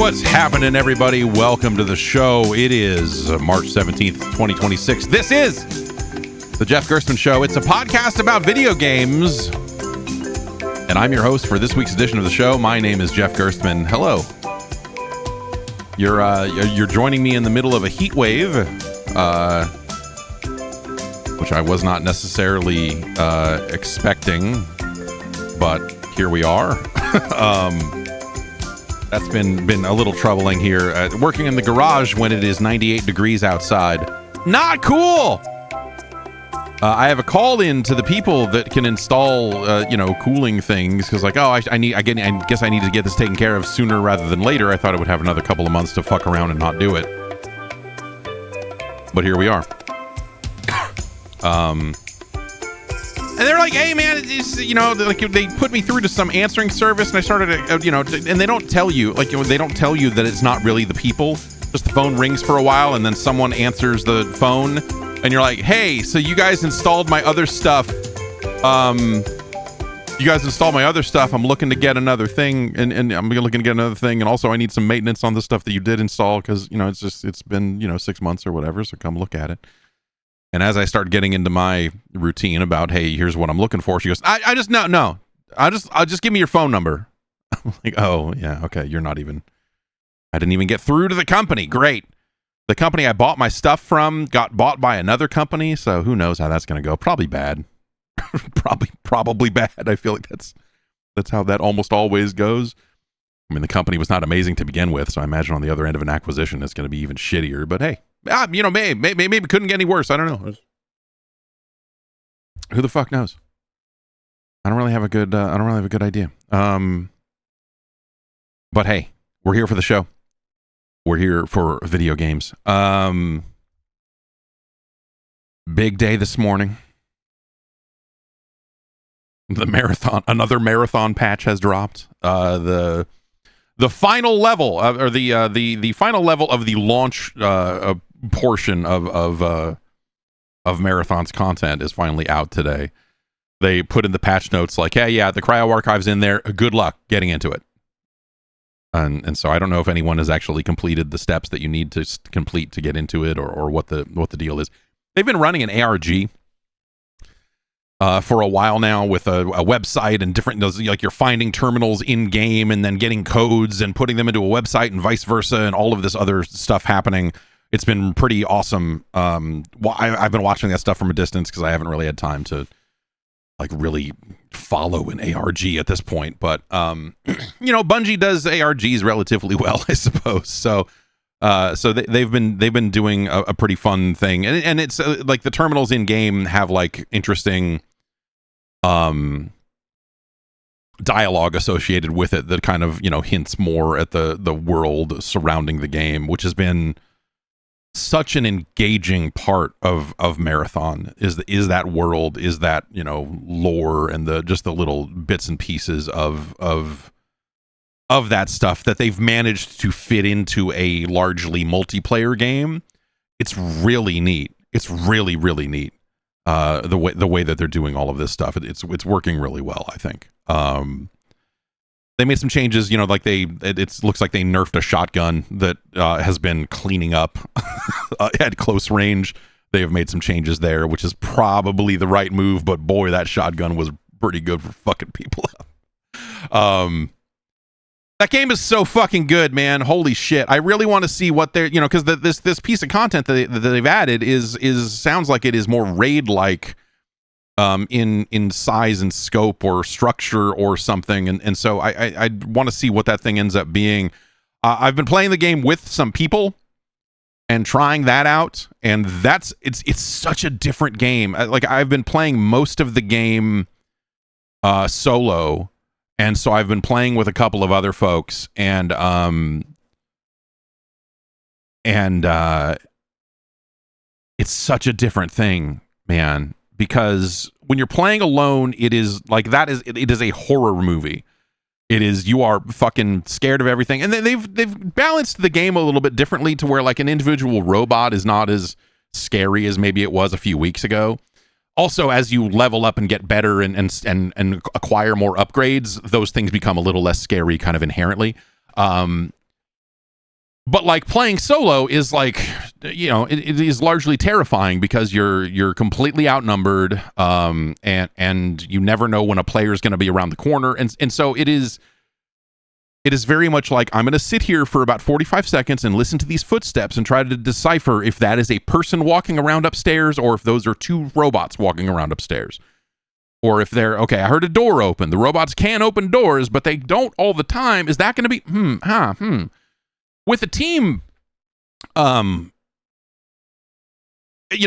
What's happening, everybody? Welcome to the show. It is March 17th, 2026. This is the Jeff Gerstmann Show. It's a podcast about video games. And I'm your host for this week's edition of the show. My name is Jeff Gerstmann. Hello. You're joining me in the middle of a heat wave, which I was not necessarily expecting, but here we are. That's been a little troubling here. Working in the garage when it is 98 degrees outside. Not cool! I have a call in to the people that can install, cooling things, because I guess I need to get this taken care of sooner rather than later. I thought it would have another couple of months to fuck around and not do it. But here we are. And they're like, hey, man, they put me through to some answering service, and I started, and they don't tell you, they don't tell you that it's not really the people. Just the phone rings for a while, and then someone answers the phone, and you're like, hey, so you guys installed my other stuff. I'm looking to get another thing, and I'm looking to get another thing, and also I need some maintenance on the stuff that you did install, because, it's been, 6 months or whatever, so come look at it. And as I start getting into my routine about, hey, here's what I'm looking for, she goes, I'll just give me your phone number. I'm like, oh, yeah, okay, I didn't even get through to the company. Great. The company I bought my stuff from got bought by another company, so who knows how that's going to go. Probably bad. Probably bad. I feel like that's how that almost always goes. I mean, the company was not amazing to begin with, so I imagine on the other end of an acquisition it's going to be even shittier, but hey. Maybe it couldn't get any worse. I don't know. Who the fuck knows? I don't really have a good idea. But hey, we're here for the show. We're here for video games. Big day this morning. Another marathon patch has dropped. The final level, or the final level of the launch portion of Marathon's content is finally out today. They put in the patch notes like, hey, yeah, the cryo archive's in there. Good luck getting into it. And so I don't know if anyone has actually completed the steps that you need to complete to get into it, or what the deal is. They've been running an ARG for a while now with a website and different, you're finding terminals in game and then getting codes and putting them into a website and vice versa, and all of this other stuff happening. It's been pretty awesome. I've been watching that stuff from a distance because I haven't really had time to really follow an ARG at this point. But Bungie does ARGs relatively well, I suppose. So they've been doing a pretty fun thing, and it's like the terminals in game have interesting dialogue associated with it that kind of hints more at the world surrounding the game, which has been such an engaging part of Marathon. Is that world, is that lore, and the little bits and pieces of that stuff that they've managed to fit into a largely multiplayer game. It's really neat. It's really, really neat. The way that they're doing all of this stuff. It's working really well, I think. They made some changes, it looks like they nerfed a shotgun that has been cleaning up at close range. They have made some changes there, which is probably the right move, but boy, that shotgun was pretty good for fucking people up. That game is so fucking good, man. Holy shit. I really want to see what they're, because this piece of content that they've added sounds like it is more raid-like in size and scope or structure or something. And so I want to see what that thing ends up being. I've been playing the game with some people and trying that out, and it's such a different game. I've been playing most of the game solo, and so I've been playing with a couple of other folks, and it's such a different thing, man. Because when you're playing alone, it is it is a horror movie. It is, you are fucking scared of everything. And they've balanced the game a little bit differently to where an individual robot is not as scary as maybe it was a few weeks ago. Also, as you level up and get better and acquire more upgrades, those things become a little less scary kind of inherently. But like playing solo is like, you know, it is largely terrifying because you're completely outnumbered, and you never know when a player is going to be around the corner, and so it is very much like, I'm going to sit here for about 45 seconds and listen to these footsteps and try to decipher if that is a person walking around upstairs or if those are two robots walking around upstairs. Or if they're, okay, I heard a door open. The robots can open doors, but they don't all the time. Is that going to be, With a team, you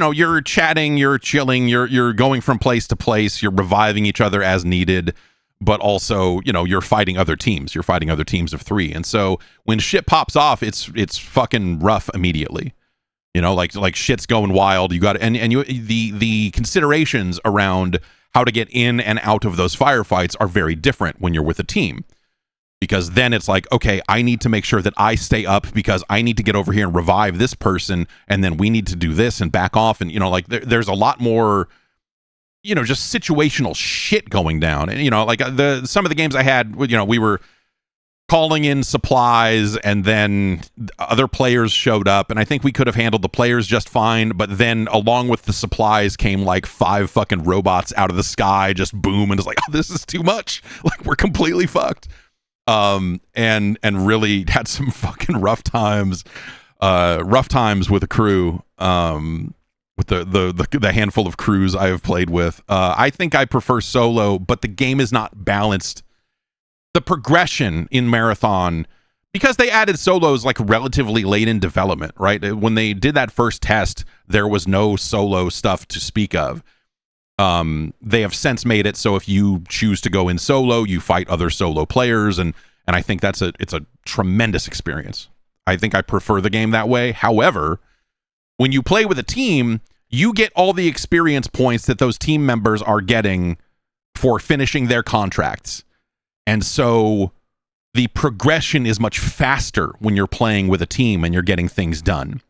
know, you're chatting, you're chilling, you're going from place to place, you're reviving each other as needed, but also, you know, you're fighting other teams. You're fighting other teams of 3. And so when shit pops off, it's fucking rough immediately. You know, like shit's going wild. You got, and you, the considerations around how to get in and out of those firefights are very different when you're with a team. Because then it's like, okay, I need to make sure that I stay up because I need to get over here and revive this person, and then we need to do this and back off. And, you know, like there's a lot more, you know, just situational shit going down. And, you know, like some of the games I had, you know, we were calling in supplies and then other players showed up, and I think we could have handled the players just fine, but then along with the supplies came like 5 fucking robots out of the sky, just boom, and it's like, oh, this is too much. Like, we're completely fucked. And really had some fucking rough times with the crew, with the handful of crews I have played with. I think I prefer solo, but the game is not balanced. The progression in Marathon, because they added solos like relatively late in development, right? When they did that first test, there was no solo stuff to speak of. They have since made it so if you choose to go in solo, you fight other solo players, and I think it's a tremendous experience. I think I prefer the game that way. However, when you play with a team, you get all the experience points that those team members are getting for finishing their contracts. And so the progression is much faster when you're playing with a team and you're getting things done.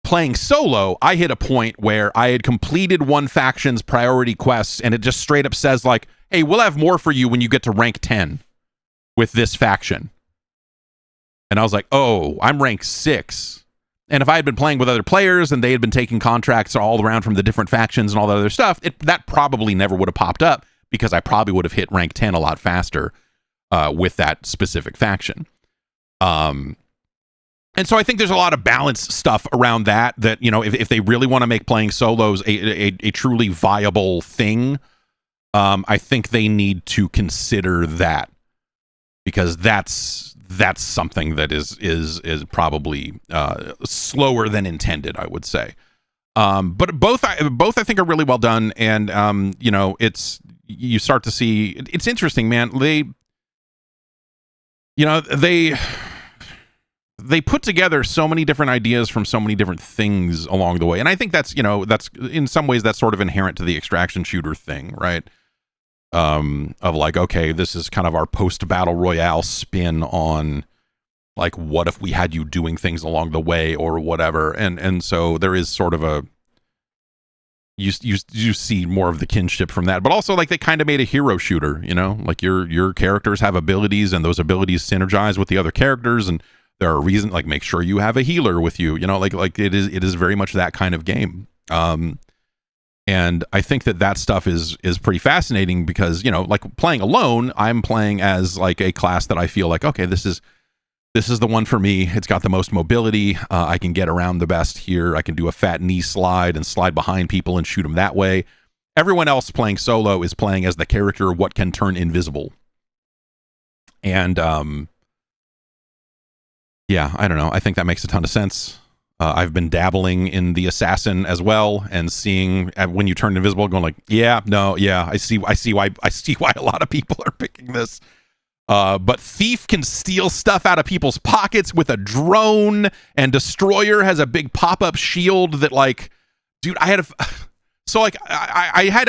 Playing solo, I hit a point where I had completed one faction's priority quests, and it just straight up says like, hey, we'll have more for you when you get to rank 10 with this faction. And I was like, oh, I'm rank 6. And if I had been playing with other players and they had been taking contracts all around from the different factions and all that other stuff, that probably never would have popped up, because I probably would have hit rank 10 a lot faster with that specific faction. And so I think there's a lot of balance stuff around that, you know, if they really want to make playing solos a truly viable thing, I think they need to consider that, because that's something that is probably slower than intended, I would say. But both I think are really well done, and you know, you start to see, it's interesting, man. They put together so many different ideas from so many different things along the way, and I think that's in some ways that's sort of inherent to the extraction shooter thing, right? Of like, okay, this is kind of our post battle royale spin on like, what if we had you doing things along the way or whatever, and so there is sort of a you see more of the kinship from that, but also like they kind of made a hero shooter, you know, like your characters have abilities and those abilities synergize with the other characters, and there are reasons, like make sure you have a healer with you, you know, like it is very much that kind of game. And I think that stuff is pretty fascinating, because, you know, like playing alone, I'm playing as like a class that I feel like, okay, this is the one for me. It's got the most mobility. I can get around the best here. I can do a fat knee slide and slide behind people and shoot them that way. Everyone else playing solo is playing as the character what can turn invisible. And yeah, I don't know. I think that makes a ton of sense. I've been dabbling in the assassin as well, and seeing when you turn invisible, going like, yeah, no, yeah, I see why a lot of people are picking this. But Thief can steal stuff out of people's pockets with a drone, and Destroyer has a big pop-up shield that, like, dude, I had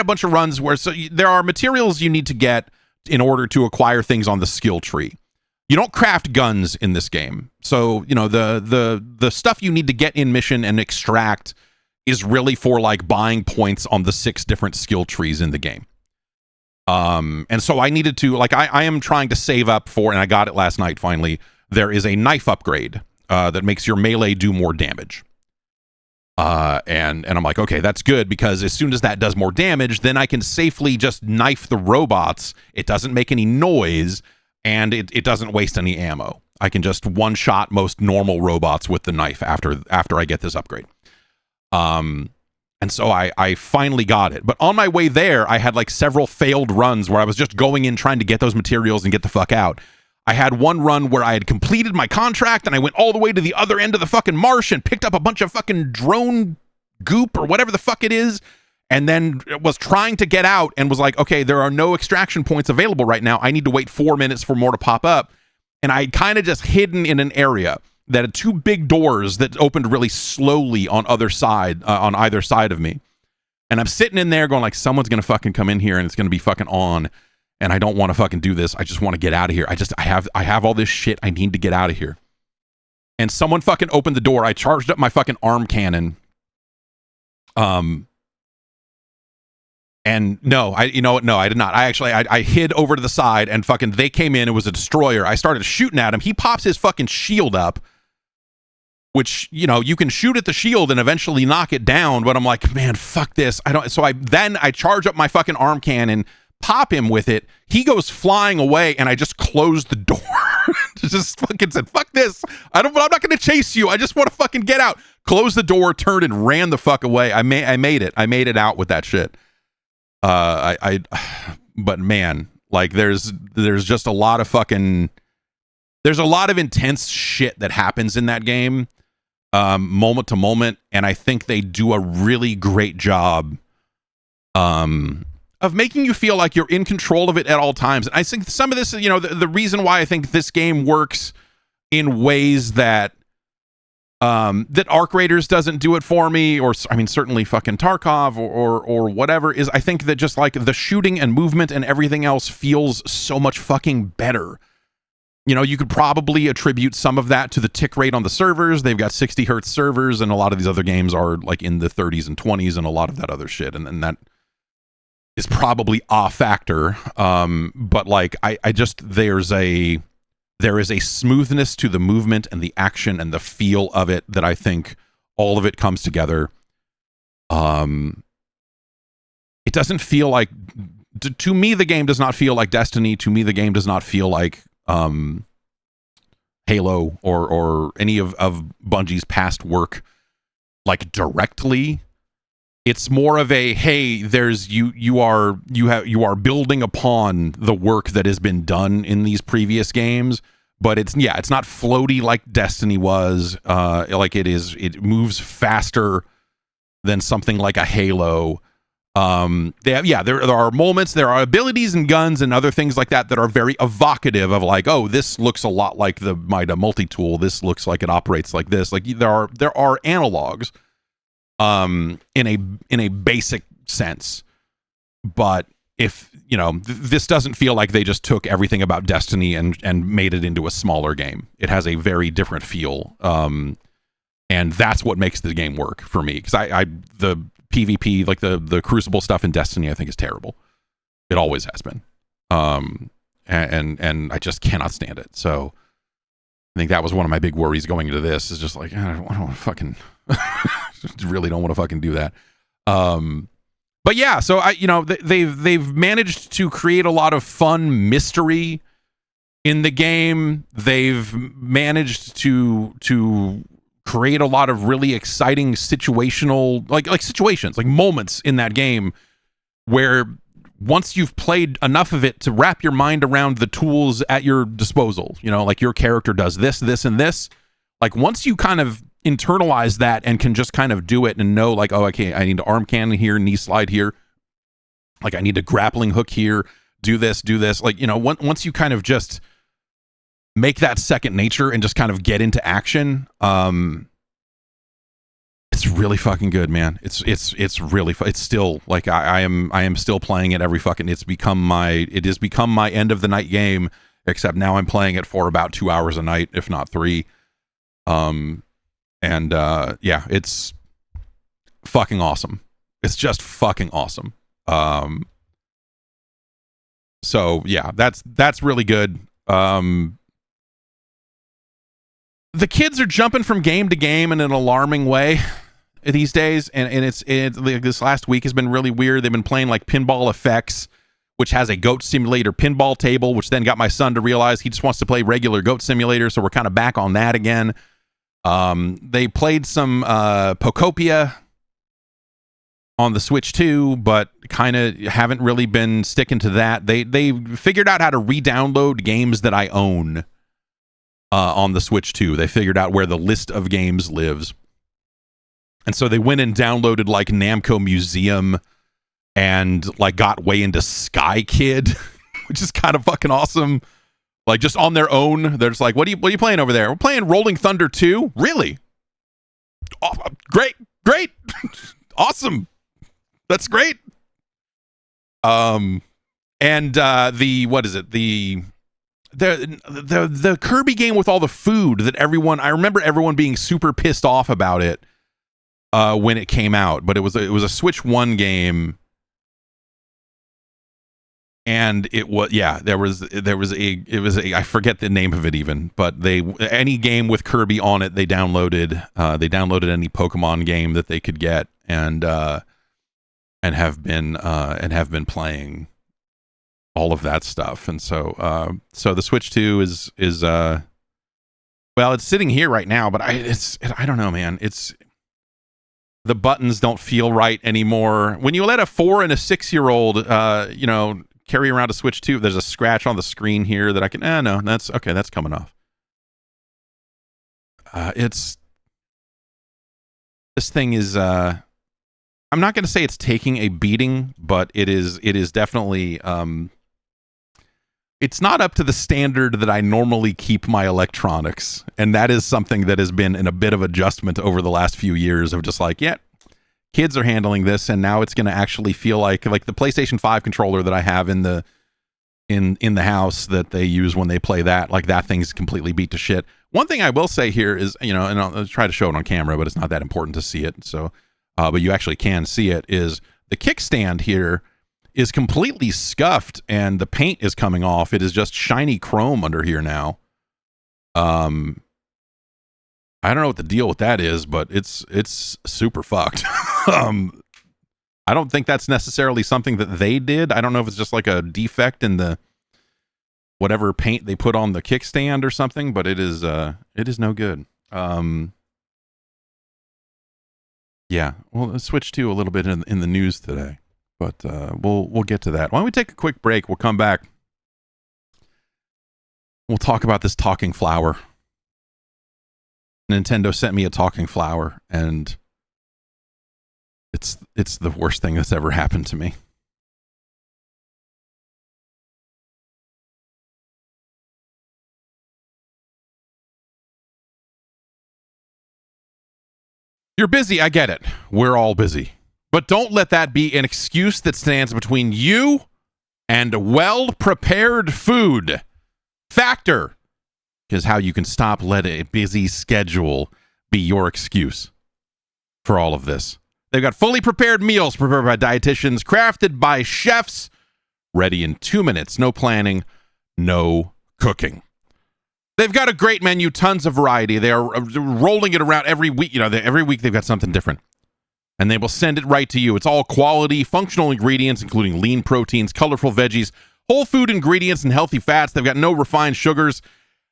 a bunch of runs where, so there are materials you need to get in order to acquire things on the skill tree. You don't craft guns in this game. So, you know, the stuff you need to get in mission and extract is really for like buying points on the 6 different skill trees in the game. And so I needed to, like, I am trying to save up for, and I got it last night finally, there is a knife upgrade that makes your melee do more damage. And I'm like, okay, that's good, because as soon as that does more damage, then I can safely just knife the robots. It doesn't make any noise, and it doesn't waste any ammo. I can just one-shot most normal robots with the knife after I get this upgrade. And so I finally got it. But on my way there, I had like several failed runs where I was just going in trying to get those materials and get the fuck out. I had one run where I had completed my contract and I went all the way to the other end of the fucking marsh and picked up a bunch of fucking drone goop or whatever the fuck it is, and then was trying to get out and was like, okay, there are no extraction points available right now. I need to wait 4 minutes for more to pop up. And I kind of just hidden in an area that had two big doors that opened really slowly on either side of me. And I'm sitting in there going like, someone's going to fucking come in here and it's going to be fucking on. And I don't want to fucking do this. I just want to get out of here. I have all this shit. I need to get out of here. And someone fucking opened the door. I charged up my fucking arm cannon. And no, I did not. I hid over to the side and fucking they came in. It was a destroyer. I started shooting at him. He pops his fucking shield up, which, you can shoot at the shield and eventually knock it down. But I'm like, man, fuck this. So I charge up my fucking arm cannon, pop him with it. He goes flying away and I just closed the door. Just fucking said, fuck this. I'm not going to chase you. I just want to fucking get out. Closed the door, turned and ran the fuck away. I made it. I made it out with that shit. But man, like there's just a lot of fucking, there's a lot of intense shit that happens in that game, moment to moment. And I think they do a really great job, of making you feel like you're in control of it at all times. And I think some of this, the reason why I think this game works in ways that Arc Raiders doesn't do it for me, or I mean certainly fucking Tarkov or whatever, is I think that just like the shooting and movement and everything else feels so much fucking better. You could probably attribute some of that to the tick rate on the servers. They've got 60 hertz servers, and a lot of these other games are like in the 30s and 20s and a lot of that other shit, and that is probably a factor. But like I just there is a smoothness to the movement and the action and the feel of it that I think all of it comes together. It doesn't feel like, to me, the game does not feel like Destiny. To me, the game does not feel like Halo or any of Bungie's past work, like directly. It's more of a, hey, there's you are building upon the work that has been done in these previous games, but it's not floaty like Destiny was. Like it moves faster than something like a Halo. There are moments, there are abilities and guns and other things like that are very evocative of like, oh, this looks a lot like the Mida multi-tool. This looks like it operates like this. Like there are analogs. In a basic sense, but if this doesn't feel like they just took everything about Destiny and made it into a smaller game. It has a very different feel, and that's what makes the game work for me, because the PvP, like the Crucible stuff in Destiny, I think is terrible. It always has been, and I just cannot stand it. So I think that was one of my big worries going into this, is just like, I don't want to fucking really don't want to fucking do that. But yeah, so they've managed to create a lot of fun mystery in the game. They've managed to create a lot of really exciting situational, like situations, like moments in that game where once you've played enough of it to wrap your mind around the tools at your disposal, like your character does this, and this, like once you kind of internalize that and can just kind of do it and know like, oh, okay, I need to arm cannon here, knee slide here, like I need a grappling hook here, do this, like, once you kind of just make that second nature and just kind of get into action, it's really fucking good, man. It's really it's still like I am still playing it every fucking, it has become my end of the night game, except now I'm playing it for about 2 hours a night, if not 3. Yeah, it's fucking awesome. It's just fucking awesome. So yeah, that's really good. the kids are jumping from game to game in an alarming way these days, and it's like this last week has been really weird. They've been playing like Pinball Effects, which has a Goat Simulator pinball table, which then got my son to realize he just wants to play regular Goat Simulator, so we're kind of back on that again. They played some Pocopia on the Switch too, but kind of haven't really been sticking to that. They figured out how to re-download games that I own on the Switch too. They figured out where the list of games lives. And so they went and downloaded like Namco Museum and like got way into Sky Kid, which is kind of fucking awesome. Like just on their own, they're just like, what are you playing over there? We're playing Rolling Thunder 2? Really? Oh, great. Awesome. That's great. And the what is it? The Kirby game with all the food that I remember everyone being super pissed off about it when it came out, but it was a Switch 1 game, and it was I forget the name of it even, but any game with Kirby on it they downloaded any Pokemon game that they could get, and have been playing all of that stuff. And so the Switch 2 is well, it's sitting here right now, but I don't know, man. The buttons don't feel right anymore. When you let a 4 and a 6-year-old carry around a Switch 2, there's a scratch on the screen here that I can no, that's okay, that's coming off. This thing is I'm not going to say it's taking a beating, but it is definitely it's not up to the standard that I normally keep my electronics, and that is something that has been in a bit of adjustment over the last few years of just like, yeah, kids are handling this, and now it's going to actually feel like the PlayStation 5 controller that I have in the house that they use when they play that, like that thing's completely beat to shit. One thing I will say here is, and I'll try to show it on camera, but it's not that important to see it, so but you actually can see it, is the kickstand here is completely scuffed and the paint is coming off. It is just shiny chrome under here now. I don't know what the deal with that is, but it's super fucked. I don't think that's necessarily something that they did. I don't know if it's just like a defect in the whatever paint they put on the kickstand or something, but it is no good. Yeah, well, let's switch to a little bit in the news today, but we'll get to that. Why don't we take a quick break? We'll come back. We'll talk about this talking flower. Nintendo sent me a talking flower, and it's the worst thing that's ever happened to me. You're busy, I get it. We're all busy. But don't let that be an excuse that stands between you and well-prepared food. Factor is how you can stop letting a busy schedule be your excuse for all of this. They've got fully prepared meals prepared by dietitians, crafted by chefs, ready in 2 minutes. No planning, no cooking. They've got a great menu, tons of variety. They are rolling it around every week. Every week they've got something different. And they will send it right to you. It's all quality, functional ingredients, including lean proteins, colorful veggies, whole food ingredients, and healthy fats. They've got no refined sugars,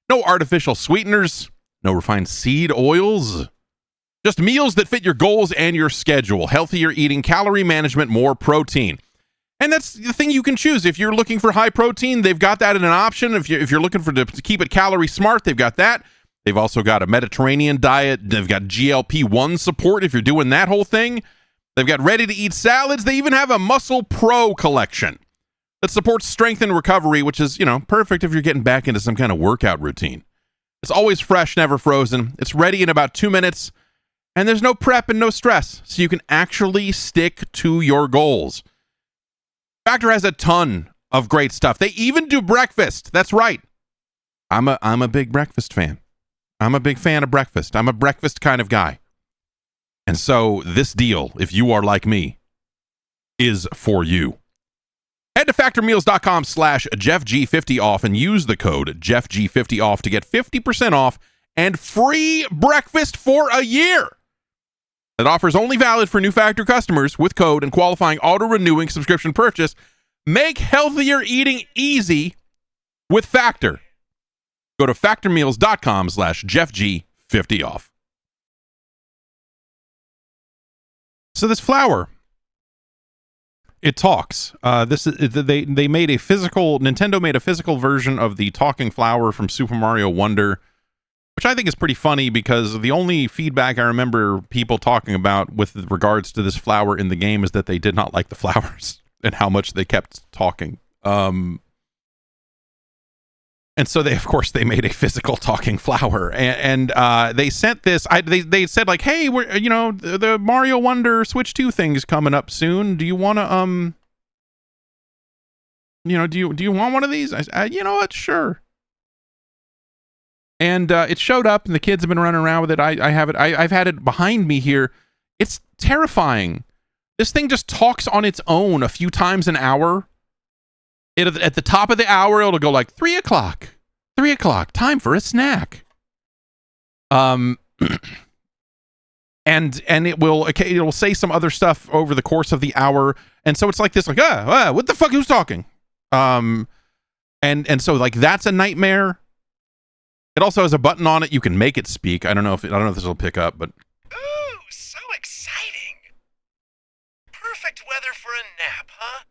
no artificial sweeteners, no refined seed oils. Just meals that fit your goals and your schedule. Healthier eating, calorie management, more protein. And that's the thing you can choose. If you're looking for high protein, they've got that in an option. If you're looking to keep it calorie smart, they've got that. They've also got a Mediterranean diet. They've got GLP-1 support if you're doing that whole thing. They've got ready-to-eat salads. They even have a Muscle Pro collection that supports strength and recovery, which is, perfect if you're getting back into some kind of workout routine. It's always fresh, never frozen. It's ready in about 2 minutes, and there's no prep and no stress, so you can actually stick to your goals. Factor has a ton of great stuff. They even do breakfast. That's right. I'm a big breakfast fan. I'm a big fan of breakfast. I'm a breakfast kind of guy. And so this deal, if you are like me, is for you. Head to factormeals.com/JeffG50off and use the code JeffG50off to get 50% off and free breakfast for a year. That offer is only valid for new Factor customers with code and qualifying auto-renewing subscription purchase. Make healthier eating easy with Factor. Go to factormeals.com/JeffG50 off. So this flower, it talks. They made a physical, Nintendo made a physical version of the talking flower from Super Mario Wonder, which I think is pretty funny because the only feedback I remember people talking about with regards to this flower in the game is that they did not like the flowers and how much they kept talking. And so they made a physical talking flower, and they sent this. They said like, hey, we're the Mario Wonder Switch 2 thing is coming up soon. Do you want to do you want one of these? You know what? Sure. And it showed up, and the kids have been running around with it. I have it. I've had it behind me here. It's terrifying. This thing just talks on its own a few times an hour. At the top of the hour, it'll go like 3 o'clock. 3 o'clock, time for a snack. And it'll say some other stuff over the course of the hour, and so it's like this, like what the fuck? Who's talking? And so like that's a nightmare. It also has a button on it you can make it speak. I don't know if this will pick up, but ooh, so exciting! Perfect weather for a nap, huh?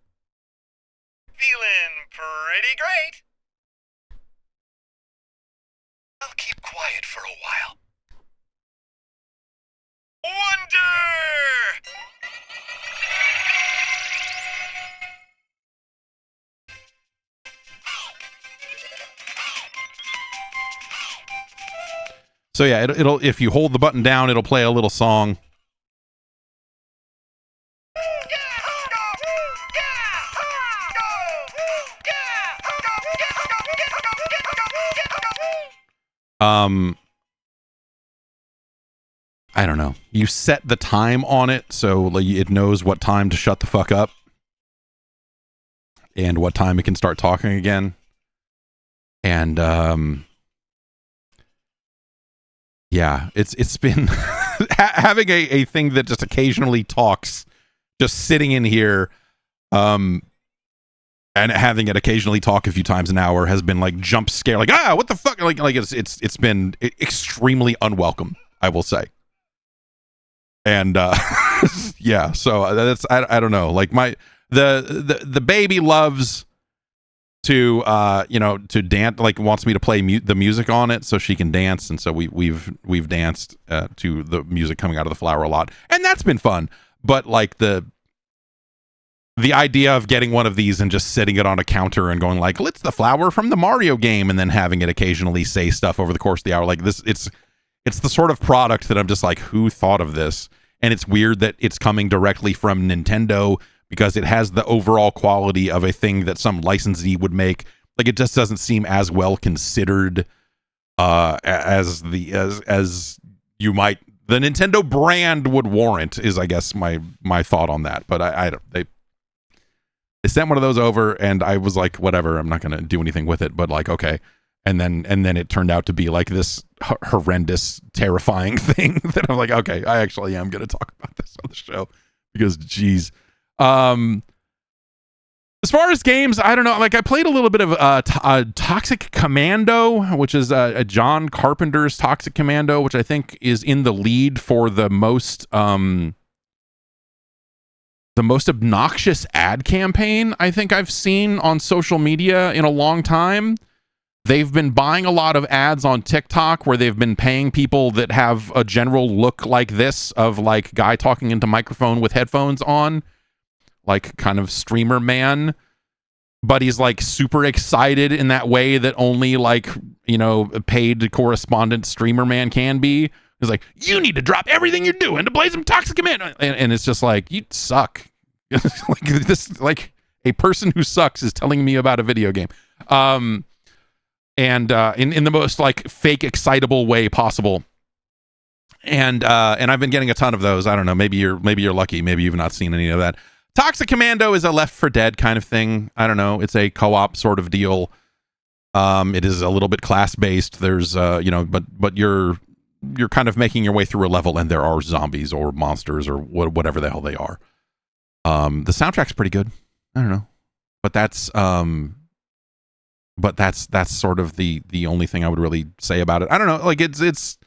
Feeling pretty great. I'll keep quiet for a while. Wonder! so yeah, it'll if you hold the button down, it'll play a little song. I don't know. You set the time on it so like, it knows what time to shut the fuck up and what time it can start talking again. And yeah, it's been having a thing that just occasionally talks, just sitting in here, and having it occasionally talk a few times an hour has been like jump scare, like what the fuck, like it's been extremely unwelcome, I will say. And yeah, so that's I don't know, like the baby loves to to dance, like wants me to play the music on it so she can dance, and so we've danced to the music coming out of the flower a lot, and that's been fun. But like the idea of getting one of these and just sitting it on a counter and going like, it's the flower from the Mario game, and then having it occasionally say stuff over the course of the hour, like this, it's the sort of product that I'm just like, who thought of this? And it's weird that it's coming directly from Nintendo because it has the overall quality of a thing that some licensee would make. Like it just doesn't seem as well considered as you might, the Nintendo brand would warrant, is I guess my thought on that. But I don't, they sent one of those over and I was like, whatever, I'm not going to do anything with it, but like, okay. And then it turned out to be like this horrendous, terrifying thing that I'm like, okay, I actually am going to talk about this on the show because, geez. As far as games, I don't know. Like I played a little bit of Toxic Commando, which is John Carpenter's Toxic Commando, which I think is in the lead for the most obnoxious ad campaign I think I've seen on social media in a long time. They've been buying a lot of ads on TikTok where they've been paying people that have a general look like this, of like guy talking into microphone with headphones on, like kind of streamer man, but he's like super excited in that way that only like, paid correspondent streamer man can be. He's like, you need to drop everything you're doing to play some Toxic Commando. And it's just like, you suck. Like this, like a person who sucks is telling me about a video game. And in the most like fake excitable way possible. And I've been getting a ton of those. I don't know, maybe you're lucky, maybe you've not seen any of that. Toxic Commando is a Left 4 Dead kind of thing. I don't know, it's a co-op sort of deal. It is a little bit class based. There's but you're kind of making your way through a level, and there are zombies or monsters or whatever the hell they are. The soundtrack's pretty good. I don't know, but that's sort of the only thing I would really say about it. I don't know, like it's.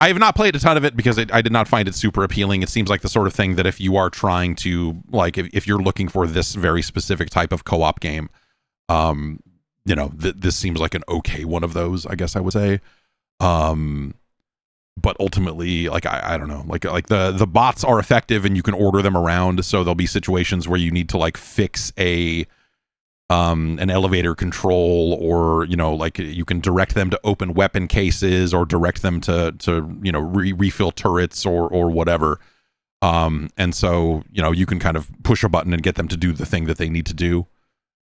I have not played a ton of it because I did not find it super appealing. It seems like the sort of thing that if you are trying to, like, if you're looking for this very specific type of co-op game, this seems like an okay one of those, I guess I would say. But ultimately, like, I don't know, like the bots are effective and you can order them around. So there'll be situations where you need to like fix an elevator control, or like you can direct them to open weapon cases or direct them to refill turrets or whatever, and so you can kind of push a button and get them to do the thing that they need to do,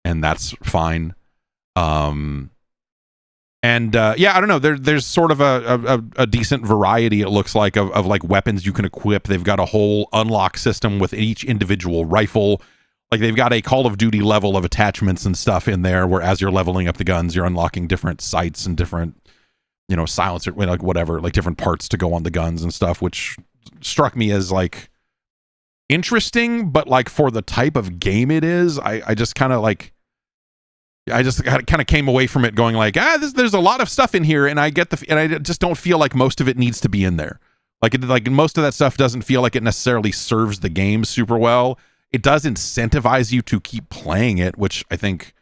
and that's fine. I don't know, there's sort of a decent variety, it looks like, of like weapons you can equip. They've got a whole unlock system with each individual rifle. Like, they've got a Call of Duty level of attachments and stuff in there, where as you're leveling up the guns, you're unlocking different sights and different, silencer, like whatever, like different parts to go on the guns and stuff, which struck me as like interesting, but like for the type of game it is, I just kind of came away from it going like, there's a lot of stuff in here, and I just don't feel like most of it needs to be in there. Like most of that stuff doesn't feel like it necessarily serves the game super well. It does incentivize you to keep playing it, which I think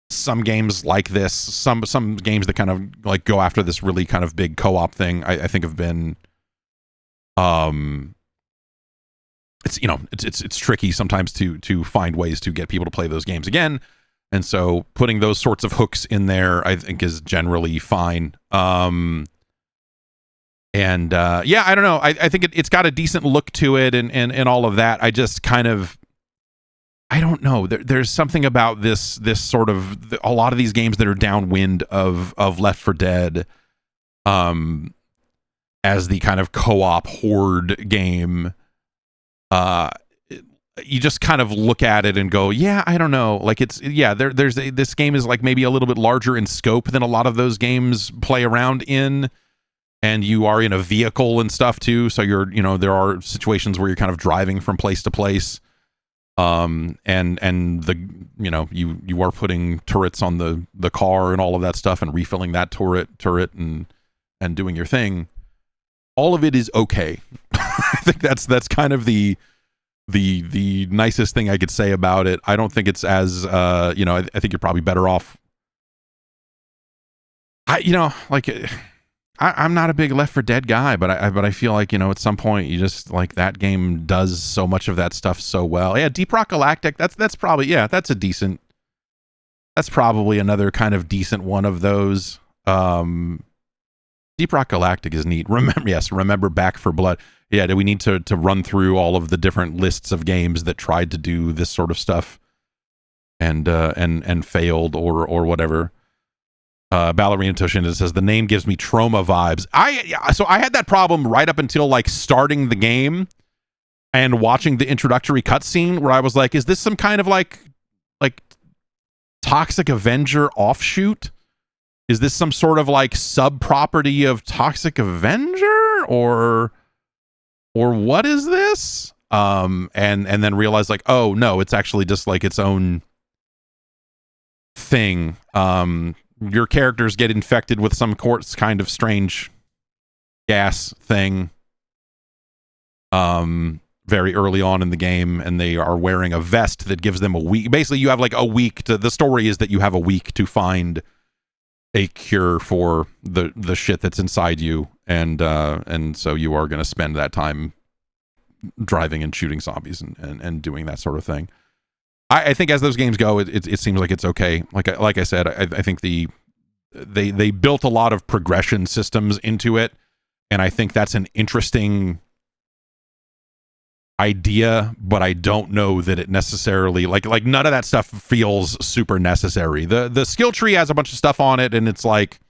some games like this, some games that kind of like go after this really kind of big co-op thing, I think have been, it's tricky sometimes to find ways to get people to play those games again, and so putting those sorts of hooks in there, I think, is generally fine. I don't know. I think it's got a decent look to it and all of that. I just kind of, I don't know. There's something about this sort of, a lot of these games that are downwind of Left 4 Dead, as the kind of co-op horde game. You just kind of look at it and go, yeah, I don't know. Like, this game is like maybe a little bit larger in scope than a lot of those games play around in. And you are in a vehicle and stuff too, so there are situations where you're kind of driving from place to place, and you are putting turrets on the car and all of that stuff, and refilling that turret and doing your thing. All of it is okay. I think that's kind of the nicest thing I could say about it. I don't think it's as I think you're probably better off. I'm not a big Left 4 Dead guy, but I feel like, at some point you just, like, that game does so much of that stuff so well. Yeah, Deep Rock Galactic, that's probably, that's probably another kind of decent one of those. Deep Rock Galactic is neat. Remember Back 4 Blood. Yeah, do we need to run through all of the different lists of games that tried to do this sort of stuff and failed or whatever? Ballerina Toshinda says, the name gives me trauma vibes. So I had that problem right up until like starting the game and watching the introductory cutscene, where I was like, is this some kind of like Toxic Avenger offshoot? Is this some sort of like sub property of Toxic Avenger, or what is this? And then realized, like, oh no, it's actually just like its own thing. Your characters get infected with some kind of strange gas thing very early on in the game, and they are wearing a vest that gives them a week. Basically, you have like a week to, the story is that you have a week to find a cure for the shit that's inside you, and so you are going to spend that time driving and shooting zombies and doing that sort of thing. I think as those games go, it seems like it's okay. Like I said, I think they built a lot of progression systems into it, and I think that's an interesting idea, but I don't know that it necessarily, like none of that stuff feels super necessary. The skill tree has a bunch of stuff on it, and it's like,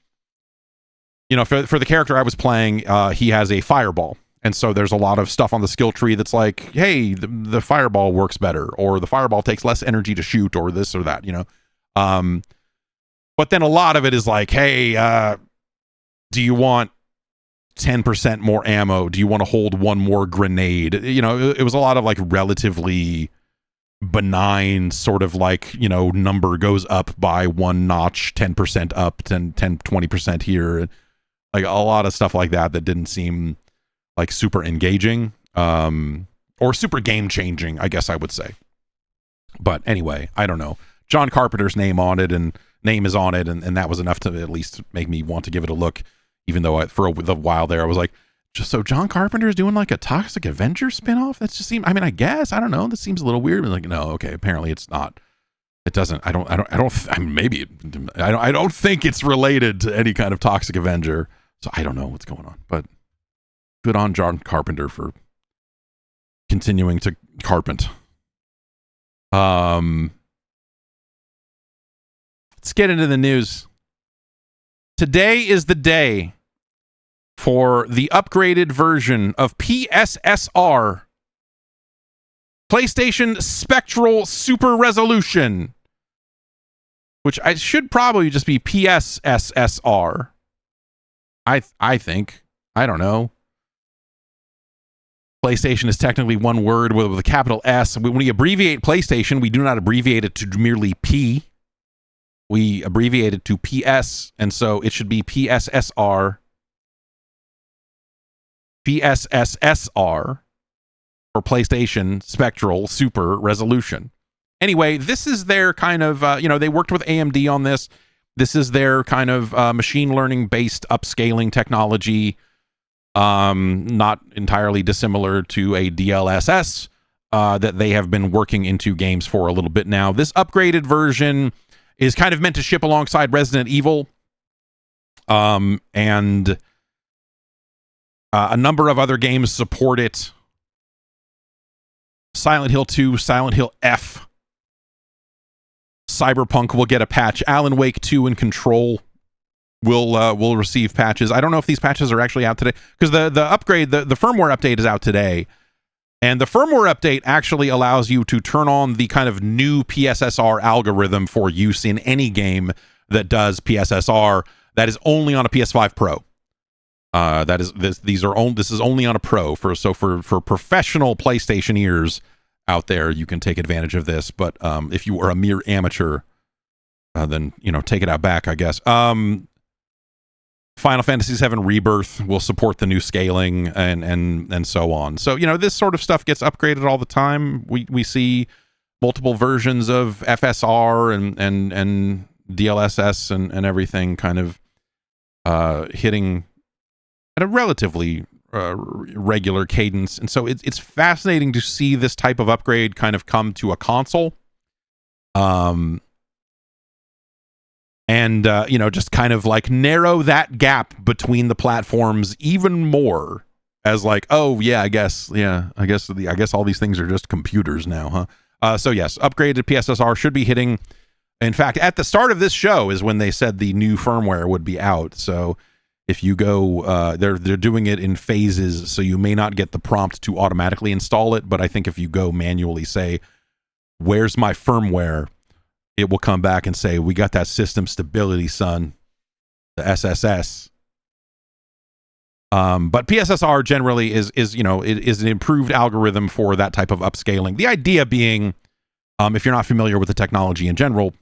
for the character I was playing, he has a fireball. And so there's a lot of stuff on the skill tree that's like, hey, the fireball works better, or the fireball takes less energy to shoot, or this or that, But then a lot of it is like, hey, do you want 10% more ammo? Do you want to hold one more grenade? You know, it was a lot of like relatively benign sort of like, you know, number goes up by one notch, 10% up, 20% here. Like a lot of stuff like that didn't seem like super engaging, or super game changing, I guess I would say. But anyway, I don't know. John Carpenter's name is on it, and that was enough to at least make me want to give it a look. Even though for a while there, I was like, just so John Carpenter is doing like a Toxic Avenger spinoff? That just seems, I mean, I guess, I don't know. That seems a little weird. But like, no, okay, apparently it's not. It doesn't, I don't think it's related to any kind of Toxic Avenger. So I don't know what's going on, but good on John Carpenter for continuing to carpent. Let's get into the news. Today is the day for the upgraded version of PSSR, PlayStation Spectral Super Resolution, which I should probably just be PSSR. I think. I don't know. PlayStation is technically one word with a capital S. When we abbreviate PlayStation, we do not abbreviate it to merely P. We abbreviate it to PS, and so it should be PSSR. PSSR for PlayStation Spectral Super Resolution. Anyway, this is their kind of, they worked with AMD on this. This is their kind of machine learning based upscaling technology, not entirely dissimilar to a DLSS that they have been working into games for a little bit now. This upgraded version is kind of meant to ship alongside Resident Evil, and a number of other games support it. Silent Hill 2, Silent Hill F, Cyberpunk will get a patch. Alan Wake 2 and Control will receive patches. I don't know if these patches are actually out today, because the upgrade, the firmware update is out today. And the firmware update actually allows you to turn on the kind of new PSSR algorithm for use in any game that does PSSR that is only on a PS5 Pro. This is only on a Pro. For professional PlayStation ears out there, you can take advantage of this. But if you are a mere amateur, then take it out back, I guess. Final Fantasy VII Rebirth will support the new scaling and so on. So this sort of stuff gets upgraded all the time. We see multiple versions of FSR and DLSS and everything kind of hitting at a relatively regular cadence. And so it's fascinating to see this type of upgrade kind of come to a console. And just kind of like narrow that gap between the platforms even more, as like, oh yeah, I guess all these things are just computers now, huh? So yes, upgraded PSSR should be hitting. In fact, at the start of this show is when they said the new firmware would be out. So if you go, they're doing it in phases, so you may not get the prompt to automatically install it. But I think if you go manually, say, "Where's my firmware?" it will come back and say, "We got that system stability, son, the SSS." But PSSR generally is an improved algorithm for that type of upscaling. The idea being, if you're not familiar with the technology in general,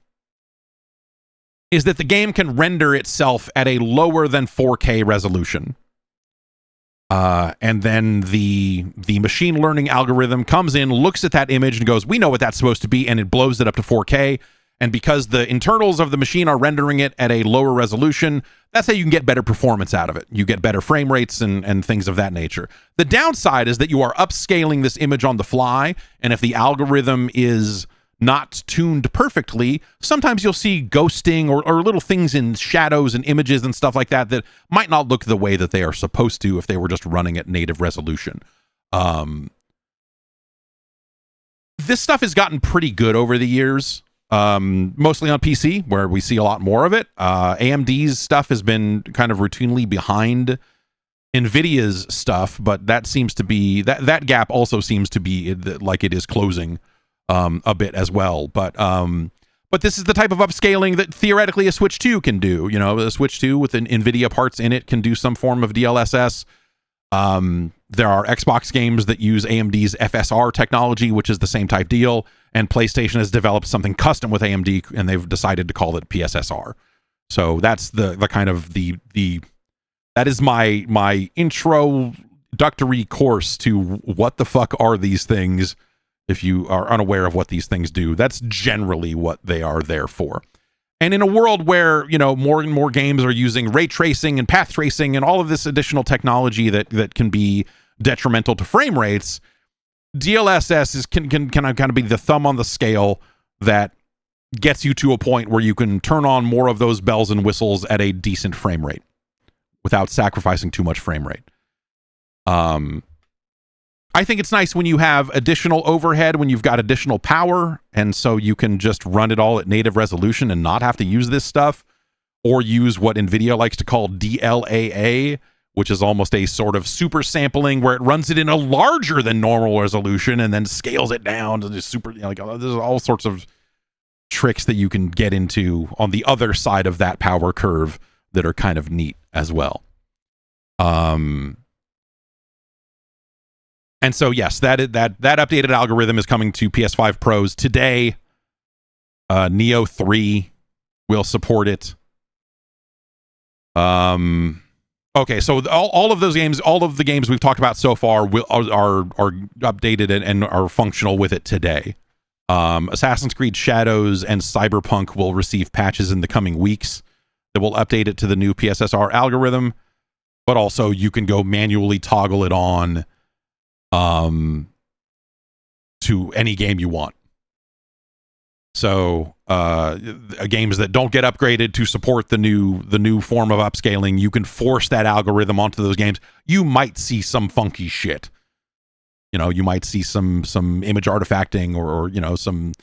is that the game can render itself at a lower than 4K resolution. And then the machine learning algorithm comes in, looks at that image and goes, "We know what that's supposed to be," and it blows it up to 4K. And because the internals of the machine are rendering it at a lower resolution, that's how you can get better performance out of it. You get better frame rates and things of that nature. The downside is that you are upscaling this image on the fly, and if the algorithm is not tuned perfectly, sometimes you'll see ghosting or little things in shadows and images and stuff like that that might not look the way that they are supposed to if they were just running at native resolution. This stuff has gotten pretty good over the years. Mostly on PC, where we see a lot more of it. AMD's stuff has been kind of routinely behind Nvidia's stuff, but that seems to be that gap also seems to be like it is closing a bit as well. But But this is the type of upscaling that theoretically a Switch 2 can do. You know, a Switch 2 with an Nvidia parts in it can do some form of DLSS. There are Xbox games that use AMD's FSR technology, which is the same type deal, and PlayStation has developed something custom with AMD, and they've decided to call it PSSR. So that's the kind of the that is my introductory course to what the fuck are these things. If you are unaware of what these things do, that's generally what they are there for. And in a world where, you know, more and more games are using ray tracing and path tracing and all of this additional technology that can be detrimental to frame rates, DLSS can kind of be the thumb on the scale that gets you to a point where you can turn on more of those bells and whistles at a decent frame rate without sacrificing too much frame rate. I think it's nice when you have additional overhead, when you've got additional power, and so you can just run it all at native resolution and not have to use this stuff, or use what Nvidia likes to call DLAA, which is almost a sort of super sampling where it runs it in a larger than normal resolution and then scales it down to the super, you know, like there's all sorts of tricks that you can get into on the other side of that power curve that are kind of neat as well. And so, yes, that updated algorithm is coming to PS5 Pros today. Neo 3 will support it. Okay, so all of those games, all of the games we've talked about so far are updated and are functional with it today. Assassin's Creed Shadows and Cyberpunk will receive patches in the coming weeks that will update it to the new PSSR algorithm, but also you can go manually toggle it on to any game you want. So games that don't get upgraded to support the new form of upscaling, you can force that algorithm onto those games. You might see some funky shit. You know, you might see some image artifacting or you know, some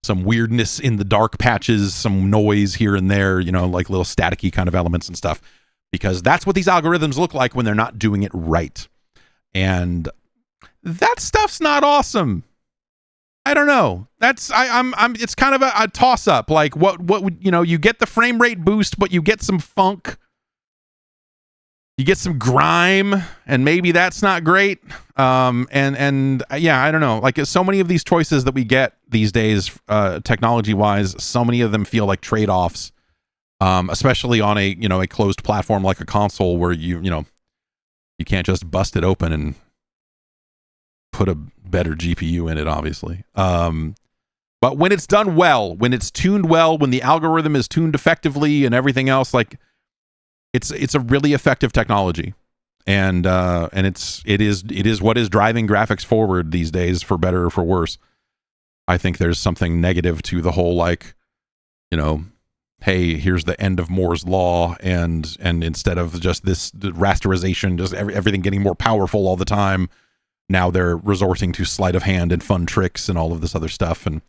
weirdness in the dark patches, some noise here and there, you know, like little staticky kind of elements and stuff, because that's what these algorithms look like when they're not doing it right. And that stuff's not awesome. I don't know. That's I'm it's kind of a toss up. Like what would, you know, you get the frame rate boost, but you get some funk. You get some grime, and maybe that's not great. And yeah, I don't know. Like so many of these choices that we get these days, technology wise, so many of them feel like trade-offs. Especially on a closed platform like a console where you can't just bust it open and put a better GPU in it, obviously. But when it's done well, when it's tuned well, when the algorithm is tuned effectively and everything else, like it's a really effective technology. And it is what is driving graphics forward these days, for better or for worse. I think there's something negative to the whole, like, you know, hey, here's the end of Moore's law, and instead of just this rasterization, just everything getting more powerful all the time, now they're resorting to sleight of hand and fun tricks and all of this other stuff. And,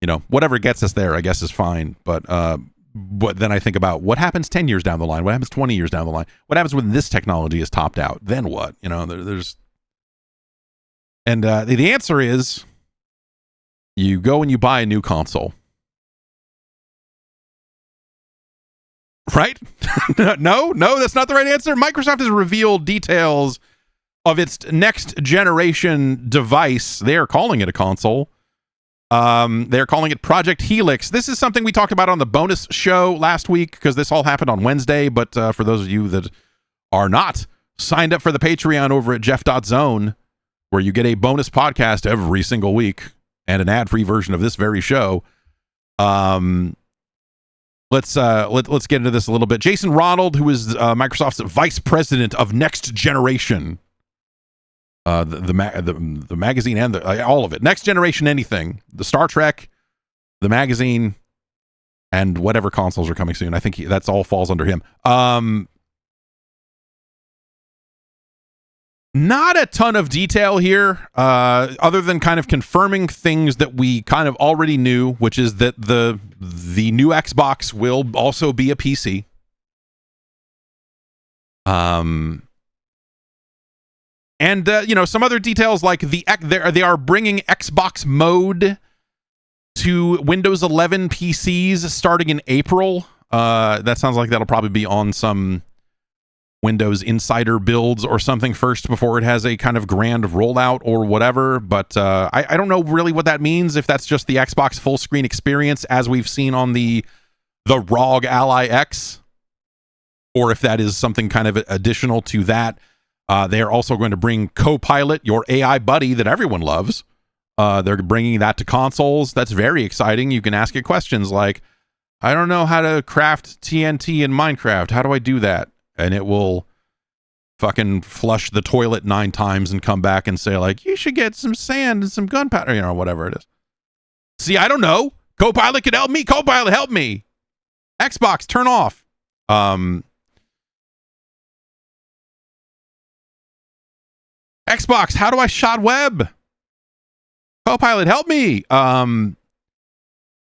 you know, whatever gets us there, I guess, is fine. But then I think about what happens 10 years down the line, what happens 20 years down the line, what happens when this technology is topped out, then what? You know, the answer is you go and you buy a new console. Right? No, that's not the right answer. Microsoft has revealed details of its next generation device. They are calling it a console. They're calling it Project Helix. This is something we talked about on the bonus show last week, because this all happened on Wednesday. But for those of you that are not signed up for the Patreon over at Jeff.Zone, where you get a bonus podcast every single week and an ad-free version of this very show, let's get into this a little bit. Jason Ronald, who is Microsoft's vice president of Next Generation, the magazine and all of it, Next Generation anything, the Star Trek, the magazine, and whatever consoles are coming soon. I think that's all falls under him. Not a ton of detail here, other than kind of confirming things that we kind of already knew, which is that the new Xbox will also be a PC. And some other details, like they are bringing Xbox mode to Windows 11 PCs starting in April. That sounds like that'll probably be on some Windows Insider builds or something first before it has a kind of grand rollout or whatever. But I don't know really what that means, if that's just the Xbox full screen experience as we've seen on the ROG Ally X, or if that is something kind of additional to that. They are also going to bring Copilot, your AI buddy that everyone loves. They're bringing that to consoles. That's very exciting. You can ask it questions like, I don't know how to craft TNT in Minecraft. How do I do that? And it will fucking flush the toilet 9 times and come back and say, like, you should get some sand and some gunpowder, you know, whatever it is. See, I don't know. Copilot could help me. Copilot, help me. Xbox, turn off. Xbox, how do I shot web? Copilot, help me.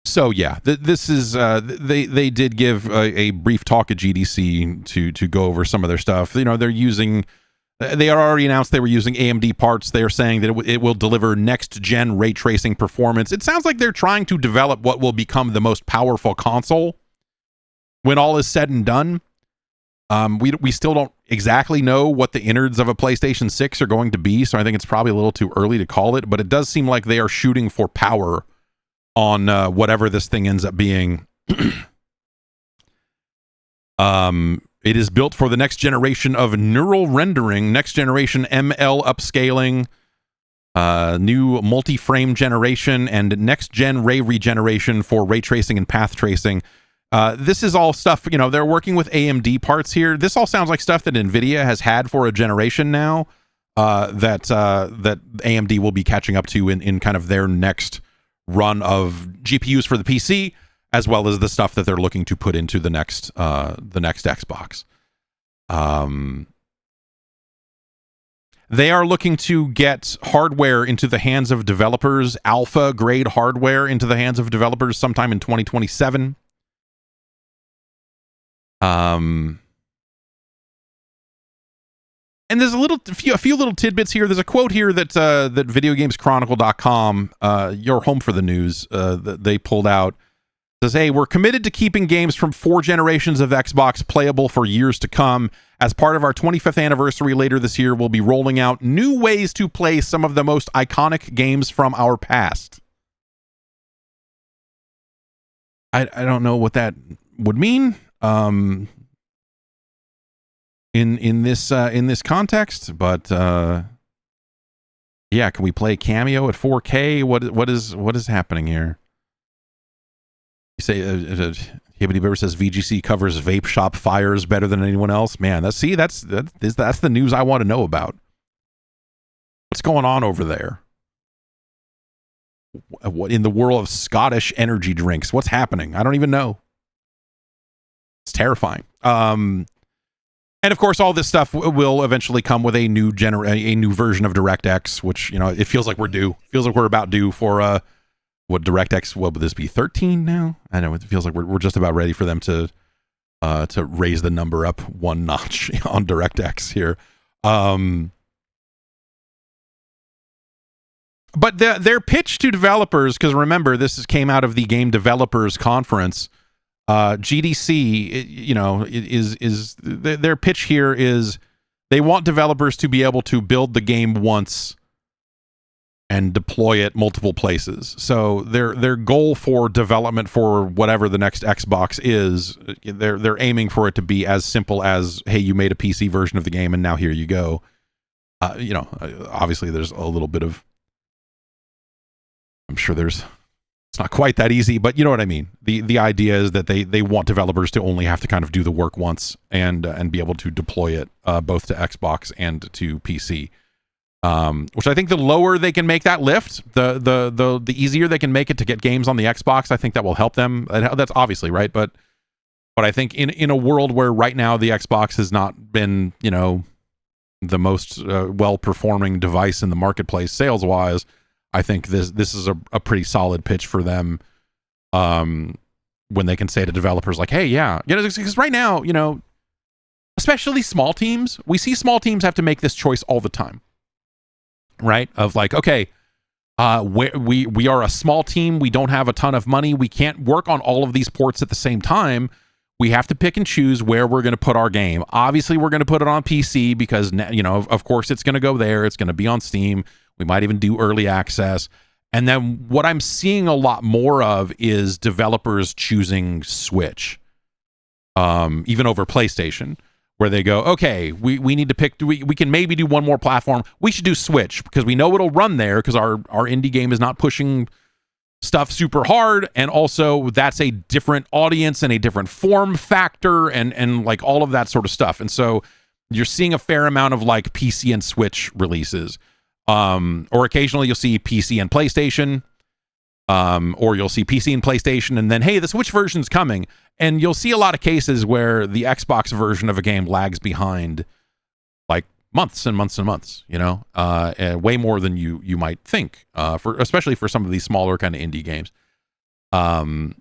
So yeah, this is they did give a brief talk at GDC to go over some of their stuff. You know, they already announced they were using AMD parts. They're saying that it will deliver next gen ray tracing performance. It sounds like they're trying to develop what will become the most powerful console when all is said and done. We still don't exactly know what the innards of a PlayStation 6 are going to be, so I think it's probably a little too early to call it, but it does seem like they are shooting for power on whatever this thing ends up being. It is built for the next generation of neural rendering, next generation ML upscaling, new multi-frame generation, and next-gen ray regeneration for ray tracing and path tracing. This is all stuff, you know, they're working with AMD parts here. This all sounds like stuff that Nvidia has had for a generation now, that AMD will be catching up to in kind of their next run of GPUs for the PC, as well as the stuff that they're looking to put into the next Xbox. They are looking to get hardware into the hands of developers, alpha grade hardware into the hands of developers sometime in 2027. And there's a few little tidbits here. There's a quote here that videogameschronicle.com, your home for the news, that they pulled out. It says, hey, we're committed to keeping games from 4 generations of Xbox playable for years to come. As part of our 25th anniversary later this year, we'll be rolling out new ways to play some of the most iconic games from our past. I don't know what that would mean. In this context, but yeah, can we play Cameo at 4K? What is happening here? You say Hibbity Beaver says VGC covers vape shop fires better than anyone else. Man, that's the news I want to know about. What's going on over there? What in the world of Scottish energy drinks? What's happening? I don't even know. It's terrifying. And of course, all this stuff will eventually come with a new version of DirectX, which, you know, it feels like we're due. Feels like we're about due for what DirectX? What would this be? 13 now? I know it feels like we're just about ready for them to raise the number up one notch on DirectX here. But their pitch to developers, because remember, came out of the Game Developers Conference. GDC, you know, is their pitch here is they want developers to be able to build the game once and deploy it multiple places. So their goal for development for whatever the next Xbox is, they're aiming for it to be as simple as, hey, you made a PC version of the game and now here you go. You know, obviously there's a little bit of, I'm sure it's not quite that easy, but you know what I mean. The idea is that they want developers to only have to kind of do the work once and be able to deploy it both to Xbox and to PC. Which I think the lower they can make that lift, the easier they can make it to get games on the Xbox. I think that will help them. That's obviously right, but I think in a world where right now the Xbox has not been, you know, the most well performing device in the marketplace sales wise, I think this is a pretty solid pitch for them, when they can say to developers like, hey, yeah, because right now, you know, especially small teams, we see small teams have to make this choice all the time, right? Of like, okay, We are a small team. We don't have a ton of money. We can't work on all of these ports at the same time. We have to pick and choose where we're going to put our game. Obviously, we're going to put it on PC because, you know, of course, it's going to go there. It's going to be on Steam. We might even do early access. And then what I'm seeing a lot more of is developers choosing Switch, even over PlayStation, where they go, okay, we need to pick, we can maybe do one more platform. We should do Switch because we know it'll run there because our indie game is not pushing stuff super hard. And also that's a different audience and a different form factor and like all of that sort of stuff. And so you're seeing a fair amount of like PC and Switch releases. Or occasionally you'll see PC and PlayStation, or you'll see PC and PlayStation, and then, hey, the Switch version's coming. And you'll see a lot of cases where the Xbox version of a game lags behind like months and months and months, you know, and way more than you might think, especially for some of these smaller kind of indie games. And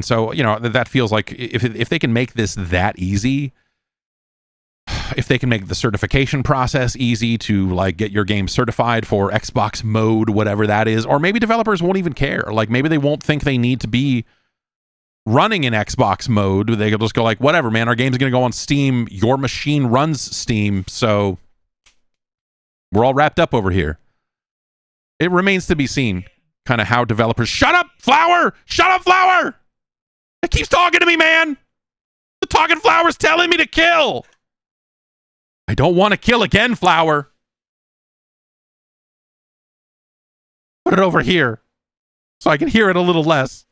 so, you know, that feels like if they can make this that easy, if they can make the certification process easy to like get your game certified for Xbox mode, whatever that is, or maybe developers won't even care. Like maybe they won't think they need to be running in Xbox mode. They could just go like, whatever, man, our game's going to go on Steam. Your machine runs Steam. So we're all wrapped up over here. It remains to be seen kind of how developers, shut up, Flower! Shut up, Flower! It keeps talking to me, man. The talking flower's telling me to kill. I don't want to kill again, Flower. Put it over here so I can hear it a little less.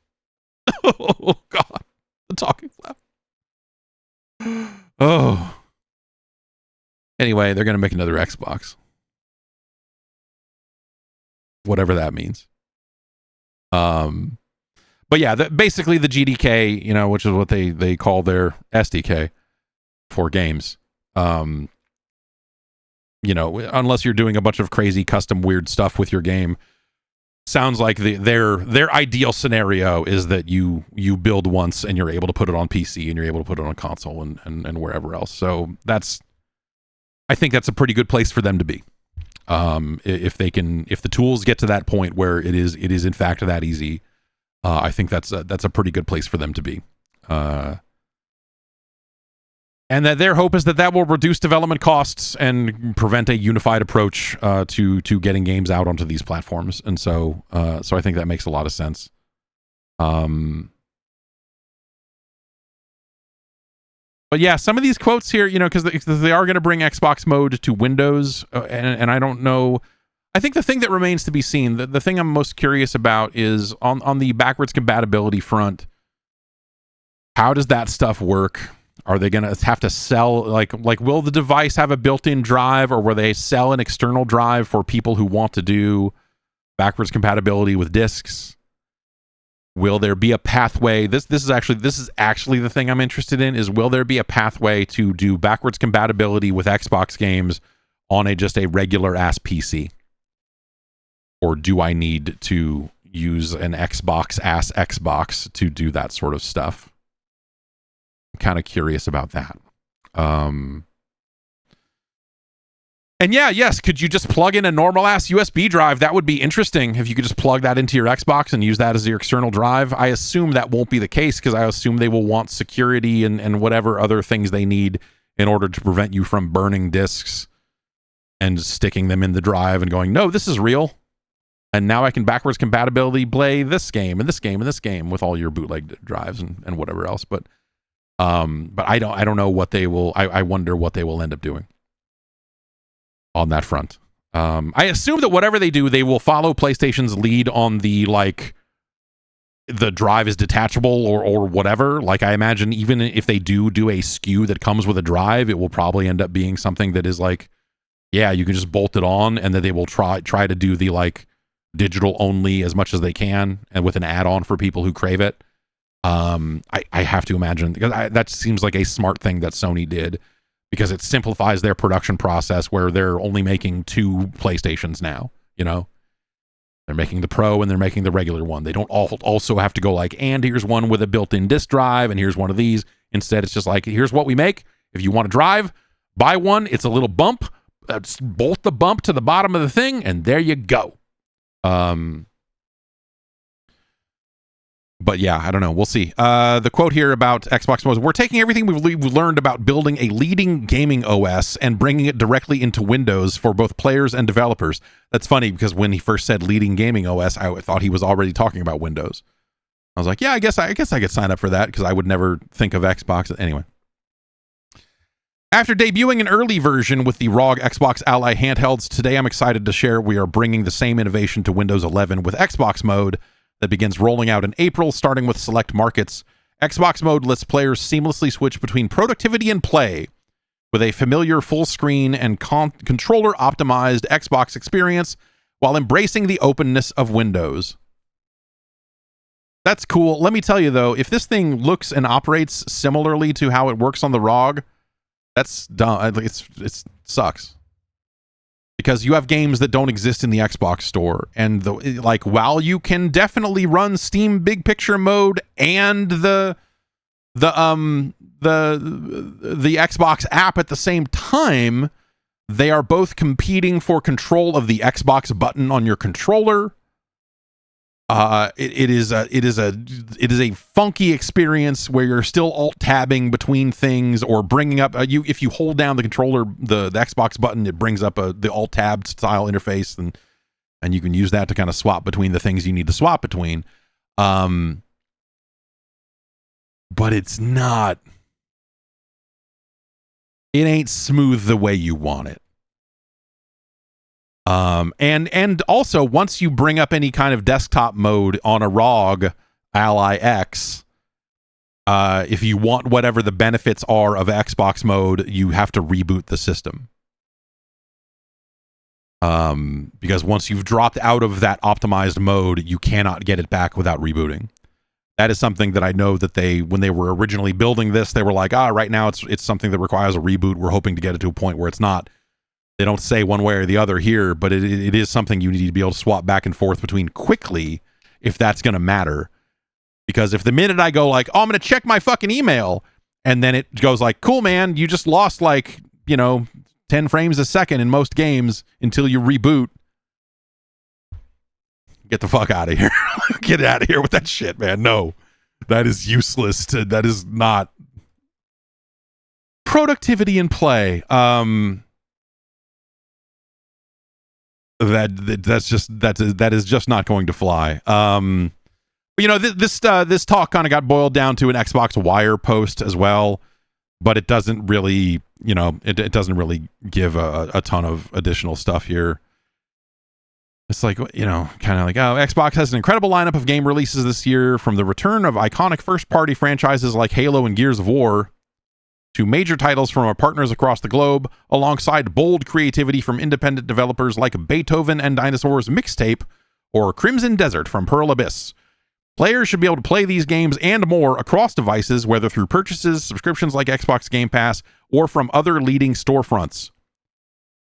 Oh, God. The talking flower. Oh. Anyway, they're going to make another Xbox. Whatever that means. But yeah, basically the GDK, you know, which is what they call their SDK for games. You know, unless you're doing a bunch of crazy custom weird stuff with your game, sounds like their ideal scenario is that you build once and you're able to put it on PC and you're able to put it on console and wherever else. So I think that's a pretty good place for them to be. If the tools get to that point where it is in fact that easy, I think that's a pretty good place for them to be. And that their hope is that will reduce development costs and prevent a unified approach to getting games out onto these platforms. And so I think that makes a lot of sense. But yeah, some of these quotes here, you know, because they are going to bring Xbox mode to Windows, and I don't know. I think the thing that remains to be seen, the thing I'm most curious about is on the backwards compatibility front. How does that stuff work? Are they going to have to sell, like will the device have a built-in drive, or will they sell an external drive for people who want to do backwards compatibility with discs? Will there be a pathway? This is actually the thing I'm interested in, is will there be a pathway to do backwards compatibility with Xbox games on just a regular ass PC? Or do I need to use an Xbox to do that sort of stuff? I'm kind of curious about that. And yeah, yes, could you just plug in a normal ass USB drive? That would be interesting if you could just plug that into your Xbox and use that as your external drive. I assume that won't be the case because I assume they will want security and whatever other things they need in order to prevent you from burning discs and sticking them in the drive and going, no, this is real. And now I can backwards compatibility play this game and this game and this game with all your bootleg drives and whatever else. But I don't know what they will. I wonder what they will end up doing on that front. I assume that whatever they do, they will follow PlayStation's lead on the drive is detachable or whatever. Like I imagine even if they do a SKU that comes with a drive, it will probably end up being something that is like, yeah, you can just bolt it on, and that they will try to do the like digital only as much as they can, and with an add-on for people who crave it. I have to imagine, because that seems like a smart thing that Sony did, because it simplifies their production process where they're only making 2 PlayStations now, you know? They're making the Pro and they're making the regular one. They don't also have to go like, and here's one with a built-in disk drive and here's one of these. Instead, it's just like, here's what we make. If you want to drive, buy one. It's a little bump. Bolt the bump to the bottom of the thing and there you go. But yeah, I don't know. We'll see. The quote here about Xbox Mode: "We're taking everything we've learned about building a leading gaming OS and bringing it directly into Windows for both players and developers." That's funny because when he first said leading gaming OS, I thought he was already talking about Windows. I was like, yeah, I guess I could sign up for that because I would never think of Xbox anyway. After debuting an early version with the ROG Xbox Ally handhelds, today I'm excited to share we are bringing the same innovation to Windows 11 with Xbox Mode that begins rolling out in April, starting with select markets. Xbox Mode lets players seamlessly switch between productivity and play with a familiar full screen and controller optimized Xbox experience while embracing the openness of Windows. That's cool. Let me tell you though, if this thing looks and operates similarly to how it works on the ROG, that's dumb. It sucks. Because you have games that don't exist in the Xbox store, and while you can definitely run Steam Big Picture mode and the Xbox app at the same time, they are both competing for control of the Xbox button on your controller. It is a funky experience where you're still alt tabbing between things or bringing up if you hold down the controller, the Xbox button, it brings up the alt tab style interface, and you can use that to kind of swap between the things you need to swap between. But it ain't smooth the way you want it. And also once you bring up any kind of desktop mode on a ROG Ally X, if you want whatever the benefits are of Xbox Mode, you have to reboot the system. Because once you've dropped out of that optimized mode, you cannot get it back without rebooting. That is something that I know that when they were originally building this, they were like, right now it's something that requires a reboot. We're hoping to get it to a point where it's not. They don't say one way or the other here, but it is something you need to be able to swap back and forth between quickly if that's going to matter. Because if the minute I go like, I'm going to check my fucking email, and then it goes like, cool, man, you just lost 10 frames a second in most games until you reboot. Get the fuck out of here. Get out of here with that shit, man. No, that is useless. That is not productivity in play. That is just not going to fly. This talk kind of got boiled down to an Xbox Wire post as well, but it doesn't really, it doesn't really give a ton of additional stuff here. It's like, kind of like, Xbox has an incredible lineup of game releases this year, from the return of iconic first-party franchises like Halo and Gears of War to major titles from our partners across the globe, alongside bold creativity from independent developers like Beethoven and Dinosaurs Mixtape or Crimson Desert from Pearl Abyss. Players should be able to play these games and more across devices, whether through purchases, subscriptions like Xbox Game Pass, or from other leading storefronts.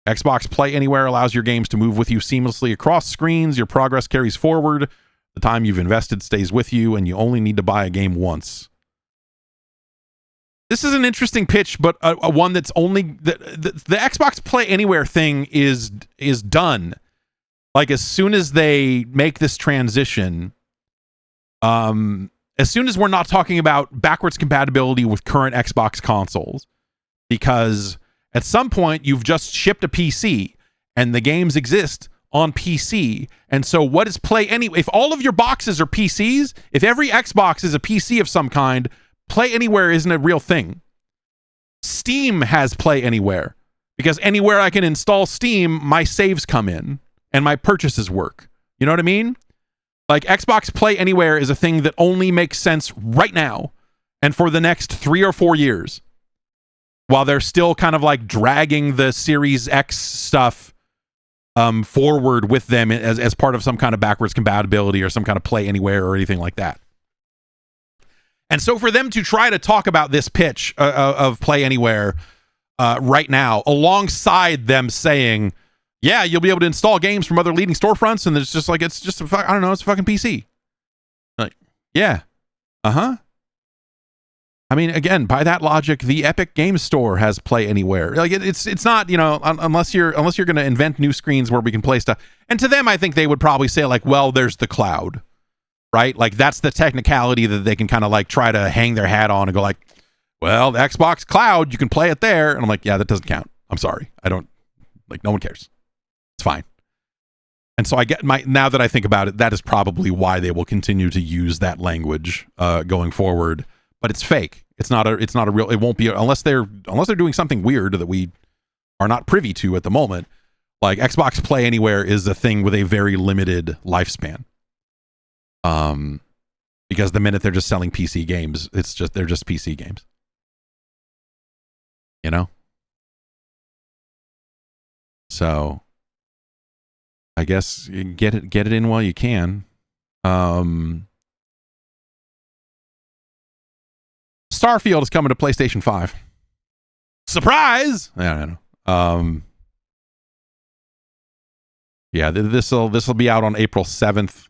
Xbox Play Anywhere allows your games to move with you seamlessly across screens. Your progress carries forward. The time you've invested stays with you, and you only need to buy a game once. This is an interesting pitch, but a one that's only the Xbox Play Anywhere thing is done. Like, as soon as they make this transition, as soon as we're not talking about backwards compatibility with current Xbox consoles, because at some point you've just shipped a PC and the games exist on PC. And so what is Play Anywhere? If all of your boxes are PCs, if every Xbox is a PC of some kind, Play Anywhere isn't a real thing. Steam has Play Anywhere, because anywhere I can install Steam, my saves come in and my purchases work. You know what I mean? Like, Xbox Play Anywhere is a thing that only makes sense right now and for the next 3 or 4 years, while they're still kind of like dragging the Series X stuff forward with them as part of some kind of backwards compatibility or some kind of Play Anywhere or anything like that. And so for them to try to talk about this pitch of Play Anywhere right now, alongside them saying, yeah, you'll be able to install games from other leading storefronts, and it's just like, it's just it's a fucking PC. Like, yeah. Uh-huh. I mean, again, by that logic, the Epic Games Store has Play Anywhere. Like it's not, unless you're going to invent new screens where we can play stuff. And to them, I think they would probably say like, well, there's the cloud, right? Like that's the technicality that they can kind of like try to hang their hat on and go like, well, the Xbox Cloud, you can play it there. And I'm like, yeah, that doesn't count. I'm sorry. I don't like. No one cares. It's fine. And so now that I think about it, that is probably why they will continue to use that language going forward. But it's fake. It's not a real. It won't be unless they're doing something weird that we are not privy to at the moment. Like Xbox Play Anywhere is a thing with a very limited lifespan. Because the minute they're just selling PC games, they're just PC games. So I guess you get it in while you can. Starfield is coming to PlayStation 5. Surprise! I don't know. Yeah, this will be out on April 7th.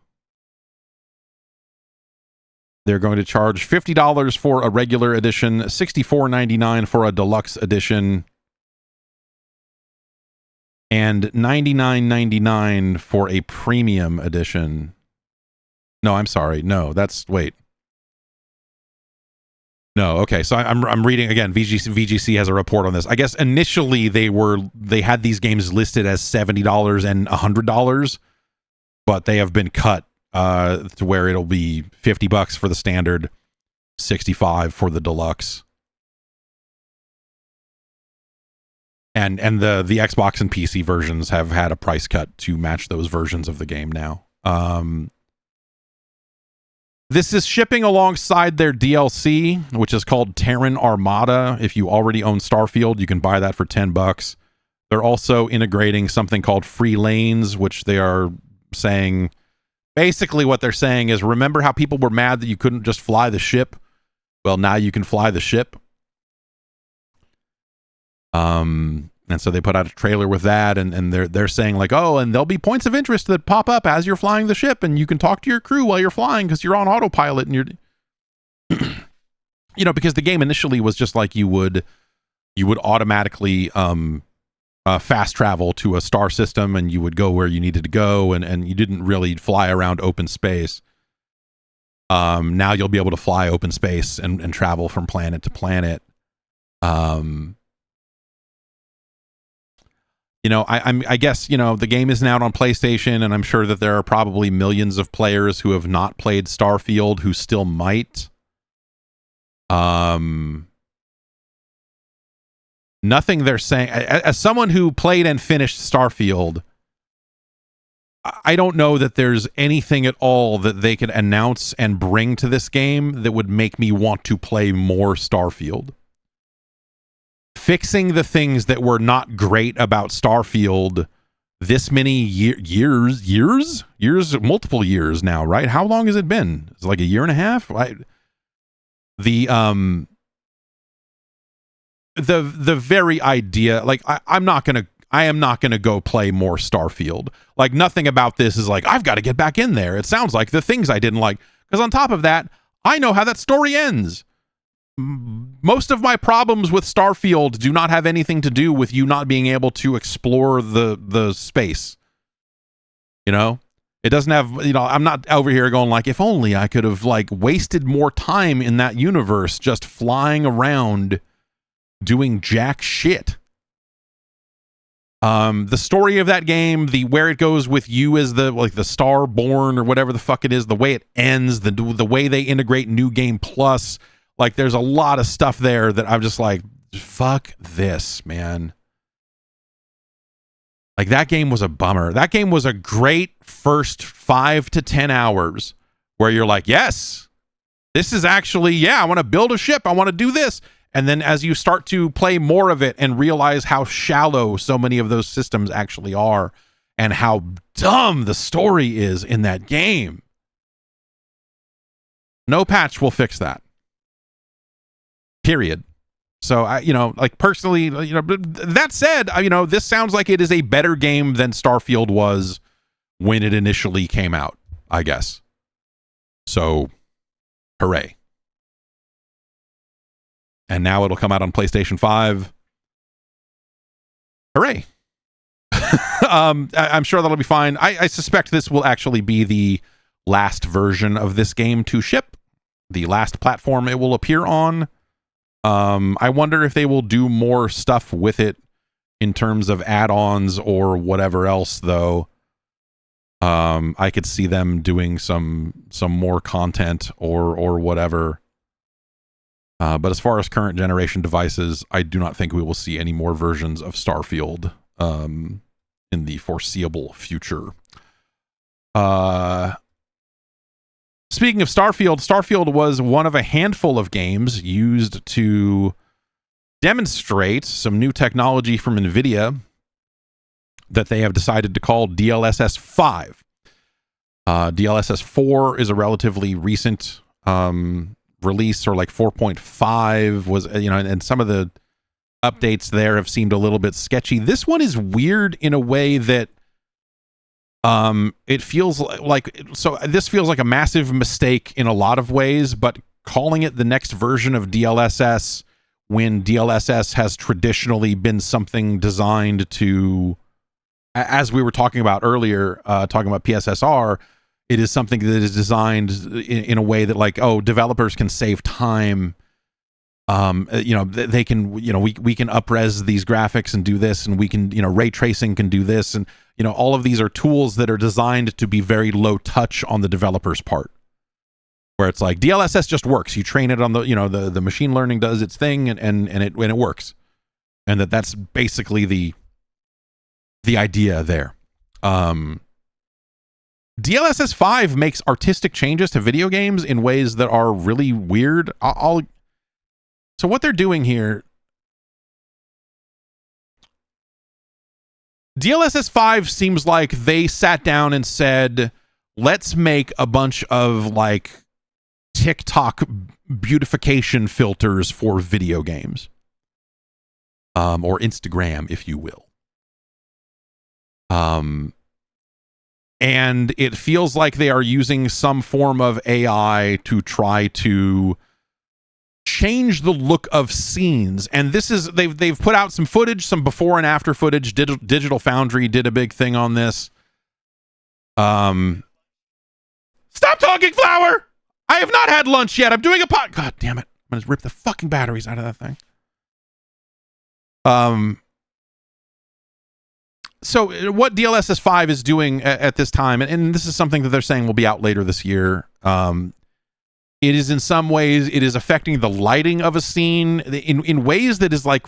They're going to charge $50 for a regular edition, $64.99 for a deluxe edition, and $99.99 for a premium edition. No, I'm sorry. No, wait. No, okay. So I'm reading again. VGC has a report on this. I guess initially they had these games listed as $70 and $100, but they have been cut to where it'll be $50 for the standard, $65 for the deluxe. And the Xbox and PC versions have had a price cut to match those versions of the game now. This is shipping alongside their DLC, which is called Terran Armada. If you already own Starfield, you can buy that for $10. They're also integrating something called Free Lanes, which they are saying... Basically what they're saying is, remember how people were mad that you couldn't just fly the ship? Well, now you can fly the ship. And so they put out a trailer with that, and they're saying like, oh, and there'll be points of interest that pop up as you're flying the ship, and you can talk to your crew while you're flying because you're on autopilot, and you're, because the game initially was just like you would automatically fast travel to a star system, and you would go where you needed to go, and you didn't really fly around open space. Now you'll be able to fly open space and travel from planet to planet. I guess, the game isn't out on PlayStation, and I'm sure that there are probably millions of players who have not played Starfield who still might. Nothing they're saying, as someone who played and finished Starfield, I don't know that there's anything at all that they could announce and bring to this game that would make me want to play more Starfield. Fixing the things that were not great about Starfield this many years, multiple years now, right? How long has it been? It's like a year and a half. The very idea, like I am not gonna go play more Starfield. Like nothing about this is like, I've got to get back in there. It sounds like the things I didn't like, because on top of that, I know how that story ends. Most of my problems with Starfield do not have anything to do with you not being able to explore the space. It doesn't have, I'm not over here going like, if only I could have like wasted more time in that universe just flying around doing jack shit. The story of that game, where it goes with you as the Starborn or whatever the fuck it is, the way it ends, the way they integrate New Game Plus. Like, there's a lot of stuff there that I'm just like, fuck this, man. Like, that game was a bummer. That game was a great first 5 to 10 hours where you're like, yes, this is actually, I want to build a ship. I want to do this. And then as you start to play more of it and realize how shallow so many of those systems actually are and how dumb the story is in that game, no patch will fix that. Period. So personally, that said, this sounds like it is a better game than Starfield was when it initially came out, I guess. So, hooray. And now it'll come out on PlayStation 5. Hooray. I'm sure that'll be fine. I suspect this will actually be the last version of this game to ship, the last platform it will appear on. I wonder if they will do more stuff with it in terms of add-ons or whatever else, though. I could see them doing some more content or whatever. But as far as current generation devices, I do not think we will see any more versions of Starfield in the foreseeable future. Speaking of Starfield was one of a handful of games used to demonstrate some new technology from Nvidia that they have decided to call DLSS 5. DLSS 4 is a relatively recent release, or like 4.5 was, and some of the updates there have seemed a little bit sketchy. This one is weird in a way that it feels this feels like a massive mistake in a lot of ways, but calling it the next version of DLSS when DLSS has traditionally been something designed to, as we were talking about earlier, talking about PSSR, it is something that is designed in a way that, like, developers can save time. They can, we can up-res these graphics and do this, and we can, ray tracing can do this, and all of these are tools that are designed to be very low touch on the developer's part, where it's like DLSS just works. You train it on the machine learning does its thing, and it works, and that's basically the idea there. DLSS 5 makes artistic changes to video games in ways that are really weird. So what they're doing here, DLSS 5 seems like they sat down and said, let's make a bunch of like TikTok beautification filters for video games. Or Instagram, if you will. And it feels like they are using some form of AI to try to change the look of scenes. And this is, they've put out some footage, some before and after footage. Digital Foundry did a big thing on this. Stop talking, Flower! I have not had lunch yet. I'm doing a pot. God damn it. I'm gonna rip the fucking batteries out of that thing. So what DLSS 5 is doing at this time, and this is something that they're saying will be out later this year, it is in some ways, it is affecting the lighting of a scene in ways that is like,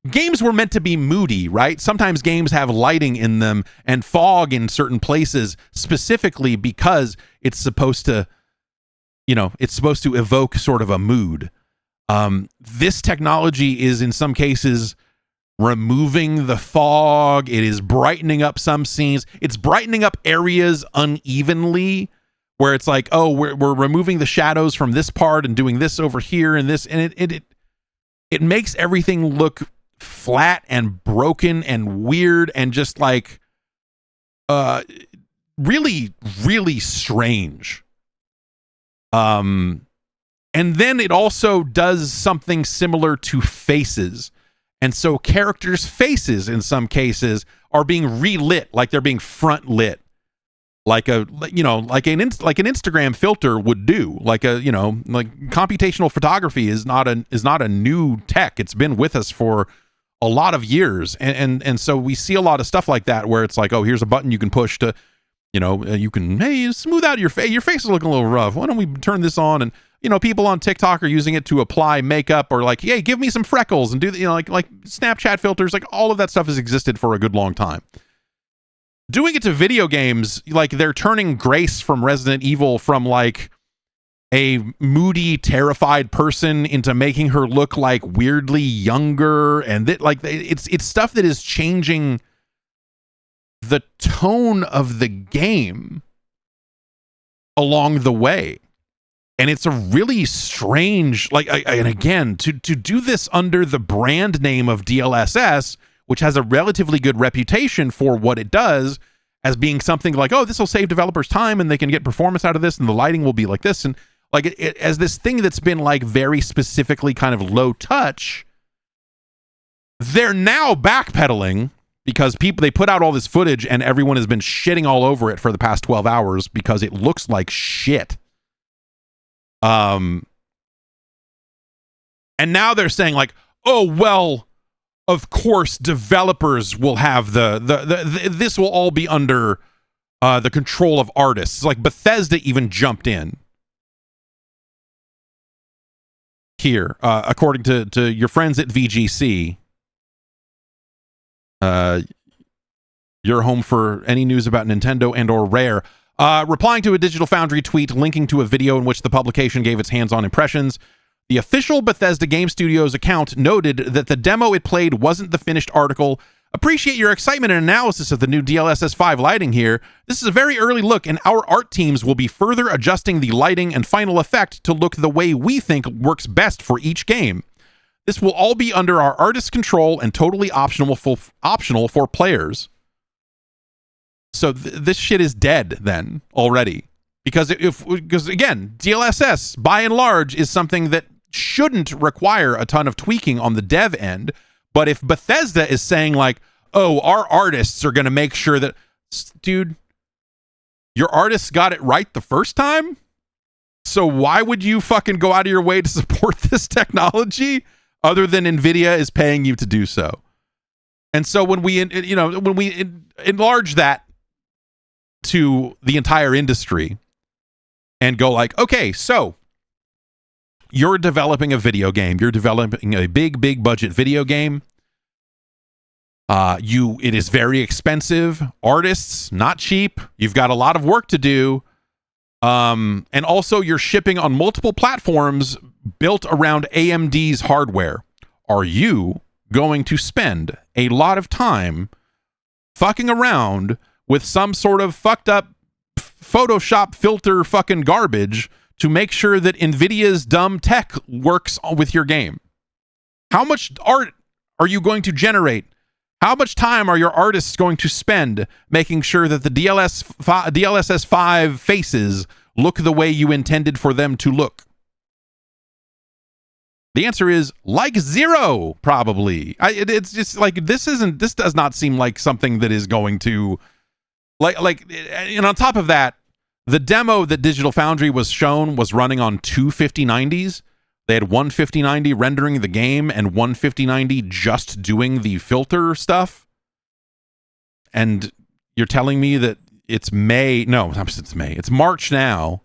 games were meant to be moody, right? Sometimes games have lighting in them and fog in certain places specifically because it's supposed to, evoke sort of a mood. This technology is in some cases removing the fog. It is brightening up some scenes. It's brightening up areas unevenly, where it's like, we're removing the shadows from this part and doing this over here and this, and it makes everything look flat and broken and weird and just like really, really strange. And then it also does something similar to faces. And so characters' faces in some cases are being relit, like they're being front lit, like an Instagram filter would do. Like computational photography is not a new tech. It's been with us for a lot of years, and so we see a lot of stuff like that where it's like, here's a button you can push to, you can smooth out your face. Your face is looking a little rough. Why don't we turn this on? And people on TikTok are using it to apply makeup, or like, hey, give me some freckles, and do like Snapchat filters. Like all of that stuff has existed for a good long time. Doing it to video games, like they're turning Grace from Resident Evil from like a moody, terrified person into making her look like weirdly younger, and it's stuff that is changing the tone of the game along the way. And it's a really strange, and again, to do this under the brand name of DLSS, which has a relatively good reputation for what it does, as being something like, this will save developers time and they can get performance out of this and the lighting will be like this and like as this thing that's been like very specifically kind of low touch. They're now backpedaling because they put out all this footage and everyone has been shitting all over it for the past 12 hours because it looks like shit. And now they're saying like, oh, well, of course, developers will have this will all be under the control of artists. Like Bethesda even jumped in here, according to your friends at VGC. Your home for any news about Nintendo and or Rare. Replying to a Digital Foundry tweet linking to a video in which the publication gave its hands-on impressions, the official Bethesda Game Studios account noted that the demo it played wasn't the finished article. Appreciate your excitement and analysis of the new DLSS 5 lighting here. This is a very early look, and our art teams will be further adjusting the lighting and final effect to look the way we think works best for each game. This will all be under our artist's control and totally optional for players. So this shit is dead then already. Because again, DLSS by and large is something that shouldn't require a ton of tweaking on the dev end. But if Bethesda is saying like, oh, our artists are going to make sure that, dude, your artists got it right the first time? So why would you fucking go out of your way to support this technology other than Nvidia is paying you to do so? And so when we enlarge that to the entire industry and go like, okay, so you're developing a video game. You're developing a big budget video game. It is very expensive. Artists, not cheap. You've got a lot of work to do. And also you're shipping on multiple platforms built around AMD's hardware. Are you going to spend a lot of time fucking around with some sort of fucked up Photoshop filter fucking garbage to make sure that Nvidia's dumb tech works with your game? How much art are you going to generate? How much time are your artists going to spend making sure that the DLSS 5 faces look the way you intended for them to look? The answer is like zero, probably. It's just like this does not seem like something that is going to and on top of that, the demo that Digital Foundry was shown was running on two 5090s. They had one 5090 rendering the game and one 5090 just doing the filter stuff. And you're telling me that it's May. No, it's May. It's March now.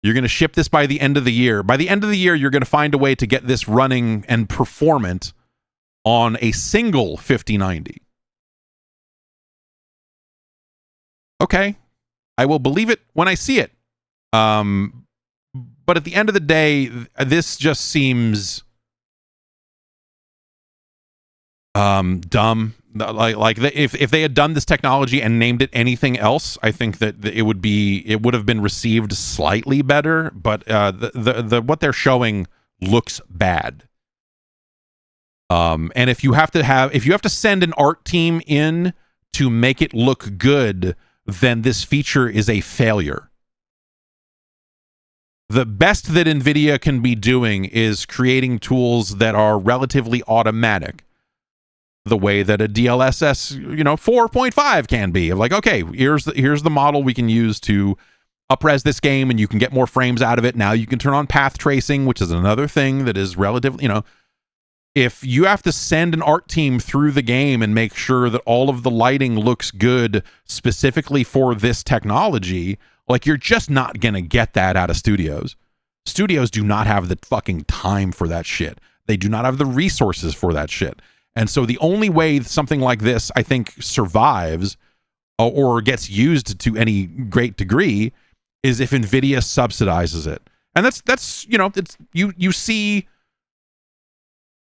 You're going to ship this by the end of the year. By the end of the year, you're going to find a way to get this running and performant on a single 5090. Okay. I will believe it when I see it. But at the end of the day, this just seems dumb. If they had done this technology and named it anything else, I think that it would have been received slightly better. But what they're showing looks bad. And if you have to send an art team in to make it look good, then this feature is a failure. The best that Nvidia can be doing is creating tools that are relatively automatic, the way that a DLSS 4.5 can be. Like, okay, here's the model we can use to up-res this game, and you can get more frames out of it. Now you can turn on path tracing, which is another thing that is relatively, if you have to send an art team through the game and make sure that all of the lighting looks good specifically for this technology, like, you're just not going to get that out of studios. Studios do not have the fucking time for that shit. They do not have the resources for that shit. And so the only way something like this, I think, survives or gets used to any great degree is if Nvidia subsidizes it. And that's you see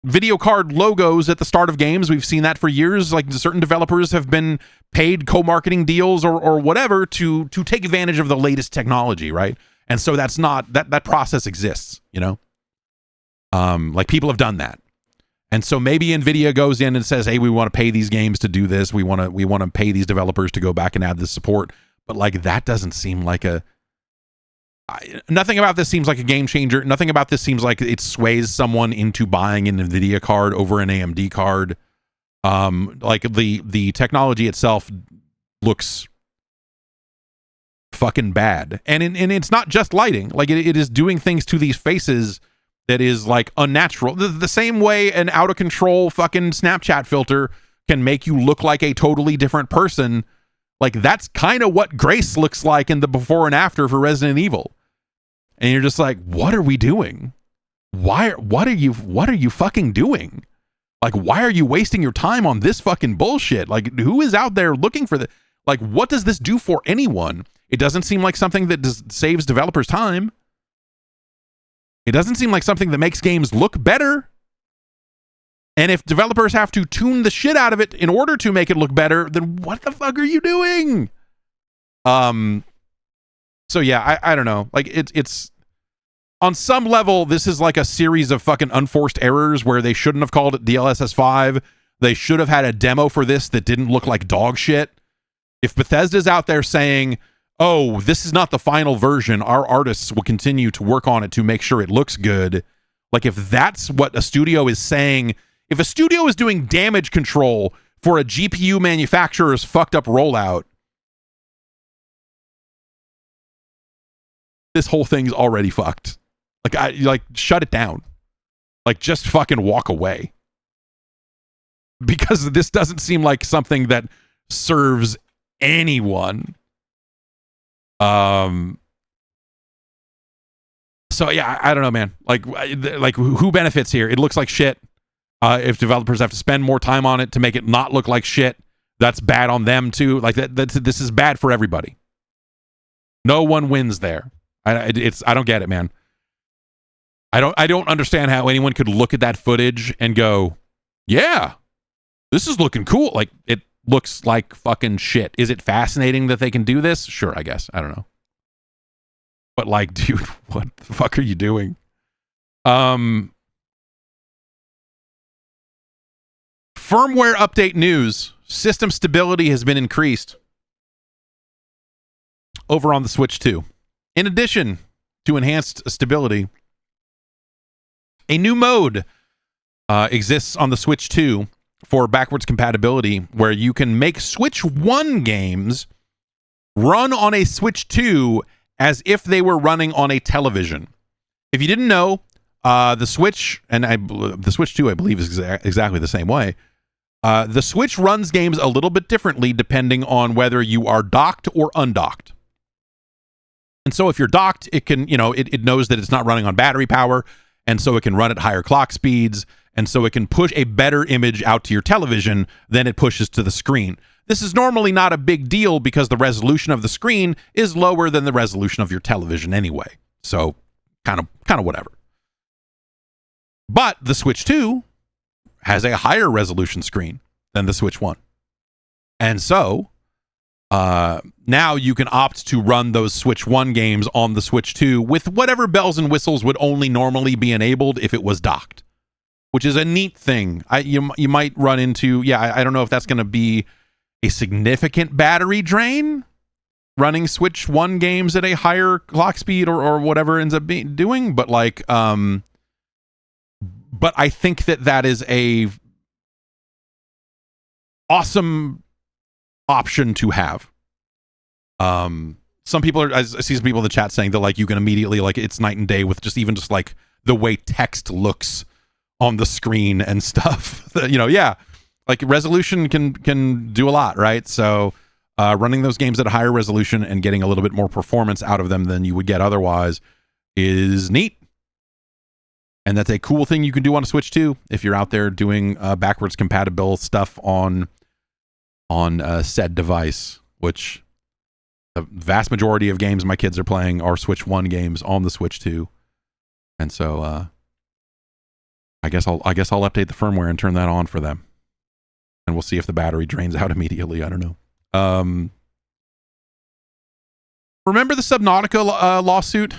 video card logos at the start of games. We've seen that for years. Like, certain developers have been paid co-marketing deals or whatever to take advantage of the latest technology, right? And so that's not that process exists, like, people have done that. And so maybe Nvidia goes in and says, hey, we want to pay these games to do this. We want to pay these developers to go back and add this support. But like, that doesn't seem like Nothing about this seems like a game changer. Nothing about this seems like it sways someone into buying an Nvidia card over an AMD card. Like the technology itself looks fucking bad, and it's not just lighting. Like it is doing things to these faces that is like unnatural. The same way an out of control fucking Snapchat filter can make you look like a totally different person. Like that's kind of what Grace looks like in the before and after for Resident Evil. And you're just like, what are we doing? What are you fucking doing? Like, why are you wasting your time on this fucking bullshit? Like, who is out there looking for the, like, what does this do for anyone? It doesn't seem like something that saves developers time. It doesn't seem like something that makes games look better. And if developers have to tune the shit out of it in order to make it look better, then what the fuck are you doing? So yeah, I don't know. Like it's on some level, this is like a series of fucking unforced errors where they shouldn't have called it DLSS 5. They should have had a demo for this that didn't look like dog shit. If Bethesda's out there saying, oh, this is not the final version, our artists will continue to work on it to make sure it looks good. Like if that's what a studio is saying, if a studio is doing damage control for a GPU manufacturer's fucked up rollout, this whole thing's already fucked. Like shut it down. Like just fucking walk away. Because this doesn't seem like something that serves anyone. So yeah, I don't know, man. Like who benefits here? It looks like shit. If developers have to spend more time on it to make it not look like shit, that's bad on them too. Like this is bad for everybody. No one wins there. I don't get it, man. I don't understand how anyone could look at that footage and go, yeah, this is looking cool. Like it looks like fucking shit. Is it fascinating that they can do this? Sure, I guess. I don't know. But like, dude, what the fuck are you doing? Firmware update news. System stability has been increased over on the Switch 2. In addition to enhanced stability, a new mode exists on the Switch 2 for backwards compatibility where you can make Switch 1 games run on a Switch 2 as if they were running on a television. If you didn't know, the Switch, and the Switch 2, I believe, is exactly the same way. The Switch runs games a little bit differently depending on whether you are docked or undocked. And so if you're docked, it can, it knows that it's not running on battery power, and so it can run at higher clock speeds, and so it can push a better image out to your television than it pushes to the screen. This is normally not a big deal because the resolution of the screen is lower than the resolution of your television anyway. So kind of whatever. But the Switch 2 has a higher resolution screen than the Switch 1. And so now you can opt to run those Switch 1 games on the Switch 2 with whatever bells and whistles would only normally be enabled if it was docked, which is a neat thing. You might run into, I don't know if that's going to be a significant battery drain, running Switch 1 games at a higher clock speed or whatever ends up doing, but like, but I think that is a awesome option to have. Some people I see some people in the chat saying that like you can immediately, like, it's night and day with just like the way text looks on the screen and stuff. Like resolution can do a lot, right? So running those games at a higher resolution and getting a little bit more performance out of them than you would get otherwise is neat. And that's a cool thing you can do on a Switch 2 if you're out there doing backwards compatible stuff on said device, which the vast majority of games my kids are playing are Switch 1 games on the Switch 2. And so I guess I'll update the firmware and turn that on for them. And we'll see if the battery drains out immediately. I don't know. Remember the Subnautica lawsuit?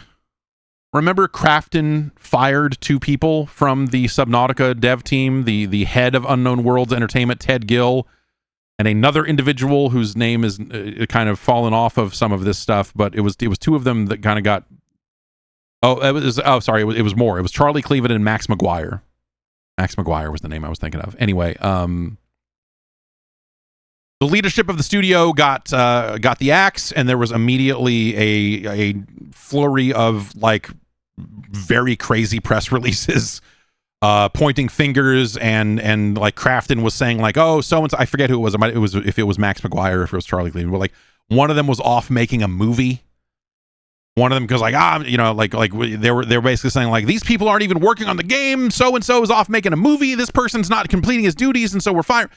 Remember Crafton fired 2 people from the Subnautica dev team, the head of Unknown Worlds Entertainment, Ted Gill, and another individual whose name is kind of fallen off of some of this stuff, but it was 2 of them that kind of got Oh, sorry. It was more. It was Charlie Cleveland and Max McGuire. Max McGuire was the name I was thinking of. Anyway, the leadership of the studio got the axe, and there was immediately a flurry of like very crazy press releases, pointing fingers, and like Crafton was saying like, oh, so and so, I forget who it was. It was if it was Max McGuire, if it was Charlie Cleveland, but like one of them was off making a movie. One of them goes like, they were basically saying like, these people aren't even working on the game. So and so is off making a movie. This person's not completing his duties, and so we're fired.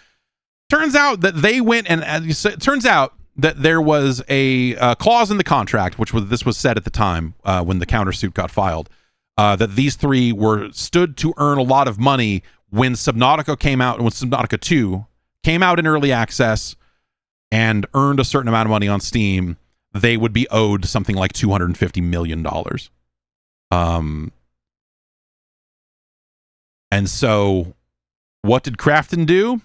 Turns out that they went and it turns out that there was a clause in the contract, this was said at the time when the countersuit got filed, that these three stood to earn a lot of money when Subnautica came out, when Subnautica 2 came out in early access and earned a certain amount of money on Steam. They would be owed something like $250 million. And so what did Crafton do?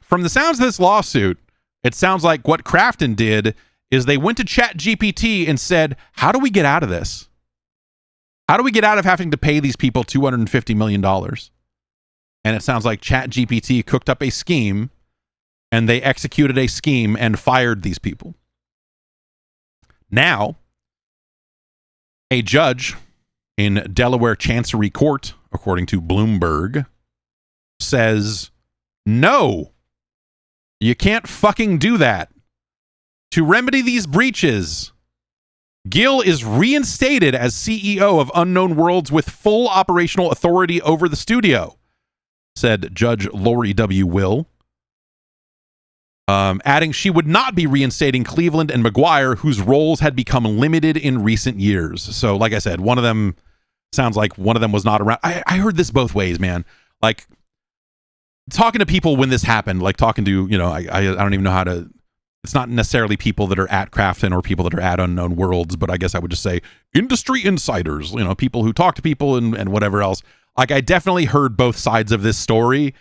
From the sounds of this lawsuit, it sounds like what Crafton did is they went to ChatGPT and said, how do we get out of this? How do we get out of having to pay these people $250 million? And it sounds like ChatGPT cooked up a scheme, and they executed a scheme and fired these people. Now, a judge in Delaware Chancery Court, according to Bloomberg, says, no, you can't fucking do that. To remedy these breaches, Gill is reinstated as CEO of Unknown Worlds with full operational authority over the studio, said Judge Lori W. Will. Adding she would not be reinstating Cleveland and McGuire, whose roles had become limited in recent years. So, like I said, one of them sounds like one of them was not around. I heard this both ways, man. Like, talking to people when this happened, like talking to, I don't even know how to, it's not necessarily people that are at Crafton or people that are at Unknown Worlds, but I guess I would just say industry insiders, people who talk to people and whatever else. Like, I definitely heard both sides of this story.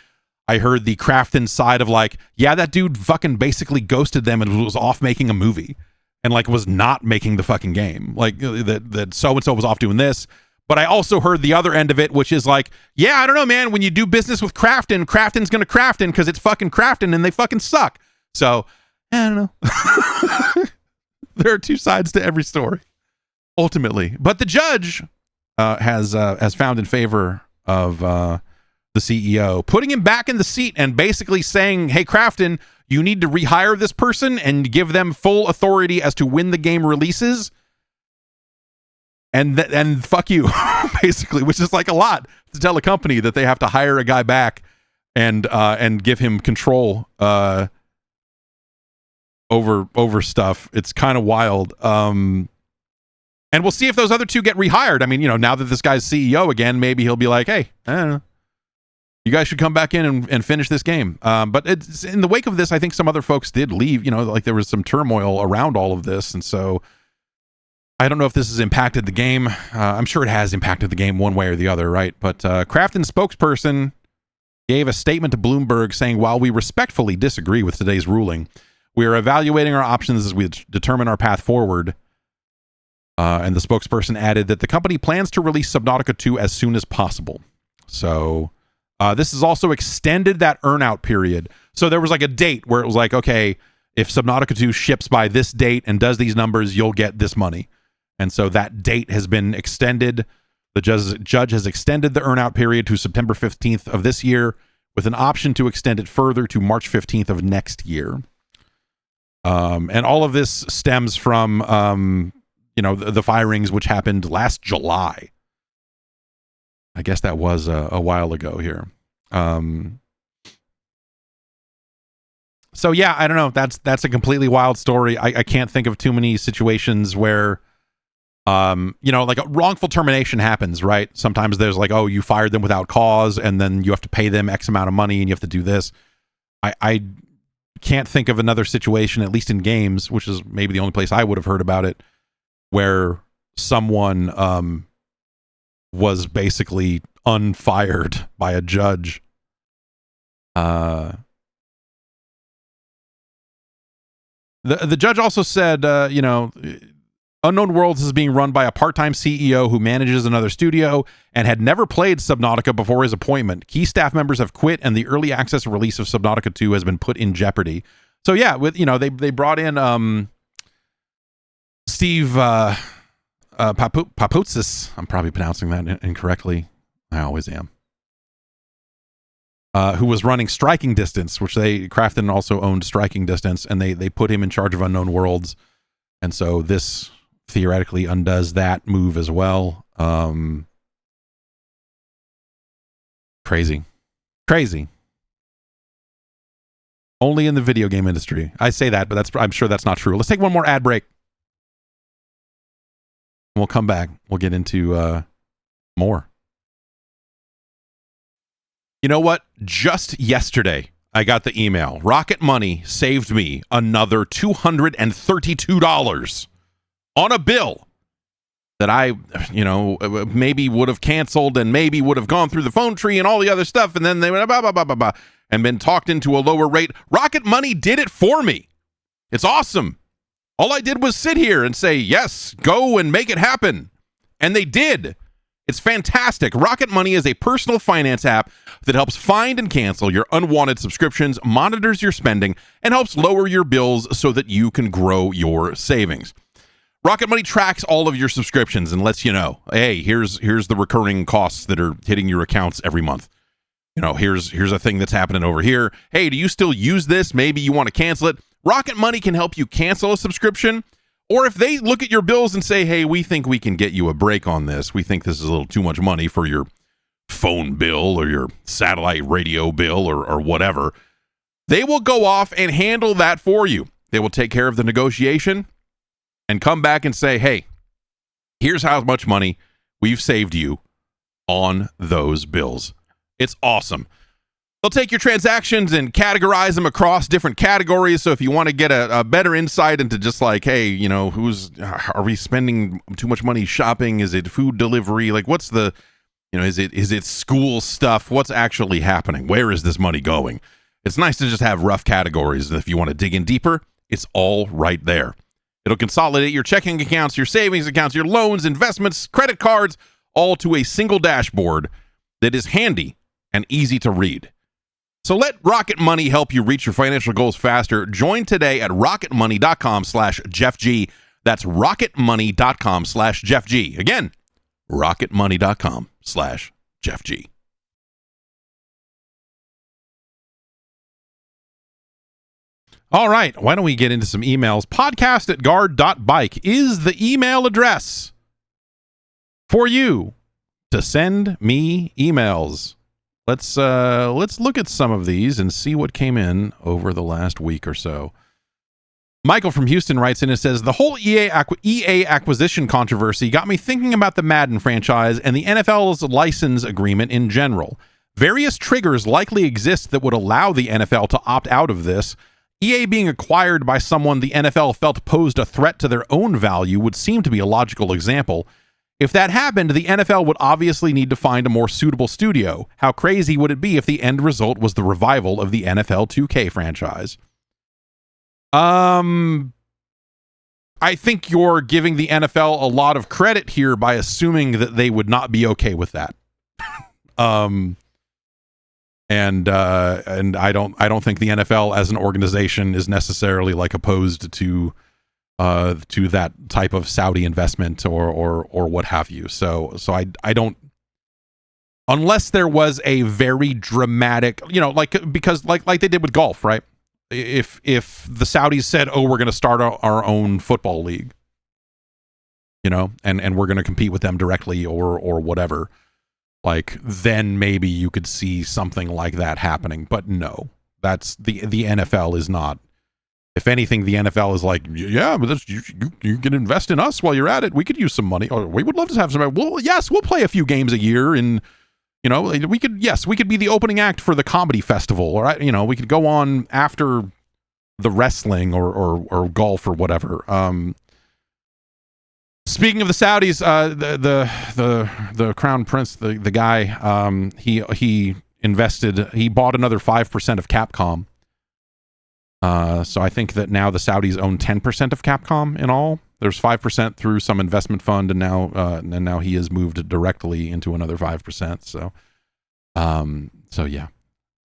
I heard the Crafton side of like, yeah, that dude fucking basically ghosted them and was off making a movie and like was not making the fucking game. Like that so-and-so was off doing this. But I also heard the other end of it, which is like, yeah, I don't know, man. When you do business with Crafton, Crafton's going to Crafton because it's fucking Crafton and they fucking suck. So, I don't know. There are two sides to every story, ultimately. But the judge has found in favor of the CEO, putting him back in the seat and basically saying, hey, Crafton, you need to rehire this person and give them full authority as to when the game releases. And fuck you, basically, which is like a lot to tell a company that they have to hire a guy back and give him control over stuff. It's kind of wild. And we'll see if those other two get rehired. I mean, now that this guy's CEO again, maybe he'll be like, hey, I don't know, you guys should come back in and finish this game. But it's in the wake of this, I think some other folks did leave. Like there was some turmoil around all of this, and so I don't know if this has impacted the game. I'm sure it has impacted the game one way or the other, right? But Crafton's spokesperson gave a statement to Bloomberg saying, while we respectfully disagree with today's ruling, we are evaluating our options as we determine our path forward. And the spokesperson added that the company plans to release Subnautica 2 as soon as possible. So this has also extended that earn-out period. So there was like a date where it was like, okay, if Subnautica 2 ships by this date and does these numbers, you'll get this money. And so that date has been extended. The judge has extended the earn-out period to September 15th of this year with an option to extend it further to March 15th of next year. And all of this stems from, the firings which happened last July. I guess that was a while ago here. So yeah, I don't know. That's a completely wild story. I can't think of too many situations where, like a wrongful termination happens, right? Sometimes there's like, oh, you fired them without cause, and then you have to pay them X amount of money, and you have to do this. I can't think of another situation, at least in games, which is maybe the only place I would have heard about it, where someone was basically unfired by a judge. The judge also said, Unknown Worlds is being run by a part-time CEO who manages another studio and had never played Subnautica before his appointment. Key staff members have quit, and the early access release of Subnautica 2 has been put in jeopardy. So yeah, with they brought in Steve Papoutsis. I'm probably pronouncing that incorrectly. I always am. Who was running Striking Distance, which Crafton also owned Striking Distance, and they put him in charge of Unknown Worlds. And so this theoretically undoes that move as well. Crazy. Only in the video game industry. I say that, but I'm sure that's not true. Let's take one more ad break. We'll come back. We'll get into more. You know what? Just yesterday, I got the email. Rocket Money saved me another $232 on a bill that I, maybe would have canceled and maybe would have gone through the phone tree and all the other stuff. And then they went, and been talked into a lower rate. Rocket Money did it for me. It's awesome. All I did was sit here and say, yes, go and make it happen. And they did. It's fantastic. Rocket Money is a personal finance app that helps find and cancel your unwanted subscriptions, monitors your spending, and helps lower your bills so that you can grow your savings. Rocket Money tracks all of your subscriptions and lets you know, hey, here's the recurring costs that are hitting your accounts every month. Here's a thing that's happening over here. Hey, do you still use this? Maybe you want to cancel it. Rocket Money can help you cancel a subscription. Or if they look at your bills and say, hey, we think we can get you a break on this. We think this is a little too much money for your phone bill or your satellite radio bill or whatever. They will go off and handle that for you. They will take care of the negotiation and come back and say, hey, here's how much money we've saved you on those bills. It's awesome. They'll take your transactions and categorize them across different categories. So if you want to get a better insight into just like, hey, are we spending too much money shopping? Is it food delivery? Like, what's the, is it school stuff? What's actually happening? Where is this money going? It's nice to just have rough categories. And if you want to dig in deeper, it's all right there. It'll consolidate your checking accounts, your savings accounts, your loans, investments, credit cards, all to a single dashboard that is handy and easy to read. So let Rocket Money help you reach your financial goals faster. Join today at rocketmoney.com/JeffG. That's rocketmoney.com/JeffG. Again, rocketmoney.com/JeffG. All right, why don't we get into some emails? podcast@guard.bike is the email address for you to send me emails. Let's look at some of these and see what came in over the last week or so. Michael from Houston writes in and says, the whole EA acquisition controversy got me thinking about the Madden franchise and the NFL's license agreement in general. Various triggers likely exist that would allow the NFL to opt out of this. EA being acquired by someone the NFL felt posed a threat to their own value would seem to be a logical example. If that happened, the NFL would obviously need to find a more suitable studio. How crazy would it be if the end result was the revival of the NFL 2K franchise? I think you're giving the NFL a lot of credit here by assuming that they would not be okay with that. And I don't think the NFL as an organization is necessarily like opposed to that type of Saudi investment or what have you. So I don't, unless there was a very dramatic, because they did with golf, right? If the Saudis said, oh, we're going to start our own football league, and we're going to compete with them directly or whatever, then maybe you could see something like that happening. But no, that's the NFL is not. If anything, the NFL is like, yeah, but you can invest in us while you're at it. We could use some money. Or we would love to have some. Well, yes, we'll play a few games a year, and we could be the opening act for the comedy festival, or we could go on after the wrestling or golf or whatever. Speaking of the Saudis, the Crown Prince, the guy, he bought another 5% of Capcom. So I think that now the Saudis own 10% of Capcom in all. There's 5% through some investment fund, and now he has moved directly into another 5%. So yeah.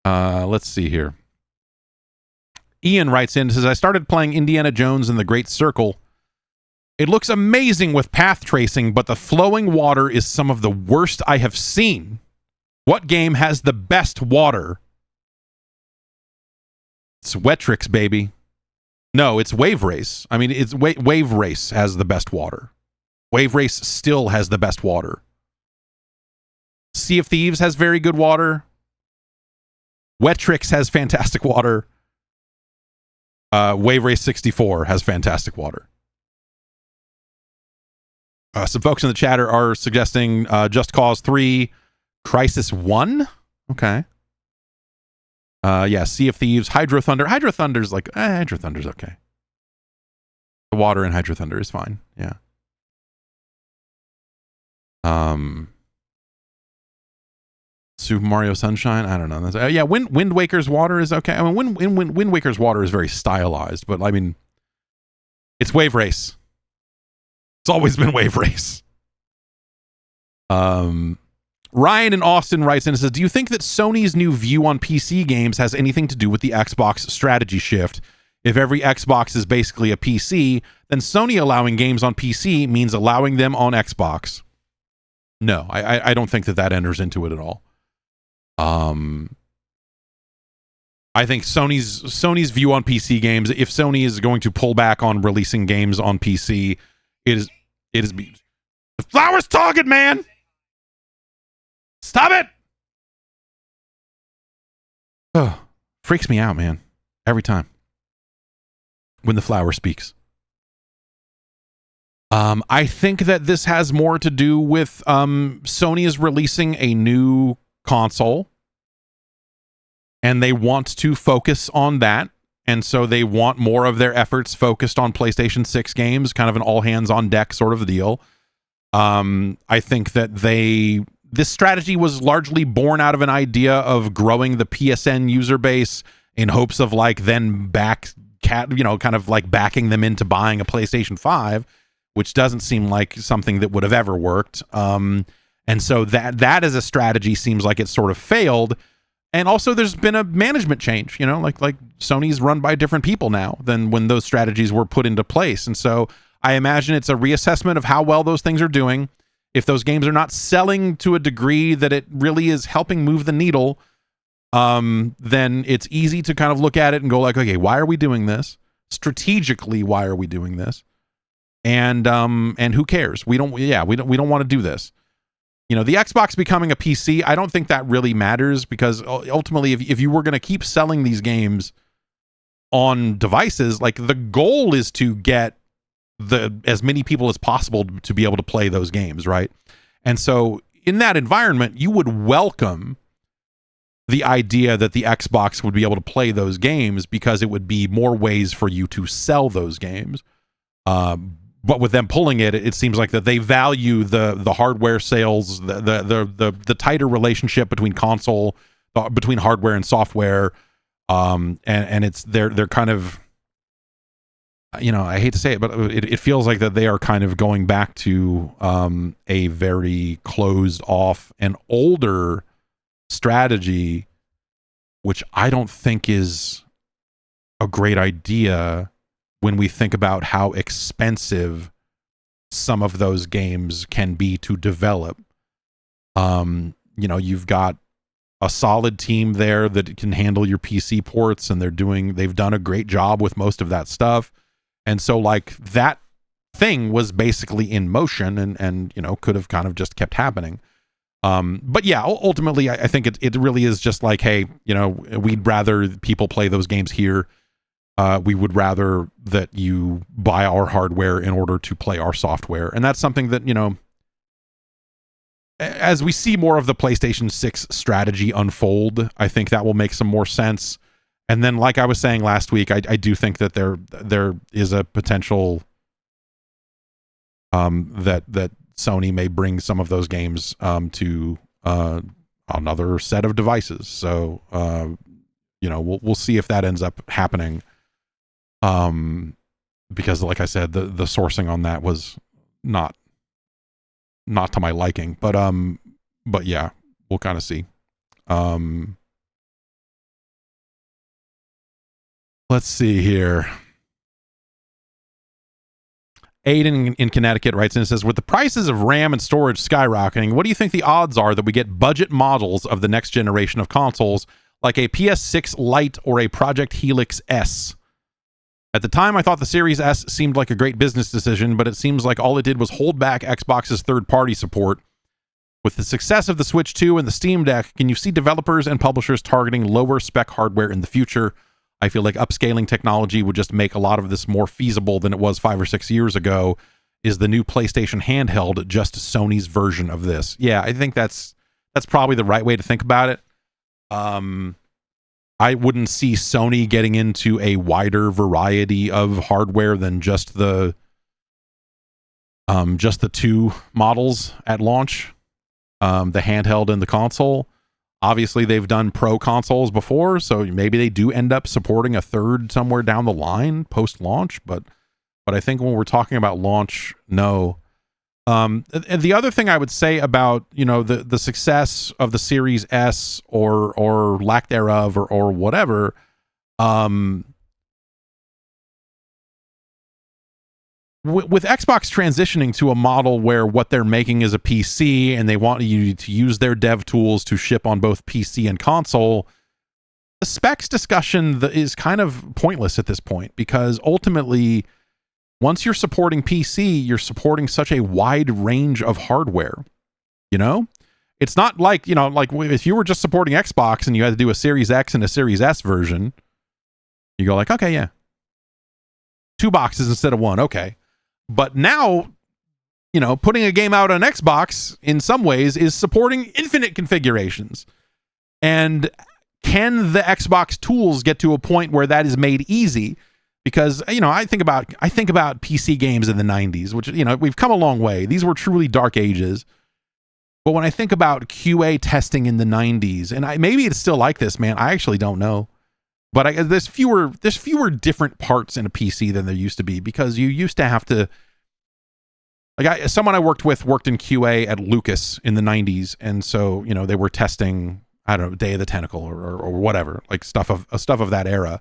Let's see here. Ian writes in, says, I started playing Indiana Jones and the Great Circle. It looks amazing with path tracing, but the flowing water is some of the worst I have seen. What game has the best water? It's Wetrix, baby. No, it's Wave Race. I mean, it's Wave Race has the best water. Wave Race still has the best water. Sea of Thieves has very good water. Wetrix has fantastic water. Wave Race 64 has fantastic water. Some folks in the chat are suggesting Just Cause 3, Crisis 1. Okay. Yeah, Sea of Thieves, Hydro Thunder. Hydro Thunder's like, Hydro Thunder's okay. The water in Hydro Thunder is fine. Yeah. Super Mario Sunshine. I don't know. Yeah, Wind Waker's water is okay. I mean, Wind Waker's water is very stylized, but I mean, it's Wave Race. It's always been Wave Race. Ryan in Austin writes in and says, do you think that Sony's new view on PC games has anything to do with the Xbox strategy shift? If every Xbox is basically a PC, then Sony allowing games on PC means allowing them on Xbox. No, I don't think that enters into it at all. I think Sony's view on PC games, if Sony is going to pull back on releasing games on PC, it is the flower's talking, man. Stop it. Oh, freaks me out, man. Every time when the flower speaks. I think that this has more to do with Sony is releasing a new console and they want to focus on that, and so they want more of their efforts focused on PlayStation 6 games, kind of an all hands on deck sort of deal. I think that this strategy was largely born out of an idea of growing the PSN user base in hopes of like then kind of like backing them into buying a PlayStation 5, which doesn't seem like something that would have ever worked. And so that as a strategy seems like it sort of failed. And also there's been a management change, like Sony's run by different people now than when those strategies were put into place. And so I imagine it's a reassessment of how well those things are doing. If those games are not selling to a degree that it really is helping move the needle, then it's easy to kind of look at it and go like, okay, why are we doing this? Strategically, why are we doing this? And who cares? We don't want to do this. The Xbox becoming a PC, I don't think that really matters, because ultimately if you were going to keep selling these games on devices, like the goal is to get as many people as possible to be able to play those games, right? And so in that environment, you would welcome the idea that the Xbox would be able to play those games because it would be more ways for you to sell those games. But with them pulling it, it seems like that they value the hardware sales, the tighter relationship between between hardware and software, and it's they're kind of, I hate to say it, but it feels like that they are kind of going back to a very closed off and older strategy, which I don't think is a great idea when we think about how expensive some of those games can be to develop. You've got a solid team there that can handle your PC ports, and they've done a great job with most of that stuff. And so like that thing was basically in motion and could have kind of just kept happening. But yeah, ultimately I think it really is just like, hey, we'd rather people play those games here. We would rather that you buy our hardware in order to play our software. And that's something that, as we see more of the PlayStation 6 strategy unfold, I think that will make some more sense. And then, like I was saying last week, I do think that there is a potential that Sony may bring some of those games to another set of devices. So, we'll see if that ends up happening. because like I said, the sourcing on that was not to my liking. But yeah, we'll kind of see. Let's see here. Aiden in Connecticut writes in and says, with the prices of RAM and storage skyrocketing, what do you think the odds are that we get budget models of the next generation of consoles, like a PS6 Lite or a Project Helix S? At the time, I thought the Series S seemed like a great business decision, but it seems like all it did was hold back Xbox's third-party support. With the success of the Switch 2 and the Steam Deck, can you see developers and publishers targeting lower-spec hardware in the future? I feel like upscaling technology would just make a lot of this more feasible than it was 5 or 6 years ago. Is the new PlayStation handheld just Sony's version of this? Yeah, I think that's probably the right way to think about it. I wouldn't see Sony getting into a wider variety of hardware than just the 2 models at launch, the handheld and the console. Obviously, they've done pro consoles before, so maybe they do end up supporting a third somewhere down the line post-launch. But I think when we're talking about launch, no. And the other thing I would say about, you know, the success of the Series S or lack thereof or whatever, with Xbox transitioning to a model where what they're making is a PC and they want you to use their dev tools to ship on both PC and console, the specs discussion is kind of pointless at this point, because ultimately, once you're supporting PC, you're supporting such a wide range of hardware. You know? It's not like, you know, like if you were just supporting Xbox and you had to do a Series X and a Series S version, you go like, okay, yeah. 2 boxes instead of 1, okay. But now, you know, putting a game out on Xbox in some ways is supporting infinite configurations. And can the Xbox tools get to a point where that is made easy? Because, you know, I think about PC games in the 90s, which, you know, we've come a long way. These were truly dark ages. But when I think about QA testing in the 90s, and maybe it's still like this, man, I actually don't know. But there's fewer different parts in a PC than there used to be, because you used to have to, like, someone I worked with worked in QA at Lucas in the 90s, and so, you know, they were testing, I don't know, Day of the Tentacle or whatever, like stuff of that era,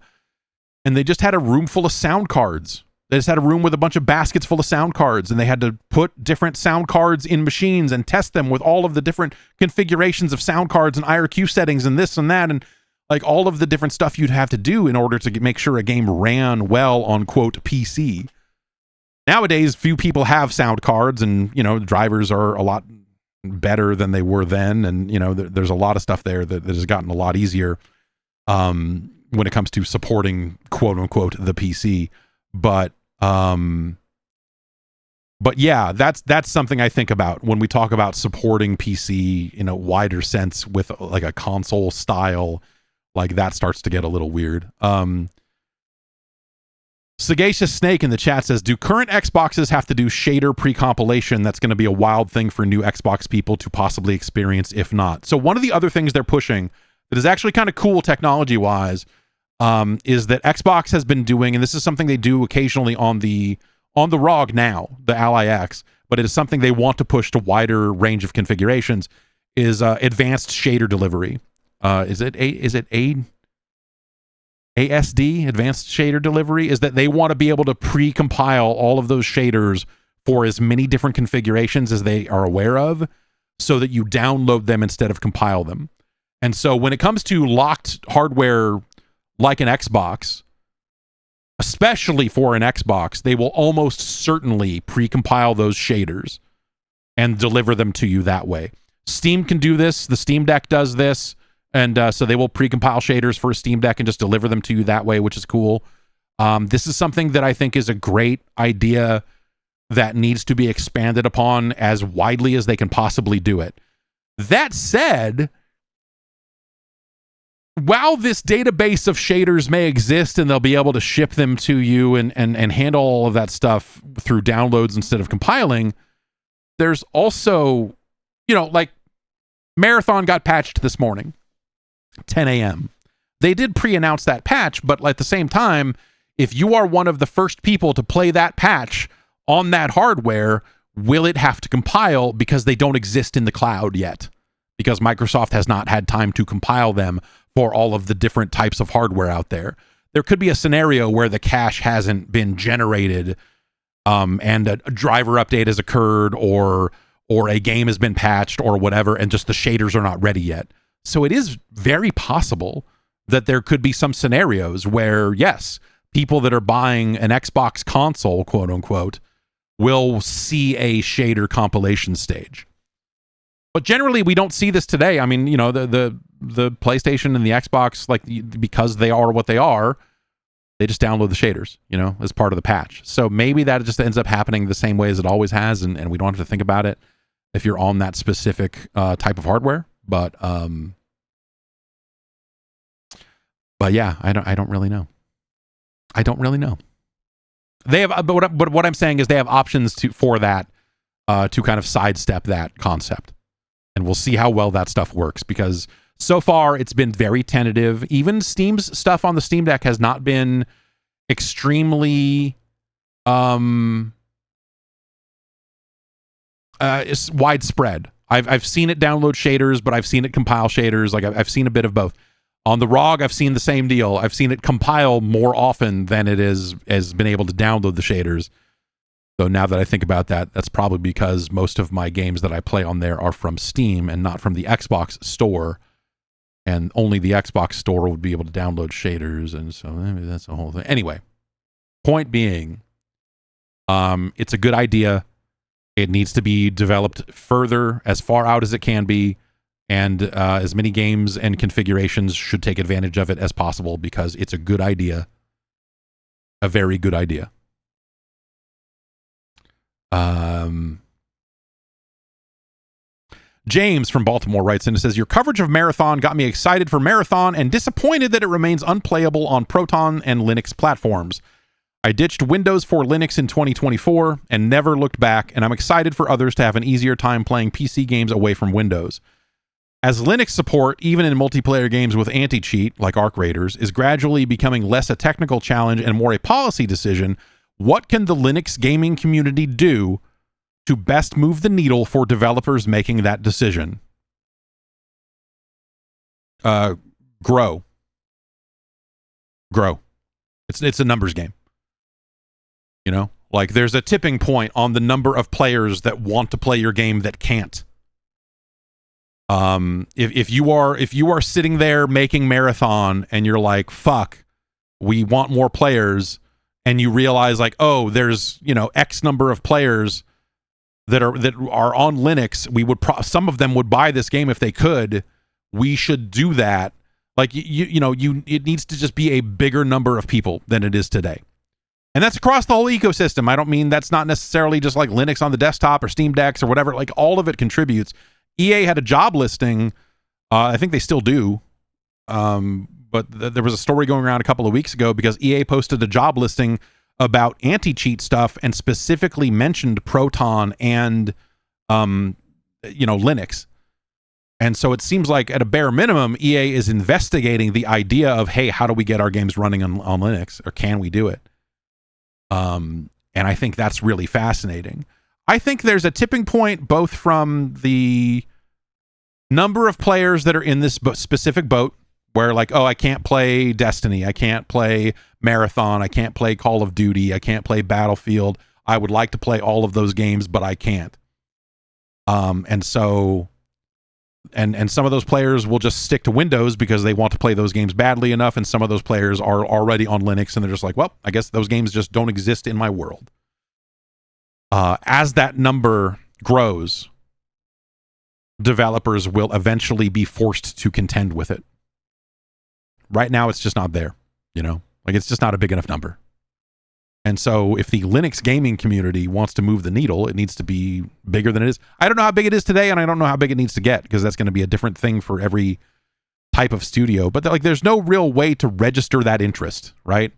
and they just had a room full of sound cards. They just had a room with a bunch of baskets full of sound cards, and they had to put different sound cards in machines and test them with all of the different configurations of sound cards and IRQ settings and this and that, and like all of the different stuff you'd have to do in order to make sure a game ran well on, quote, PC. Nowadays, few people have sound cards, and, you know, drivers are a lot better than they were then. And, you know, there's a lot of stuff there that has gotten a lot easier when it comes to supporting, quote unquote, the PC. But yeah, that's something I think about when we talk about supporting PC in a wider sense with like a console style. Like, that starts to get a little weird. Sagacious Snake in the chat says, do current Xboxes have to do shader pre-compilation? That's going to be a wild thing for new Xbox people to possibly experience, if not. So one of the other things they're pushing that is actually kind of cool technology-wise is that Xbox has been doing, and this is something they do occasionally on the ROG now, the Ally X, but it is something they want to push to wider range of configurations, is advanced shader delivery. Is it ASD, advanced shader delivery? Is that they want to be able to pre-compile all of those shaders for as many different configurations as they are aware of, so that you download them instead of compile them. And so when it comes to locked hardware like an Xbox, especially for an Xbox, they will almost certainly pre-compile those shaders and deliver them to you that way. Steam can do this. The Steam Deck does this. And so they will pre-compile shaders for a Steam Deck and just deliver them to you that way, which is cool. This is something that I think is a great idea that needs to be expanded upon as widely as they can possibly do it. That said, while this database of shaders may exist and they'll be able to ship them to you and handle all of that stuff through downloads instead of compiling, there's also, you know, like Marathon got patched this morning. 10 a.m. They did pre-announce that patch, but at the same time, if you are one of the first people to play that patch on that hardware, will it have to compile because they don't exist in the cloud yet? Because Microsoft has not had time to compile them for all of the different types of hardware out there. There could be a scenario where the cache hasn't been generated, and a driver update has occurred, or a game has been patched or whatever, and just the shaders are not ready yet. So it is very possible that there could be some scenarios where, yes, people that are buying an Xbox console, quote unquote, will see a shader compilation stage. But generally, we don't see this today. I mean, the PlayStation and the Xbox, like, because they are what they are, they just download the shaders, as part of the patch. So maybe that just ends up happening the same way as it always has, and we don't have to think about it if you're on that specific type of hardware. But yeah, I don't really know. I don't really know. They have, but what I'm saying is they have options for that, to kind of sidestep that concept, and we'll see how well that stuff works, because so far it's been very tentative. Even Steam's stuff on the Steam Deck has not been extremely widespread. I've seen it download shaders, but I've seen it compile shaders. Like, I've seen a bit of both. On the ROG, I've seen the same deal. I've seen it compile more often than it has been able to download the shaders. So now that I think about that, that's probably because most of my games that I play on there are from Steam and not from the Xbox store. And only the Xbox store would be able to download shaders. And so maybe that's the whole thing. Anyway, point being, it's a good idea. It needs to be developed further, as far out as it can be. And as many games and configurations should take advantage of it as possible, because it's a good idea. A very good idea. James from Baltimore writes in and says, your coverage of Marathon got me excited for Marathon and disappointed that it remains unplayable on Proton and Linux platforms. I ditched Windows for Linux in 2024 and never looked back, and I'm excited for others to have an easier time playing PC games away from Windows. As Linux support, even in multiplayer games with anti-cheat, like Arc Raiders, is gradually becoming less a technical challenge and more a policy decision, what can the Linux gaming community do to best move the needle for developers making that decision? Grow. It's a numbers game. Like, there's a tipping point on the number of players that want to play your game that can't. If you are sitting there making Marathon and you're like, fuck, we want more players, and you realize, like, oh, there's, X number of players that are on Linux, we would some of them would buy this game if they could. We should do that. Like, it needs to just be a bigger number of people than it is today. And that's across the whole ecosystem. I don't mean that's not necessarily just like Linux on the desktop or Steam Decks or whatever. Like, all of it contributes. EA had a job listing. I think they still do. But there was a story going around a couple of weeks ago because EA posted a job listing about anti-cheat stuff and specifically mentioned Proton and, Linux. And so it seems like, at a bare minimum, EA is investigating the idea of, hey, how do we get our games running on Linux, or can we do it? And I think that's really fascinating. I think there's a tipping point, both from the number of players that are in this specific boat, where, like, oh, I can't play Destiny, I can't play Marathon, I can't play Call of Duty, I can't play Battlefield. I would like to play all of those games, but I can't. And so, and some of those players will just stick to Windows because they want to play those games badly enough, and some of those players are already on Linux and they're just like, well, I guess those games just don't exist in my world. As that number grows, developers will eventually be forced to contend with it. Right now, it's just not there, like, it's just not a big enough number. And so if the Linux gaming community wants to move the needle, it needs to be bigger than it is. I don't know how big it is today, and I don't know how big it needs to get, because that's going to be a different thing for every type of studio. But like, there's no real way to register that interest, right?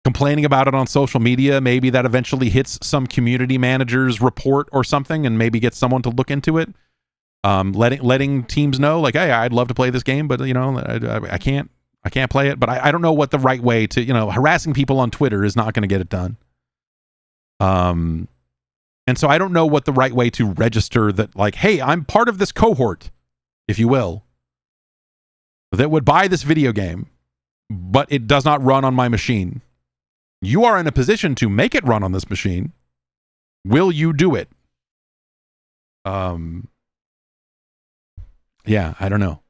Complaining about it on social media, maybe that eventually hits some community manager's report or something, and maybe gets someone to look into it. Letting teams know, like, hey, I'd love to play this game, but I can't. I can't play it, but I don't know what the right way to, harassing people on Twitter is not going to get it done. And so I don't know what the right way to register that, like, hey, I'm part of this cohort, if you will, that would buy this video game, but it does not run on my machine. You are in a position to make it run on this machine. Will you do it? Yeah, I don't know.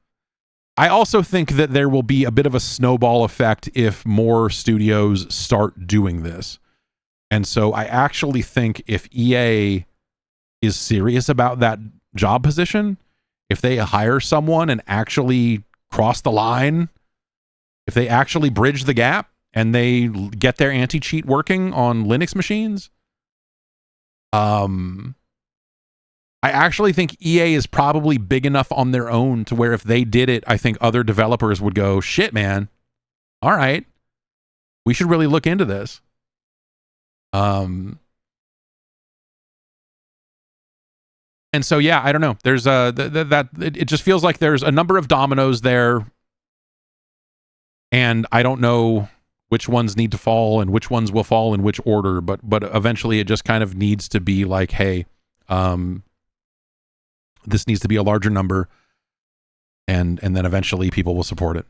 I also think that there will be a bit of a snowball effect if more studios start doing this. And so I actually think if EA is serious about that job position, if they hire someone and actually cross the line, if they actually bridge the gap and they get their anti-cheat working on Linux machines, I actually think EA is probably big enough on their own to where if they did it, I think other developers would go, shit, man. All right. We should really look into this. And so, yeah, I don't know. There's it just feels like there's a number of dominoes there. And I don't know which ones need to fall and which ones will fall in which order. But eventually it just kind of needs to be like, hey, this needs to be a larger number, and then eventually people will support it.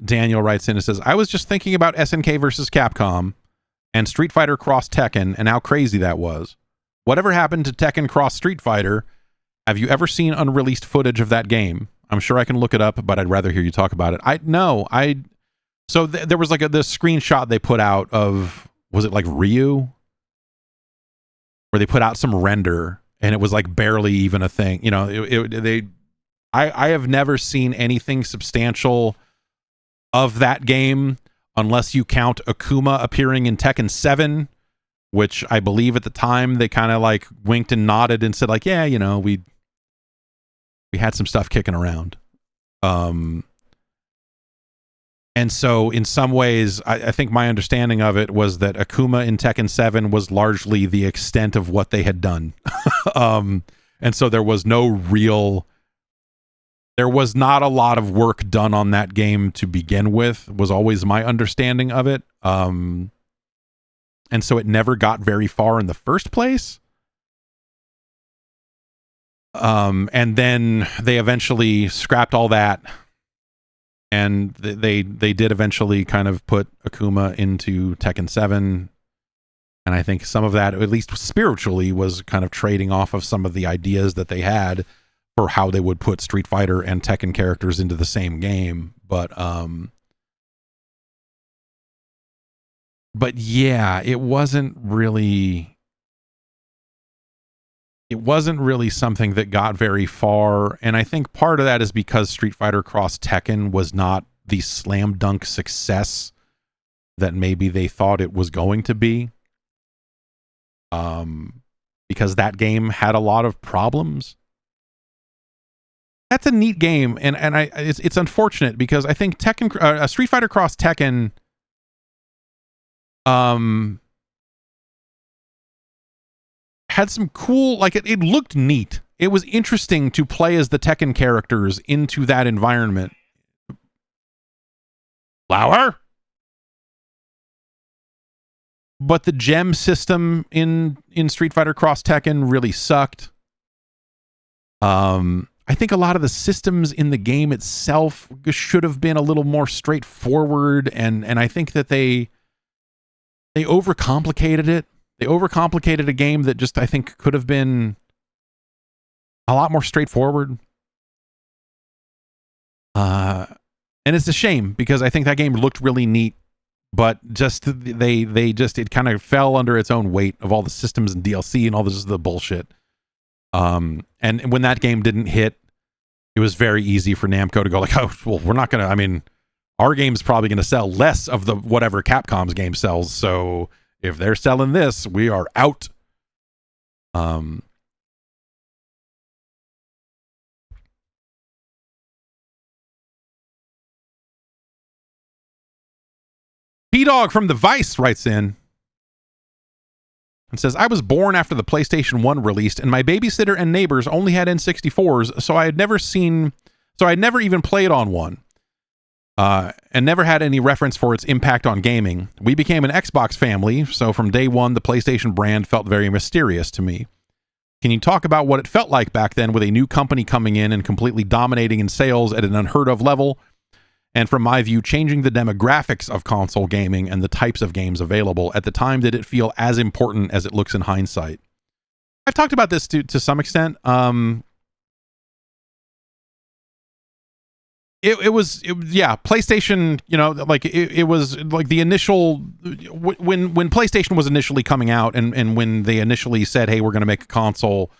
Daniel writes in and says, I was just thinking about SNK versus Capcom and Street Fighter Cross Tekken and how crazy that was. Whatever happened to Tekken Cross Street Fighter? Have you ever seen unreleased footage of that game? I'm sure I can look it up, but I'd rather hear you talk about it. So there was like this screenshot they put out of, was it like Ryu? Where they put out some render and it was like barely even a thing. I have never seen anything substantial of that game unless you count Akuma appearing in Tekken 7, which I believe at the time they kind of like winked and nodded and said like, yeah, we had some stuff kicking around. And so in some ways, I think my understanding of it was that Akuma in Tekken 7 was largely the extent of what they had done. And so there was not a lot of work done on that game to begin with, was always my understanding of it. And so it never got very far in the first place. And then they eventually scrapped all that. And they did eventually kind of put Akuma into Tekken 7. And I think some of that, at least spiritually, was kind of trading off of some of the ideas that they had for how they would put Street Fighter and Tekken characters into the same game. But yeah, it wasn't really something that got very far. And I think part of that is because Street Fighter Cross Tekken was not the slam dunk success that maybe they thought it was going to be. Because that game had a lot of problems. That's a neat game, and it's unfortunate because I think Street Fighter Cross Tekken had some cool, like it looked neat. It was interesting to play as the Tekken characters into that environment. Flower? But the gem system in Street Fighter Cross Tekken really sucked. I think a lot of the systems in the game itself should have been a little more straightforward, and I think that they overcomplicated it. They overcomplicated a game that just, I think, could have been a lot more straightforward. And it's a shame because I think that game looked really neat, but just it kind of fell under its own weight of all the systems and DLC and all this the bullshit. And when that game didn't hit, it was very easy for Namco to go like, oh, well, we're not going to, our game's probably going to sell less of the whatever Capcom's game sells. So if they're selling this, we are out. P-Dog from the Vice writes in, and says, I was born after the PlayStation 1 released, and my babysitter and neighbors only had N64s, so I had never even played on one, and never had any reference for its impact on gaming. We became an Xbox family, so from day one, the PlayStation brand felt very mysterious to me. Can you talk about what it felt like back then with a new company coming in and completely dominating in sales at an unheard of level? And from my view, changing the demographics of console gaming and the types of games available. At the time, did it feel as important as it looks in hindsight? I've talked about this to some extent. PlayStation, it was like the initial, when PlayStation was initially coming out and when they initially said, hey, we're going to make a console,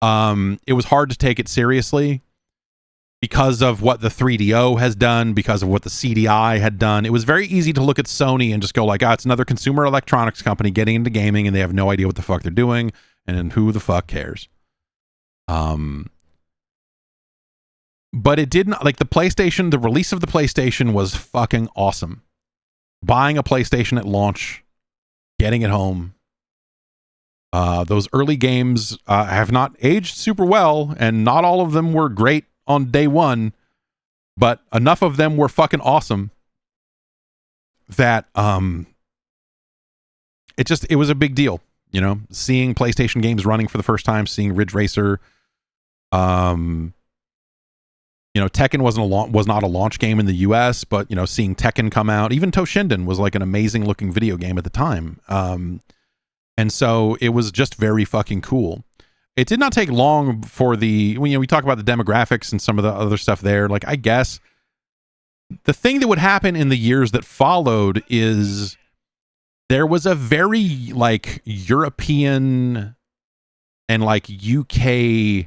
it was hard to take it seriously because of what the 3DO has done, because of what the CDI had done. It was very easy to look at Sony and just go like, it's another consumer electronics company getting into gaming and they have no idea what the fuck they're doing, and who the fuck cares? But it didn't, like, the release of the PlayStation was fucking awesome. Buying a PlayStation at launch, getting it home. Those early games have not aged super well, and not all of them were great on day one, but enough of them were fucking awesome that it was a big deal, seeing PlayStation games running for the first time, seeing Ridge Racer. Tekken was not a launch game in the US, but seeing Tekken come out, even Toshinden was like an amazing looking video game at the time. And so it was just very fucking cool. It did not take long for we talk about the demographics and some of the other stuff there. Like, I guess the thing that would happen in the years that followed is there was a very like European and like UK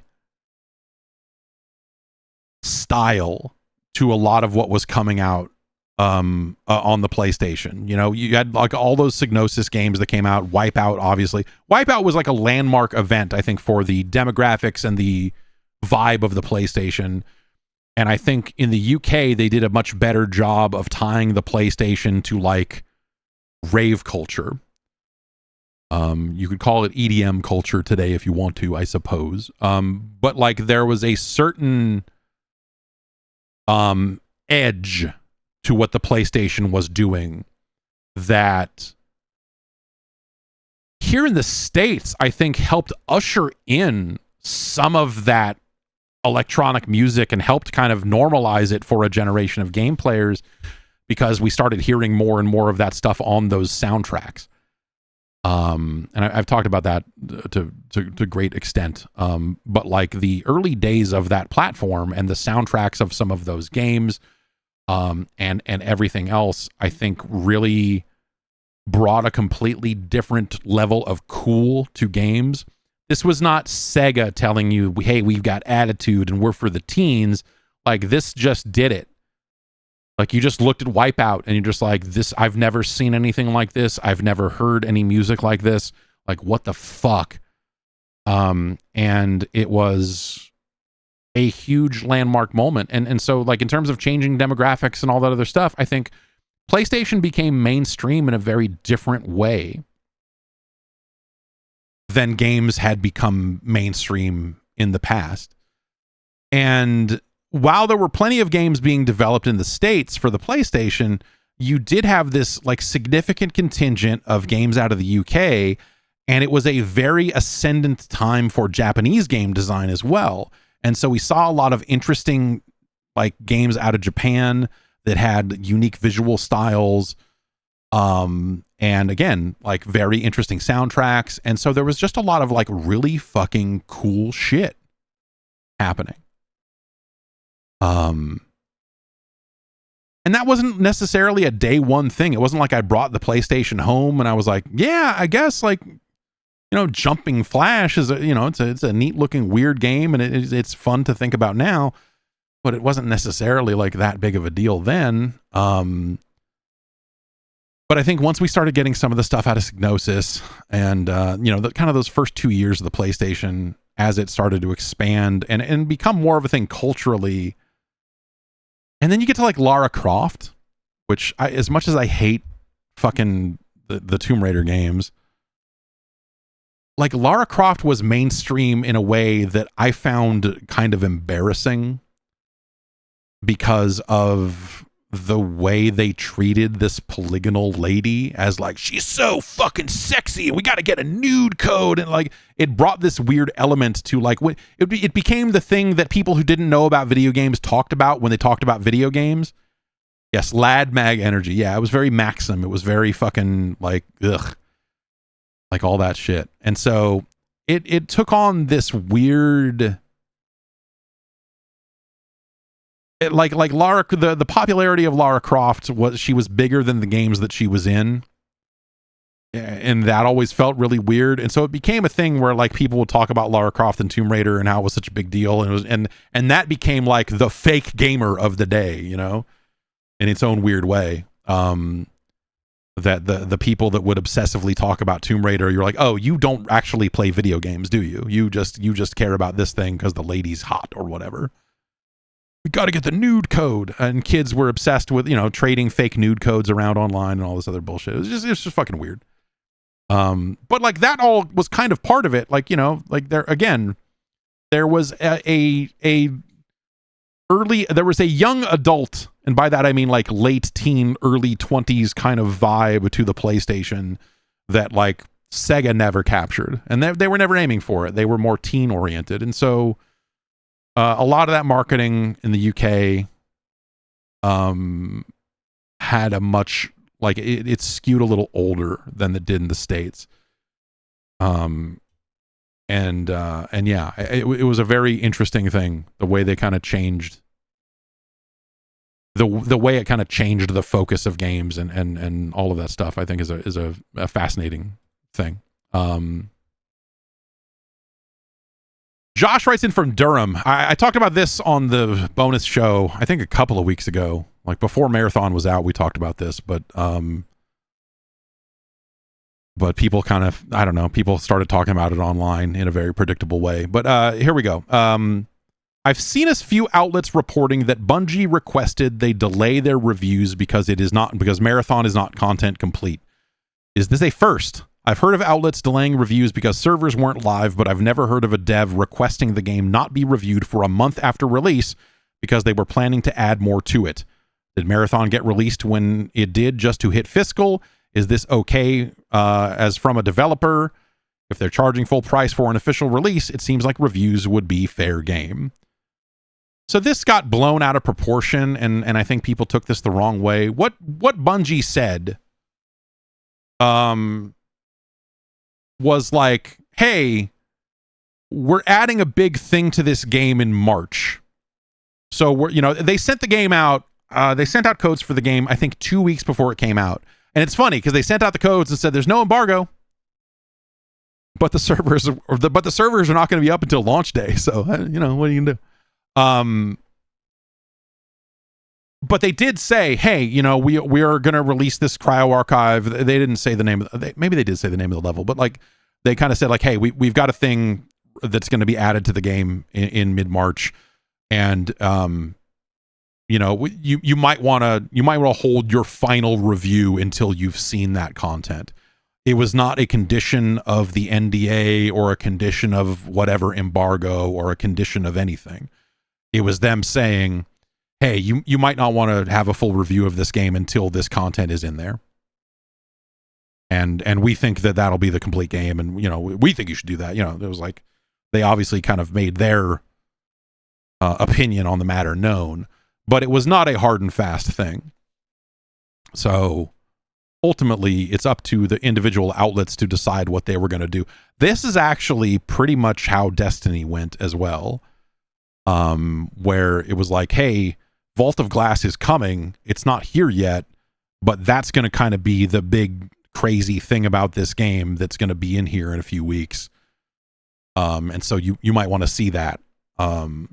style to a lot of what was coming out on the PlayStation. You had like all those Psygnosis games that came out, Wipeout, obviously. Wipeout was like a landmark event, I think, for the demographics and the vibe of the PlayStation. And I think in the UK, they did a much better job of tying the PlayStation to like rave culture. You could call it EDM culture today if you want to, I suppose. But like there was a certain edge to what the PlayStation was doing that here in the States, I think helped usher in some of that electronic music and helped kind of normalize it for a generation of game players, because we started hearing more and more of that stuff on those soundtracks. And I've talked about that to great extent. But like the early days of that platform and the soundtracks of some of those games, and everything else, I think really brought a completely different level of cool to games. This was not Sega telling you, hey, we've got attitude and we're for the teens. Like, this just did it. Like, you just looked at Wipeout and you're just like, this, I've never seen anything like this. I've never heard any music like this. Like, what the fuck? And it was a huge landmark moment. And so, like, in terms of changing demographics and all that other stuff, I think PlayStation became mainstream in a very different way than games had become mainstream in the past. And while there were plenty of games being developed in the States for the PlayStation, you did have this like significant contingent of games out of the UK, and it was a very ascendant time for Japanese game design as well. And so we saw a lot of interesting like games out of Japan that had unique visual styles, and again, like very interesting soundtracks. And so there was just a lot of like really fucking cool shit happening. And that wasn't necessarily a day one thing. It wasn't like I brought the PlayStation home and I was like, yeah, I guess like, Jumping Flash is it's a neat looking weird game, and it's fun to think about now, but it wasn't necessarily like that big of a deal then. But I think once we started getting some of the stuff out of Psygnosis and, the kind of those first 2 years of the PlayStation, as it started to expand and become more of a thing culturally. And then you get to like Lara Croft, which as much as I hate fucking the Tomb Raider games, like Lara Croft was mainstream in a way that I found kind of embarrassing because of the way they treated this polygonal lady as like, she's so fucking sexy and we got to get a nude code, and like it brought this weird element to like what it became the thing that people who didn't know about video games talked about when they talked about video games. Yes, lad mag energy. Yeah, it was very Maxim. It was very fucking like ugh, like all that shit. And so it took on this weird, like Lara, the popularity of Lara Croft was, she was bigger than the games that she was in, and that always felt really weird. And so it became a thing where like people would talk about Lara Croft and Tomb Raider and how it was such a big deal, and it was and that became like the fake gamer of the day, you know, in its own weird way. That the people that would obsessively talk about Tomb Raider, you're like, oh, you don't actually play video games, do you? You just care about this thing because the lady's hot or whatever. We got to get the nude code, and kids were obsessed with, you know, trading fake nude codes around online and all this other bullshit. It's just fucking weird. But like that all was kind of part of it. Like, you know, like there was a young adult, and by that I mean like late teen, early 20s kind of vibe to the PlayStation that like Sega never captured, and they were never aiming for it. They were more teen oriented, and so a lot of that marketing in the UK had a much, like it skewed a little older than it did in the States. And yeah, it was a very interesting thing, the way they kind of changed the way it kind of changed the focus of games and all of that stuff. I think is a fascinating thing. Josh writes in from Durham. I talked about this on the bonus show, I think a couple of weeks ago, like before Marathon was out. We talked about this, but people kind of, I don't know, people started talking about it online in a very predictable way. But here we go. I've seen a few outlets reporting that Bungie requested they delay their reviews because Marathon is not content complete. Is this a first? I've heard of outlets delaying reviews because servers weren't live, but I've never heard of a dev requesting the game not be reviewed for a month after release because they were planning to add more to it. Did Marathon get released when it did just to hit fiscal? Is this okay as from a developer? If they're charging full price for an official release, it seems like reviews would be fair game. So this got blown out of proportion, and I think people took this the wrong way. What Bungie said was like, hey, we're adding a big thing to this game in March. So we're, you know, they sent the game out. They sent out codes for the game, I think 2 weeks before it came out. And it's funny because they sent out the codes and said there's no embargo, but the servers are not going to be up until launch day. So, you know, what are you going to do? But they did say, hey, you know, we are going to release this cryo archive. They didn't say the name of maybe they did say the name of the level, but like they kind of said like, hey, we've got a thing that's going to be added to the game in mid-March, and you know, you might want to hold your final review until you've seen that content. It was not a condition of the NDA or a condition of whatever embargo or a condition of anything. It was them saying, hey, you might not want to have a full review of this game until this content is in there. And we think that that'll be the complete game. And, you know, we think you should do that. You know, it was like, they obviously kind of made their opinion on the matter known, but it was not a hard and fast thing. So ultimately it's up to the individual outlets to decide what they were going to do. This is actually pretty much how Destiny went as well. Where it was like, hey, Vault of Glass is coming. It's not here yet, but that's going to kind of be the big crazy thing about this game that's going to be in here in a few weeks. And so you might want to see that. The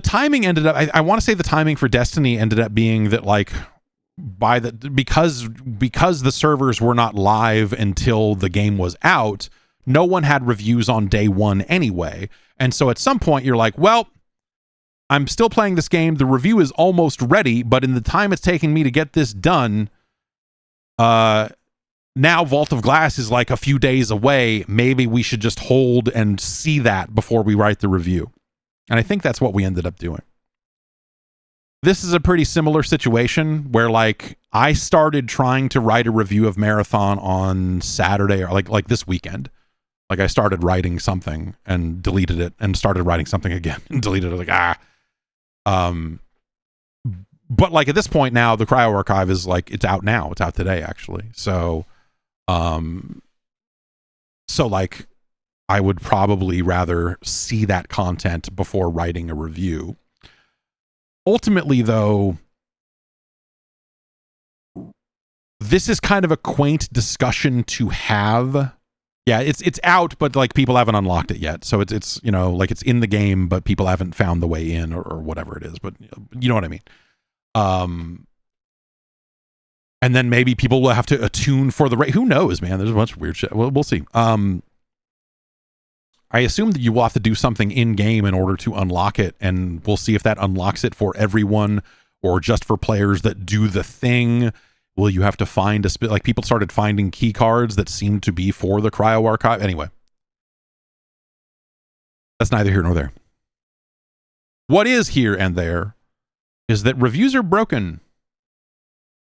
timing ended up, I want to say the timing for Destiny ended up being that like because the servers were not live until the game was out, no one had reviews on day one anyway. And so at some point you're like, well, I'm still playing this game. The review is almost ready, but in the time it's taking me to get this done, now Vault of Glass is like a few days away. Maybe we should just hold and see that before we write the review. And I think that's what we ended up doing. This is a pretty similar situation where like I started trying to write a review of Marathon on Saturday or like this weekend. Like I started writing something and deleted it and started writing something again and deleted it but like at this point now the Cryo Archive is like it's out now. It's out today actually. So like I would probably rather see that content before writing a review. Ultimately, though, this is kind of a quaint discussion to have. Yeah, it's out, but like people haven't unlocked it yet. So it's you know, like it's in the game, but people haven't found the way in or whatever it is. But you know what I mean. And then maybe people will have to attune for the who knows, man. There's a bunch of weird shit. We'll see. I assume that you will have to do something in game in order to unlock it, and we'll see if that unlocks it for everyone or just for players that do the thing. Will you have to find like people started finding key cards that seemed to be for the Cryo Archive? Anyway, that's neither here nor there. What is here and there is that reviews are broken.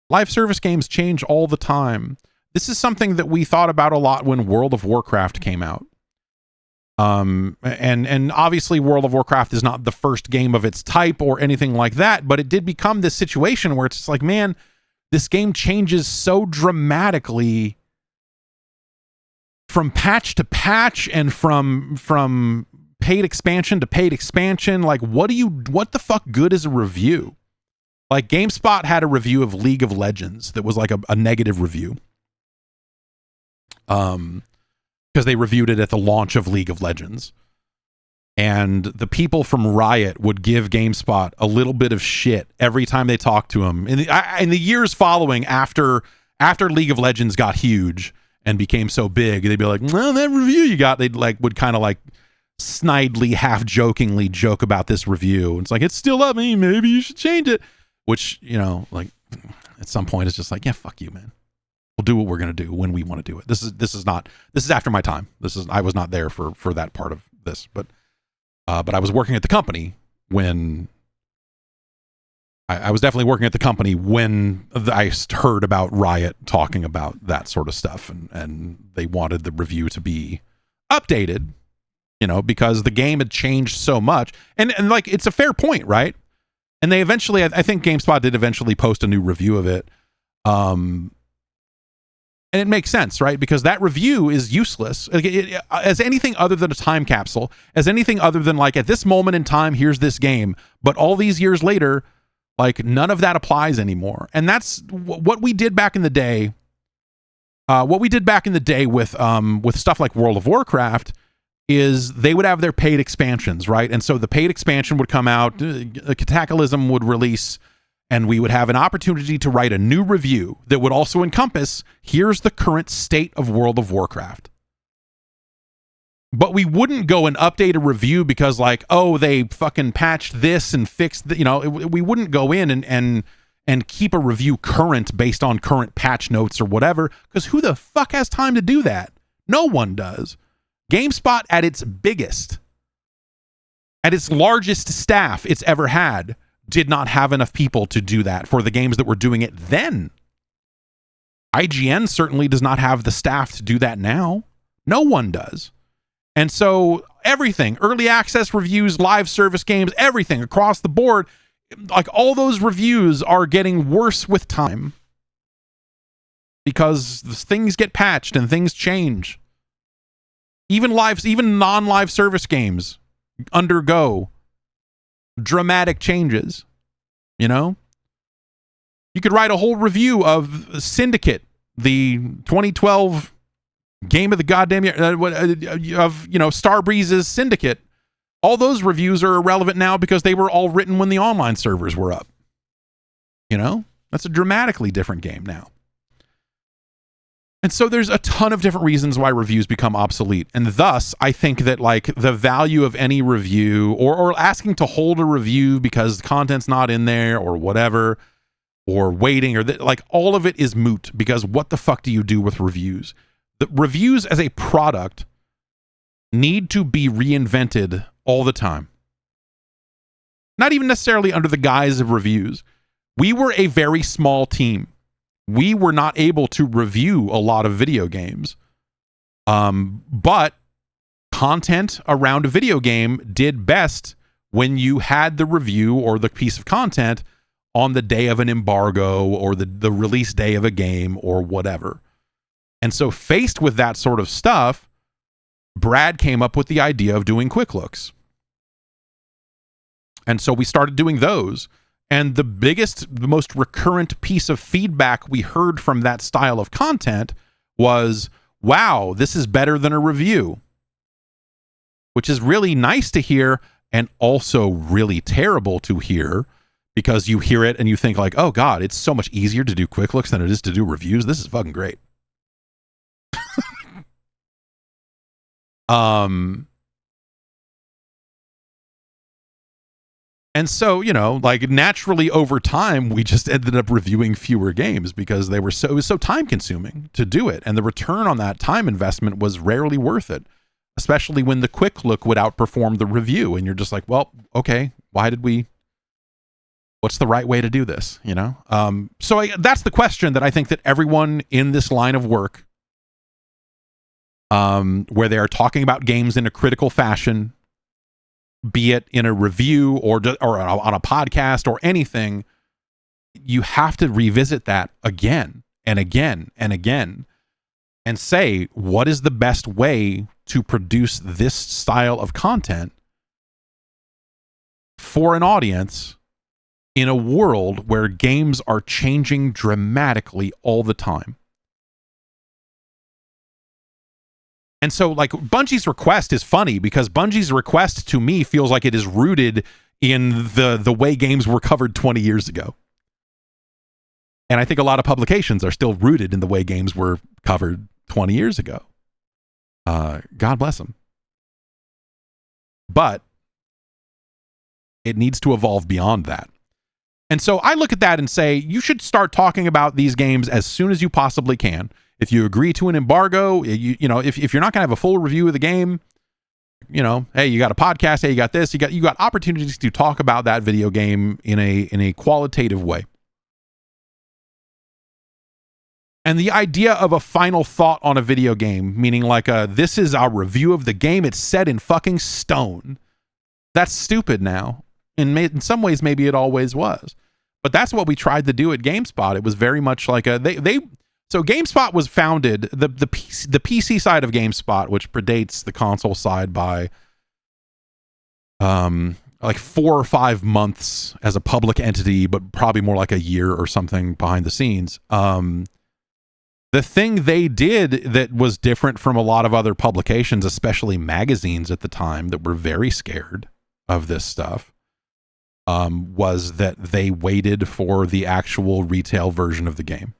Live service games change all the time. This is something that we thought about a lot when World of Warcraft came out. And obviously World of Warcraft is not the first game of its type or anything like that, but it did become this situation where it's just like, man, this game changes so dramatically from patch to patch and from paid expansion to paid expansion. Like, what the fuck good is a review? Like GameSpot had a review of League of Legends that was like a negative review. Because they reviewed it at the launch of League of Legends. And the people from Riot would give GameSpot a little bit of shit every time they talked to them. In the years following, after League of Legends got huge and became so big, they'd be like, well, that review you got, they'd like would kind of like snidely, half-jokingly joke about this review. It's like, it's still up, maybe you should change it. Which, you know, like at some point it's just like, yeah, fuck you, man. We'll do what we're going to do when we want to do it. This is after my time. I was not there for that part of this, but I was working at the company when I was definitely working at the company when I heard about Riot talking about that sort of stuff, and they wanted the review to be updated, you know, because the game had changed so much, and like it's a fair point, right? And they eventually, I think GameSpot did eventually post a new review of it. And it makes sense, right? Because that review is useless as anything other than a time capsule, as anything other than like at this moment in time, here's this game. But all these years later, like none of that applies anymore. And that's what we did back in the day. With stuff like World of Warcraft is they would have their paid expansions, right? And so the paid expansion would come out, a Cataclysm would release, and we would have an opportunity to write a new review that would also encompass, here's the current state of World of Warcraft. But we wouldn't go and update a review because like, oh, they fucking patched this and fixed, we wouldn't go in and keep a review current based on current patch notes or whatever, because who the fuck has time to do that? No one does. GameSpot at its biggest, at its largest staff it's ever had, did not have enough people to do that for the games that were doing it then. IGN certainly does not have the staff to do that now. No one does. And so everything, early access reviews, live service games, everything across the board, like all those reviews are getting worse with time because things get patched and things change. Even non-live service games undergo dramatic changes. You know, you could write a whole review of Syndicate, the 2012 game of the goddamn year, Starbreeze's Syndicate. All those reviews are irrelevant now because they were all written when the online servers were up. You know, that's a dramatically different game now. And so there's a ton of different reasons why reviews become obsolete. And thus, I think that like the value of any review or asking to hold a review because the content's not in there or whatever, or waiting or like all of it is moot, because what the fuck do you do with reviews? The reviews as a product need to be reinvented all the time. Not even necessarily under the guise of reviews. We were a very small team. We were not able to review a lot of video games. But content around a video game did best when you had the review or the piece of content on the day of an embargo or the release day of a game or whatever. And so faced with that sort of stuff, Brad came up with the idea of doing quick looks. And so we started doing those. And the most recurrent piece of feedback we heard from that style of content was, wow, this is better than a review. Which is really nice to hear and also really terrible to hear, because you hear it and you think like, oh God, it's so much easier to do quick looks than it is to do reviews. This is fucking great. And so, you know, like naturally over time, we just ended up reviewing fewer games because it was so time consuming to do it. And the return on that time investment was rarely worth it, especially when the quick look would outperform the review. And you're just like, well, okay, what's the right way to do this? You know? That's the question that I think that everyone in this line of work, where they are talking about games in a critical fashion, be it in a review or on a podcast or anything, you have to revisit that again and again and again and say, what is the best way to produce this style of content for an audience in a world where games are changing dramatically all the time? And so, like, Bungie's request is funny because Bungie's request to me feels like it is rooted in the way games were covered 20 years ago. And I think a lot of publications are still rooted in the way games were covered 20 years ago. God bless them. But it needs to evolve beyond that. And so I look at that and say, you should start talking about these games as soon as you possibly can. If you agree to an embargo, you know, if you're not going to have a full review of the game, you know, hey, you got a podcast, hey, you got this, you got opportunities to talk about that video game in a qualitative way. And the idea of a final thought on a video game, meaning like this is our review of the game, it's set in fucking stone. That's stupid now. In some ways, maybe it always was. But that's what we tried to do at GameSpot. It was very much like so GameSpot was founded, the PC side of GameSpot, which predates the console side by like 4 or 5 months as a public entity, but probably more like a year or something behind the scenes. The thing they did that was different from a lot of other publications, especially magazines at the time that were very scared of this stuff, was that they waited for the actual retail version of the game.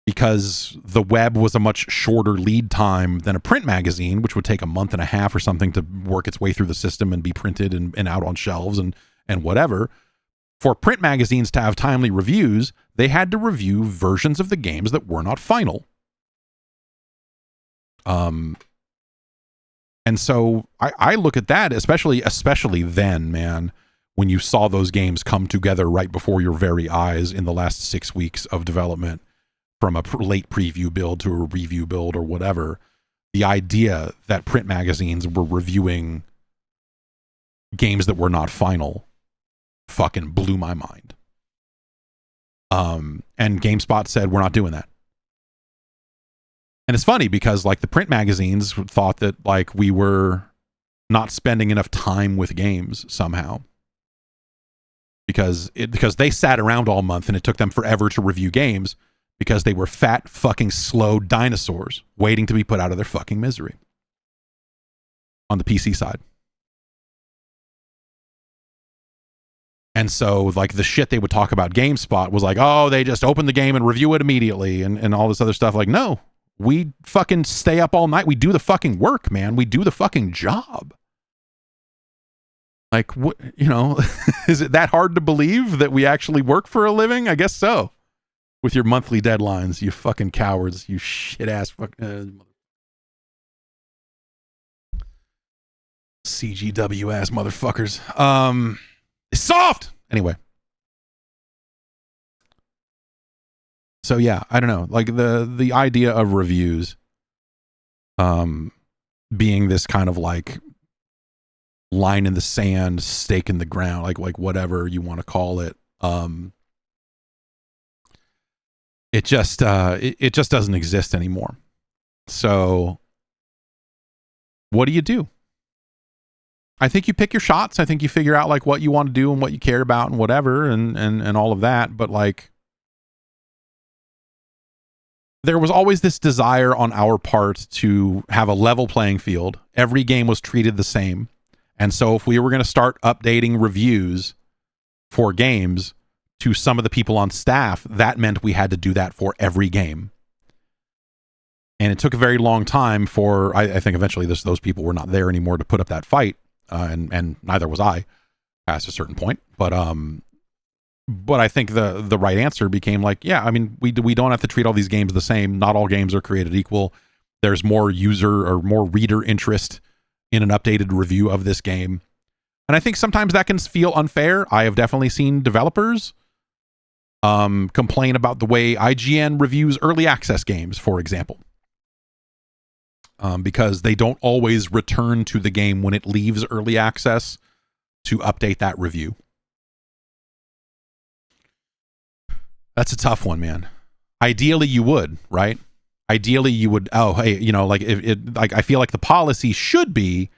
Because the web was a much shorter lead time than a print magazine, which would take a month and a half or something to work its way through the system and be printed and out on shelves and whatever. For print magazines to have timely reviews, they had to review versions of the games that were not final. And so I look at that, especially then, man, when you saw those games come together right before your very eyes in the last 6 weeks of development, from a late preview build to a review build or whatever, the idea that print magazines were reviewing games that were not final fucking blew my mind. And GameSpot said, we're not doing that. And it's funny because like the print magazines thought that like we were not spending enough time with games somehow. Because they sat around all month and it took them forever to review games because they were fat fucking slow dinosaurs waiting to be put out of their fucking misery on the PC side. And so like the shit they would talk about GameSpot was like, oh, they just open the game and review it immediately and all this other stuff. Like, no, we fucking stay up all night. We do the fucking work, man. We do the fucking job. Like, what, you know, is it that hard to believe that we actually work for a living? I guess so. With your monthly deadlines, you fucking cowards, you shit ass fuck. CGW ass motherfuckers. It's soft. Anyway. So yeah, I don't know. Like the idea of reviews being this kind of like line in the sand, stake in the ground, like whatever you want to call it. It just doesn't exist anymore. So what do? I think you pick your shots. I think you figure out like what you want to do and what you care about and whatever and all of that. But like, there was always this desire on our part to have a level playing field. Every game was treated the same. And so if we were going to start updating reviews for games to some of the people on staff, that meant we had to do that for every game. And it took a very long time for, I think eventually those people were not there anymore to put up that fight. And neither was I past a certain point. But I think the right answer became like, yeah, I mean, we don't have to treat all these games the same. Not all games are created equal. There's more user or more reader interest in an updated review of this game. And I think sometimes that can feel unfair. I have definitely seen developers complain about the way IGN reviews early access games, for example. Because they don't always return to the game when it leaves early access to update that review. That's a tough one, man. Ideally, you would, right? Ideally, you would. Oh, hey, you know, like like I feel like the policy should be,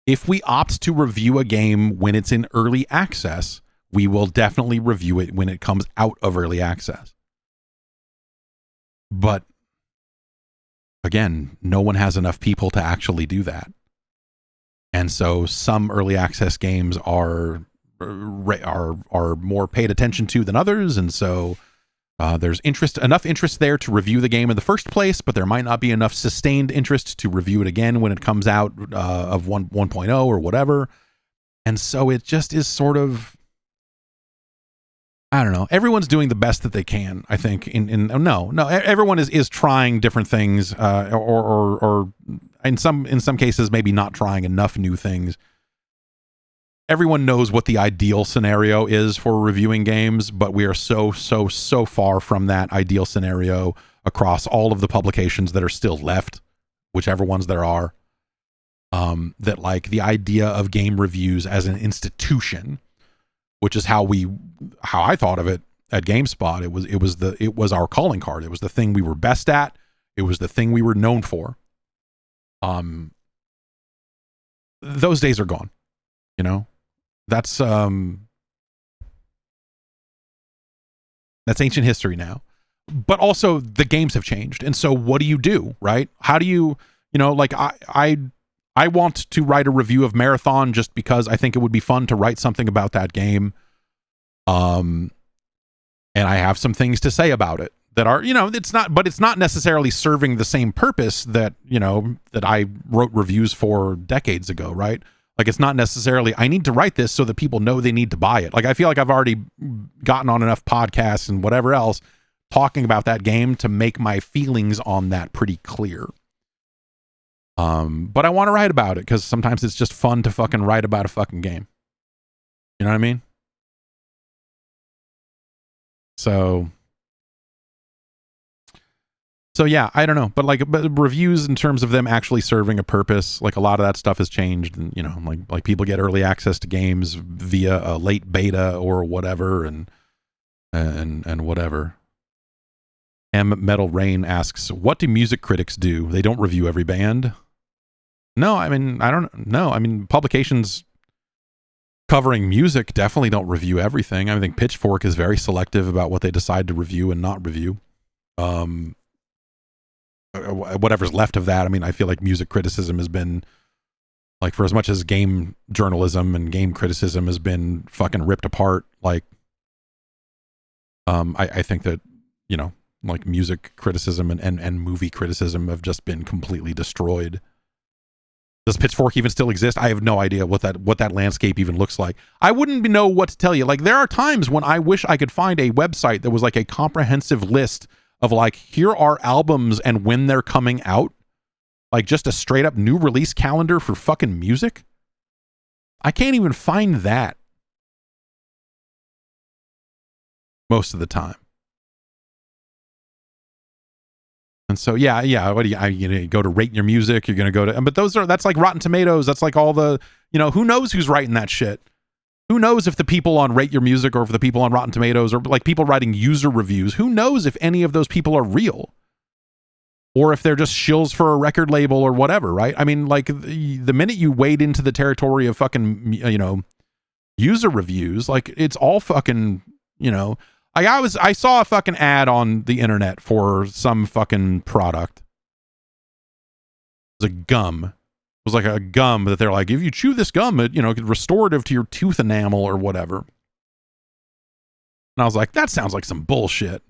if we opt to review a game when it's in early access, we will definitely review it when it comes out of early access. But again, no one has enough people to actually do that. And so some early access games are more paid attention to than others. And so there's enough interest there to review the game in the first place, but there might not be enough sustained interest to review it again when it comes out of 1.0 or whatever. And so it just is sort of, I don't know. Everyone's doing the best that they can, I think. Everyone is trying different things, or in some cases maybe not trying enough new things. Everyone knows what the ideal scenario is for reviewing games, but we are so far from that ideal scenario across all of the publications that are still left, whichever ones there are. That like the idea of game reviews as an institution, which is how I thought of it at GameSpot. It was our calling card. It was the thing we were best at. It was the thing we were known for. Those days are gone. You know, that's ancient history now. But also the games have changed, and so what do you do, right? How do you like I want to write a review of Marathon just because I think it would be fun to write something about that game. And I have some things to say about it that are, it's not necessarily serving the same purpose that I wrote reviews for decades ago, right? Like, it's not necessarily, I need to write this so that people know they need to buy it. Like, I feel like I've already gotten on enough podcasts and whatever else talking about that game to make my feelings on that pretty clear. But I want to write about it because sometimes it's just fun to fucking write about a fucking game. You know what I mean? So yeah, I don't know, but reviews in terms of them actually serving a purpose, like a lot of that stuff has changed, and like people get early access to games via a late beta or whatever, and whatever. M Metal Rain asks, what do music critics do? They don't review every band. No, I mean, I don't know. I mean, publications covering music definitely don't review everything. I think Pitchfork is very selective about what they decide to review and not review. Whatever's left of that, I mean, I feel like music criticism has been, like, for as much as game journalism and game criticism has been fucking ripped apart, like, I think that, like music criticism and movie criticism have just been completely destroyed. Does Pitchfork even still exist? I have no idea what that landscape even looks like. I wouldn't know what to tell you. Like, there are times when I wish I could find a website that was like a comprehensive list of like, here are albums and when they're coming out. Like just a straight up new release calendar for fucking music. I can't even find that most of the time. And so, yeah. What do you go to rate your music? You're going to go to, but that's like Rotten Tomatoes. That's like all the, who knows who's writing that shit? Who knows if the people on Rate Your Music or if the people on Rotten Tomatoes or like people writing user reviews, who knows if any of those people are real? Or if they're just shills for a record label or whatever, right? I mean, like the minute you wade into the territory of fucking, user reviews, like it's all fucking, I saw a fucking ad on the internet for some fucking product. It was a gum. It was like a gum that they're like, if you chew this gum, it, restorative to your tooth enamel or whatever. And I was like, that sounds like some bullshit.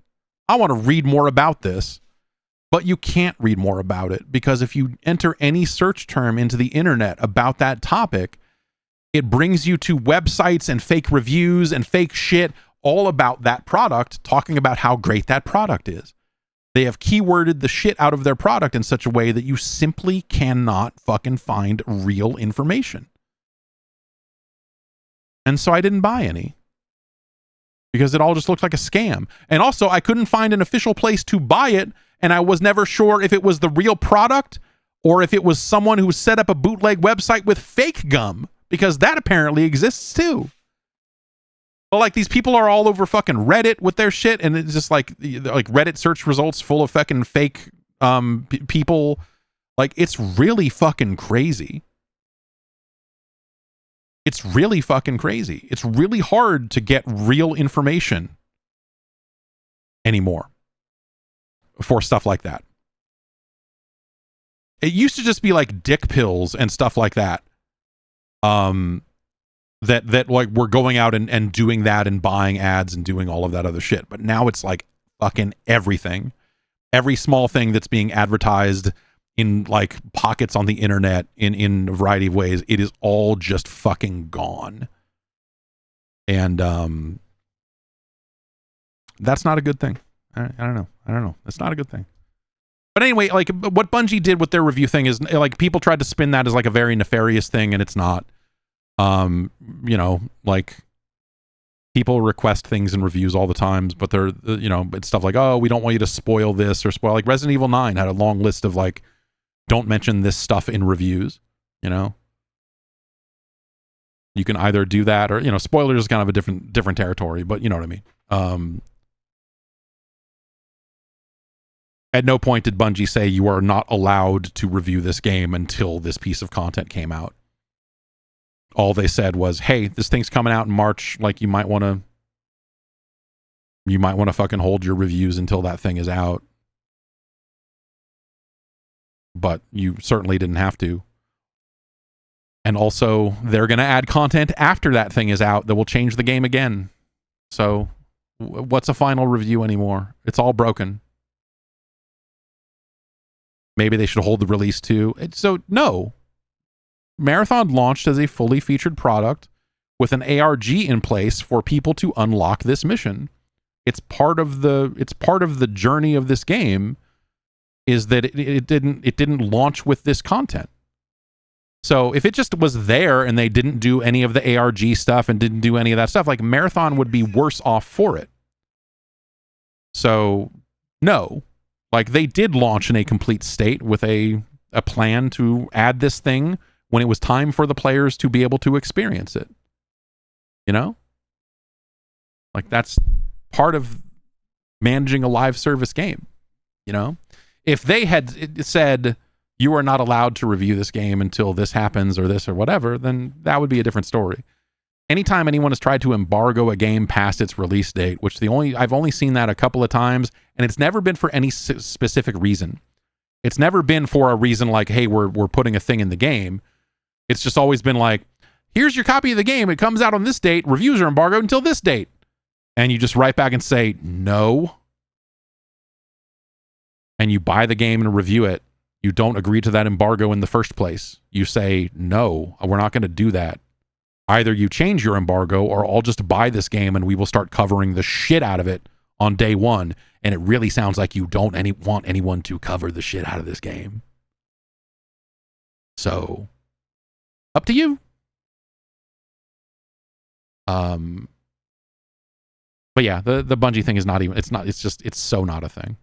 I want to read more about this. But you can't read more about it because if you enter any search term into the internet about that topic, it brings you to websites and fake reviews and fake shit all about that product, talking about how great that product is. They have keyworded the shit out of their product in such a way that you simply cannot fucking find real information. And so I didn't buy any because it all just looked like a scam. And also I couldn't find an official place to buy it, and I was never sure if it was the real product or if it was someone who set up a bootleg website with fake gum, because that apparently exists too. But like these people are all over fucking Reddit with their shit, and it's just like Reddit search results full of fucking fake people. Like, it's really fucking crazy. It's really fucking crazy. It's really hard to get real information anymore for stuff like that. It used to just be like dick pills and stuff like that. That like we're going out and doing that and buying ads and doing all of that other shit. But now it's like fucking everything. Every small thing that's being advertised in like pockets on the internet in a variety of ways, it is all just fucking gone. And that's not a good thing. I don't know. That's not a good thing. But anyway, like what Bungie did with their review thing is like people tried to spin that as like a very nefarious thing, and it's not. Like people request things in reviews all the times, but they're, it's stuff like, oh, we don't want you to spoil this or spoil, like Resident Evil 9 had a long list of like, don't mention this stuff in reviews, You can either do that or, spoilers is kind of a different territory, but you know what I mean? At no point did Bungie say you are not allowed to review this game until this piece of content came out. All they said was, hey, this thing's coming out in March. Like, you might want to fucking hold your reviews until that thing is out. But you certainly didn't have to. And also, they're going to add content after that thing is out that will change the game again. So, what's a final review anymore? It's all broken. Maybe they should hold the release too. So, no. Marathon launched as a fully featured product with an ARG in place for people to unlock this mission. It's part of the journey of this game, is that it didn't launch with this content. So if it just was there and they didn't do any of the ARG stuff and didn't do any of that stuff, like Marathon would be worse off for it. So no, like they did launch in a complete state with a plan to add this thing when it was time for the players to be able to experience it. Like that's part of managing a live service game. If they had said you are not allowed to review this game until this happens or this or whatever, then that would be a different story. Anytime anyone has tried to embargo a game past its release date, which I've only seen that a couple of times, and it's never been for any specific reason. It's never been for a reason like, hey, we're putting a thing in the game. It's just always been like, here's your copy of the game. It comes out on this date. Reviews are embargoed until this date. And you just write back and say, no. And you buy the game and review it, You don't agree to that embargo in the first place. You say, no, we're not going to do that. Either you change your embargo or I'll just buy this game and we will start covering the shit out of it on day one. And it really sounds like you don't want anyone to cover the shit out of this game. So, up to you. But yeah, the Bungie thing is not even, it's so not a thing.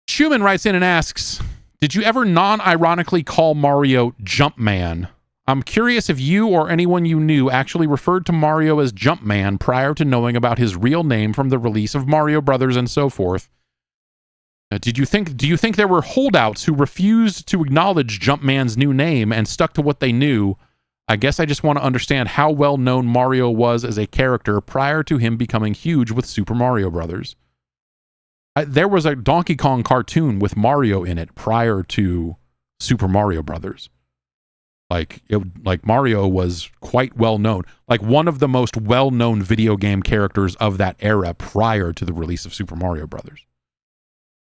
Schumann writes in and asks, did you ever non-ironically call Mario Jumpman? I'm curious if you or anyone you knew actually referred to Mario as Jumpman prior to knowing about his real name from the release of Mario Brothers and so forth. Do you think there were holdouts who refused to acknowledge Jumpman's new name and stuck to what they knew? I guess I just want to understand how well known Mario was as a character prior to him becoming huge with Super Mario Brothers. There was a Donkey Kong cartoon with Mario in it prior to Super Mario Brothers. Like Mario was quite well known, like one of the most well-known video game characters of that era prior to the release of Super Mario Brothers.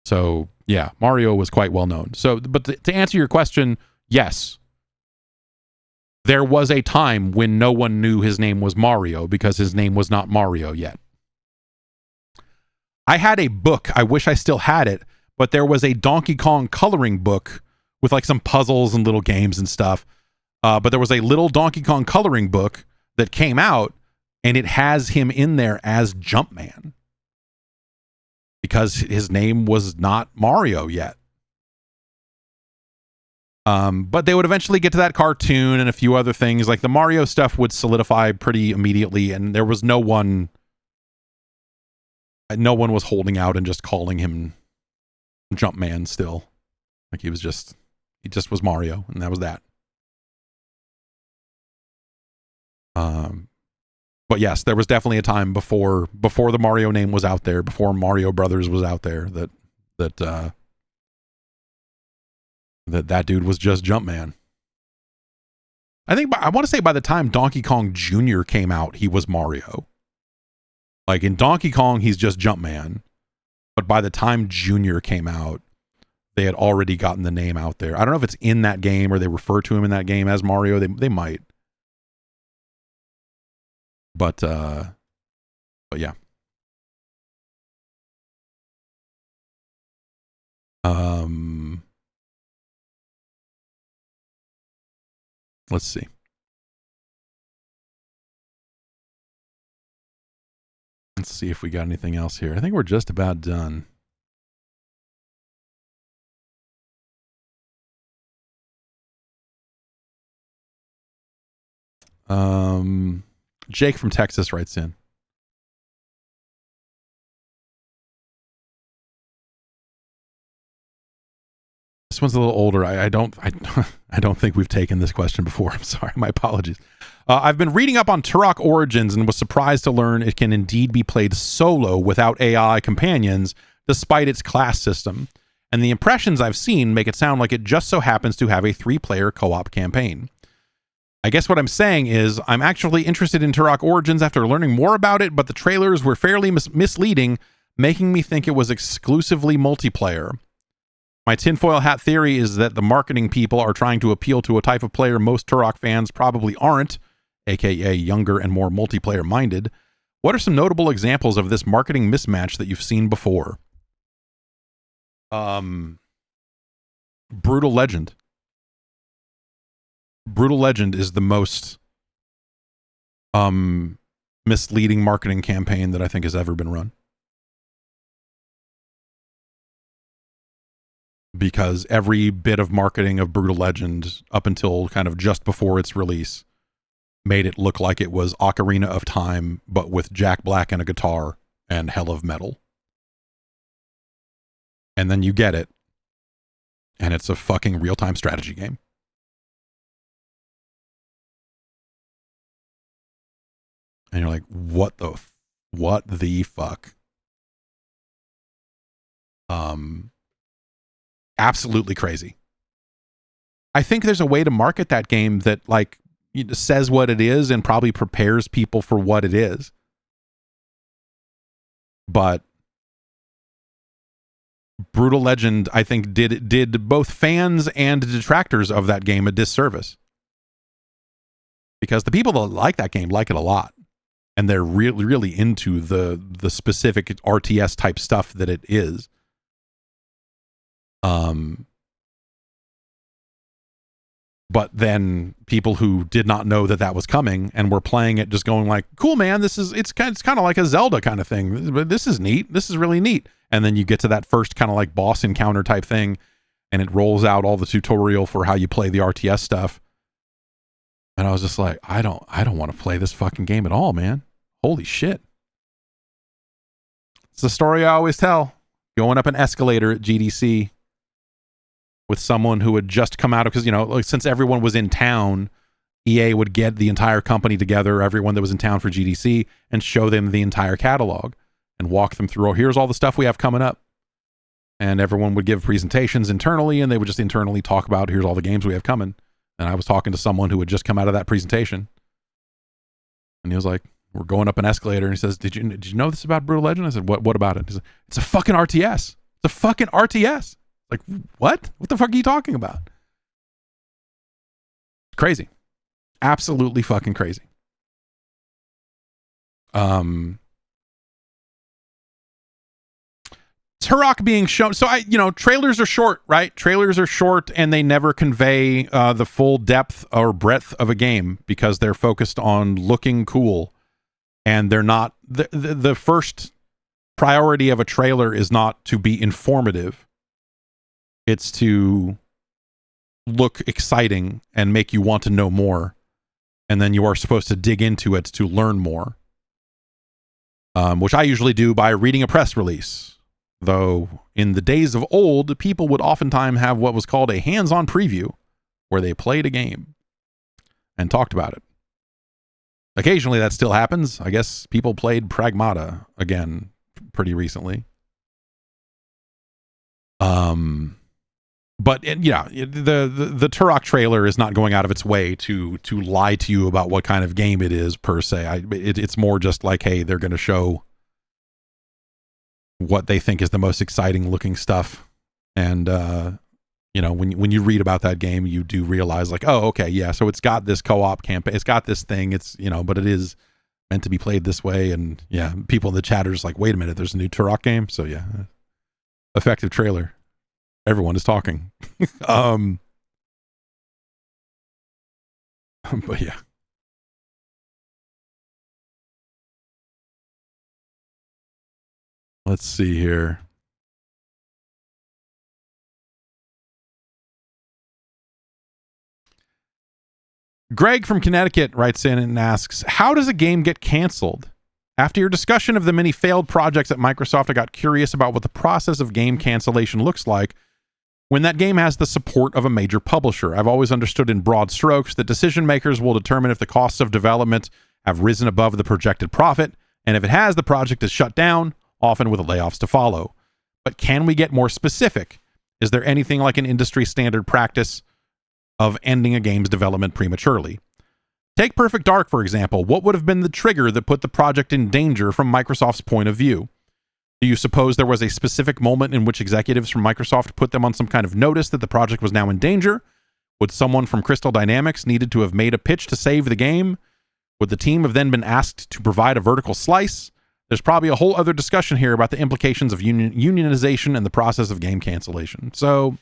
So yeah, Mario was quite well known. So, but to answer your question, yes, there was a time when no one knew his name was Mario because his name was not Mario yet. I had a book. I wish I still had it, but there was a Donkey Kong coloring book with like some puzzles and little games and stuff. But there was a little Donkey Kong coloring book that came out, and it has him in there as Jumpman because his name was not Mario yet. But they would eventually get to that cartoon and a few other things. Like the Mario stuff would solidify pretty immediately, and there was no one was holding out and just calling him Jumpman still. Like he just was Mario, and that was that. But yes, there was definitely a time before the Mario name was out there, before Mario Brothers was out there, that dude was just Jumpman. I want to say by the time Donkey Kong Jr. came out, he was Mario. Like in Donkey Kong, he's just Jumpman. But by the time Junior came out, they had already gotten the name out there. I don't know if it's in that game or they refer to him in that game as Mario. They might. But yeah. Let's see. Let's see if we got anything else here. I think we're just about done. Jake from Texas writes in. This one's a little older. I don't think we've taken this question before. I'm sorry. My apologies. I've been reading up on Turok Origins and was surprised to learn it can indeed be played solo without AI companions, despite its class system. And the impressions I've seen make it sound like it just so happens to have a 3-player co-op campaign. I guess what I'm saying is I'm actually interested in Turok Origins after learning more about it, but the trailers were fairly misleading, making me think it was exclusively multiplayer. My tinfoil hat theory is that the marketing people are trying to appeal to a type of player most Turok fans probably aren't, aka younger and more multiplayer minded. What are some notable examples of this marketing mismatch that you've seen before? Brutal Legend. Brutal Legend is the most misleading marketing campaign that I think has ever been run. Because every bit of marketing of Brutal Legend up until kind of just before its release made it look like it was Ocarina of Time, but with Jack Black and a guitar and hell of metal. And then you get it, and it's a fucking real-time strategy game. And you're like, what the fuck? Absolutely crazy. I think there's a way to market that game that like says what it is and probably prepares people for what it is. But Brutal Legend, I think, did both fans and detractors of that game a disservice. Because the people that like that game like it a lot. And they're really into the specific RTS type stuff that it is. But then people who did not know that was coming and were playing it just going like, cool, man, it's kind of like a Zelda kind of thing. But this is neat. This is really neat. And then you get to that first kind of like boss encounter type thing, and it rolls out all the tutorial for how you play the RTS stuff. And I was just like, I don't want to play this fucking game at all, man. Holy shit. It's the story I always tell. Going up an escalator at GDC with someone who had just come out of, because, like, since everyone was in town, EA would get the entire company together, everyone that was in town for GDC, and show them the entire catalog and walk them through, oh, here's all the stuff we have coming up. And everyone would give presentations internally, and they would just internally talk about, here's all the games we have coming. And I was talking to someone who had just come out of that presentation. And he was like, we're going up an escalator, and he says, did you know this about Brutal Legend? I said, what about it? He said, it's a fucking RTS. It's a fucking RTS. Like, what? What the fuck are you talking about? Crazy. Absolutely fucking crazy. Turok being shown. So trailers are short, right? Trailers are short, and they never convey the full depth or breadth of a game because they're focused on looking cool, and they're not. The first priority of a trailer is not to be informative. It's to look exciting and make you want to know more. And then you are supposed to dig into it to learn more. Which I usually do by reading a press release. Though in the days of old, people would oftentimes have what was called a hands-on preview, where they played a game and talked about it. Occasionally that still happens. I guess people played Pragmata again pretty recently. But the Turok trailer is not going out of its way to lie to you about what kind of game it is per se. It's more just like, hey, they're going to show what they think is the most exciting looking stuff. And when you read about that game, you do realize like, oh, okay, yeah, so it's got this co-op campaign, it's got this thing, it's but it is meant to be played this way. And yeah, people in the chat are just like, wait a minute, there's a new Turok game. So yeah, effective trailer. Everyone is talking. But yeah. Let's see here. Greg from Connecticut writes in and asks, how does a game get canceled? After your discussion of the many failed projects at Microsoft, I got curious about what the process of game cancellation looks like when that game has the support of a major publisher. I've always understood in broad strokes that decision makers will determine if the costs of development have risen above the projected profit, and if it has, the project is shut down, often with layoffs to follow. But can we get more specific? Is there anything like an industry standard practice of ending a game's development prematurely? Take Perfect Dark, for example. What would have been the trigger that put the project in danger from Microsoft's point of view? Do you suppose there was a specific moment in which executives from Microsoft put them on some kind of notice that the project was now in danger? Would someone from Crystal Dynamics needed to have made a pitch to save the game? Would the team have then been asked to provide a vertical slice? There's probably a whole other discussion here about the implications of unionization and the process of game cancellation. So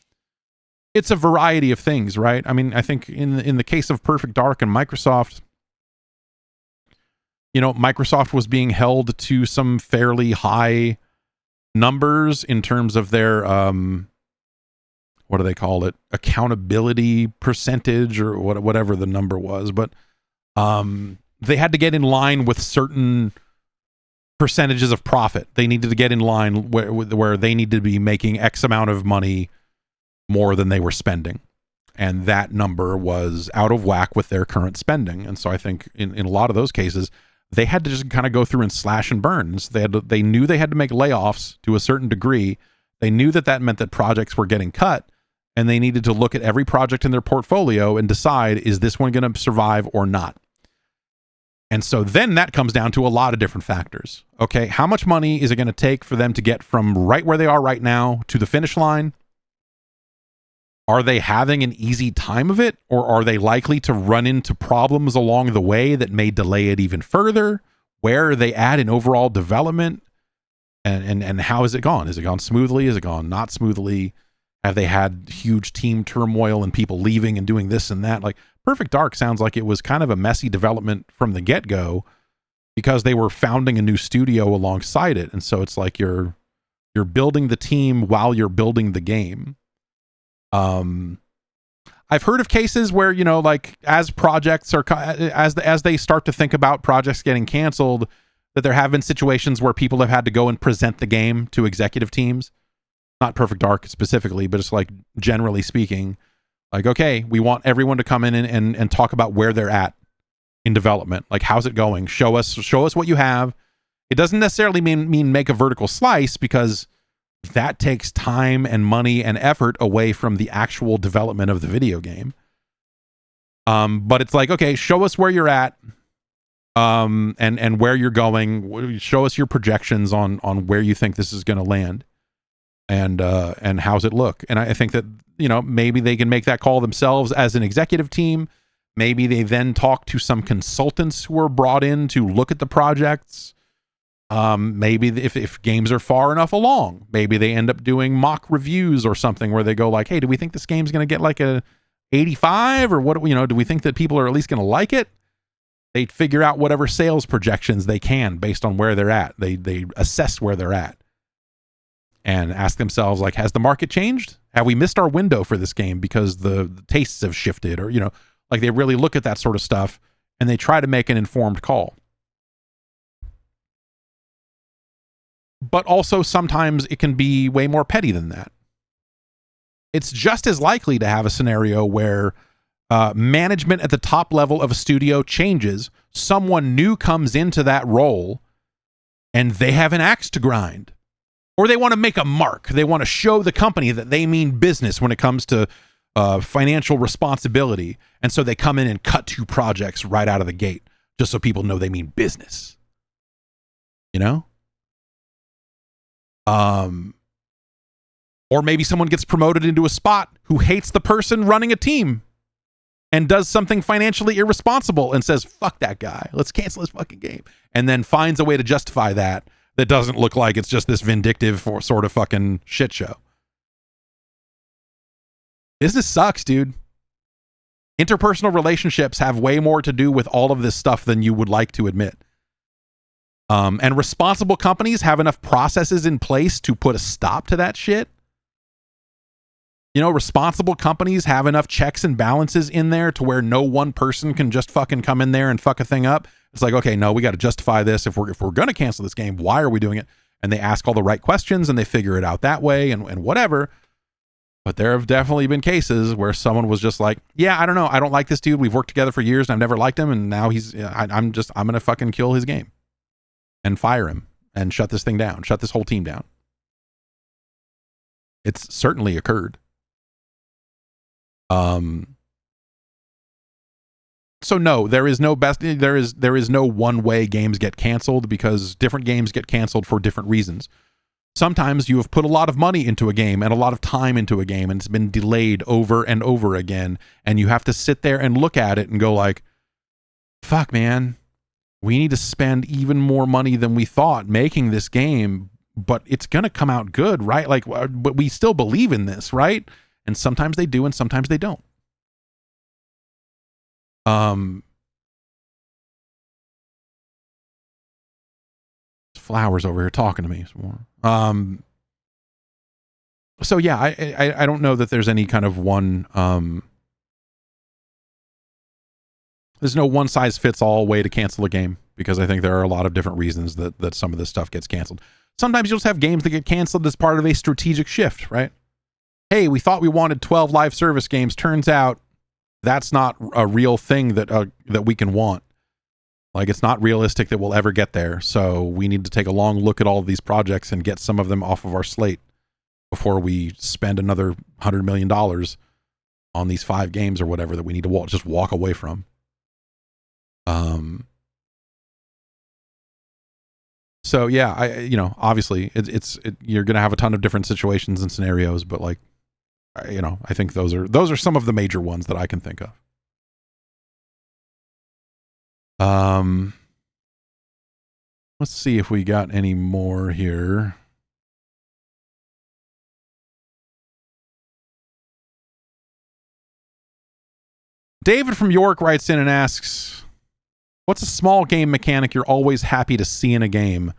it's a variety of things, right? I mean, I think in the case of Perfect Dark and Microsoft, Microsoft was being held to some fairly high numbers in terms of their what do they call it, accountability percentage or whatever the number was, but they had to get in line with certain percentages of profit. They needed to get in line where they needed to be making X amount of money more than they were spending, and that number was out of whack with their current spending. And so I think in a lot of those cases they had to just kind of go through and slash and burn. They knew they had to make layoffs to a certain degree. They knew that meant that projects were getting cut, and they needed to look at every project in their portfolio and decide, is this one going to survive or not? And so then that comes down to a lot of different factors. Okay, how much money is it going to take for them to get from right where they are right now to the finish line? Are they having an easy time of it, or are they likely to run into problems along the way that may delay it even further? Where are they at in overall development? And how has it gone? Has it gone smoothly? Has it gone not smoothly? Have they had huge team turmoil and people leaving and doing this and that? Like Perfect Dark sounds like it was kind of a messy development from the get-go because they were founding a new studio alongside it. And so it's like you're building the team while you're building the game. I've heard of cases where, you know, like as projects are as they start to think about projects getting canceled, that there have been situations where people have had to go and present the game to executive teams. Not Perfect Dark specifically, but it's like generally speaking, like, okay, we want everyone to come in and talk about where they're at in development. Like, how's it going? Show us what you have. It doesn't necessarily mean make a vertical slice, because that takes time and money and effort away from the actual development of the video game. But it's like, okay, show us where you're at, and where you're going. Show us your projections on where you think this is going to land, and how's it look. And I think that, you know, maybe they can make that call themselves as an executive team. Maybe they then talk to some consultants who are brought in to look at the projects. Maybe if games are far enough along, maybe they end up doing mock reviews or something where they go like, hey, do we think this game's going to get like a 85, or what, you know, do we think that people are at least going to like it? They figure out whatever sales projections they can based on where they're at. They assess where they're at and ask themselves, like, has the market changed? Have we missed our window for this game because the tastes have shifted? Or, you know, like, they really look at that sort of stuff and they try to make an informed call. But also sometimes it can be way more petty than that. It's just as likely to have a scenario where management at the top level of a studio changes, someone new comes into that role, and they have an axe to grind. Or they want to make a mark. They want to show the company that they mean business when it comes to financial responsibility. And so they come in and cut 2 projects right out of the gate, just so people know they mean business. You know? Or maybe someone gets promoted into a spot who hates the person running a team and does something financially irresponsible and says, fuck that guy, let's cancel his fucking game. And then finds a way to justify that doesn't look like it's just this vindictive sort of fucking shit show. Business sucks, dude. Interpersonal relationships have way more to do with all of this stuff than you would like to admit. And responsible companies have enough processes in place to put a stop to that shit. You know, responsible companies have enough checks and balances in there to where no one person can just fucking come in there and fuck a thing up. It's like, okay, no, we got to justify this. If we're going to cancel this game, why are we doing it? And they ask all the right questions and they figure it out that way and whatever. But there have definitely been cases where someone was just like, yeah, I don't know. I don't like this dude. We've worked together for years and I've never liked him. And now I'm going to fucking kill his game and fire him and shut this thing down, shut this whole team down. It's certainly occurred. So no, there is no one way games get canceled, because different games get canceled for different reasons. Sometimes you have put a lot of money into a game and a lot of time into a game, and it's been delayed over and over again, and you have to sit there and look at it and go like, fuck, man, we need to spend even more money than we thought making this game, but it's going to come out good, right? Like, but we still believe in this, right? And sometimes they do and sometimes they don't. Flowers over here talking to me some more. So yeah, I don't know that there's any kind of one, there's no one size fits all way to cancel a game, because I think there are a lot of different reasons that some of this stuff gets canceled. Sometimes you'll just have games that get canceled as part of a strategic shift, right? Hey, we thought we wanted 12 live service games. Turns out that's not a real thing that we can want. Like, it's not realistic that we'll ever get there. So we need to take a long look at all of these projects and get some of them off of our slate before we spend another $100 million on these 5 games or whatever that we need to just walk away from. So yeah, obviously you're going to have a ton of different situations and scenarios, but like, I think those are some of the major ones that I can think of. Let's see if we got any more here. David from York writes in and asks, what's a small game mechanic you're always happy to see in a game?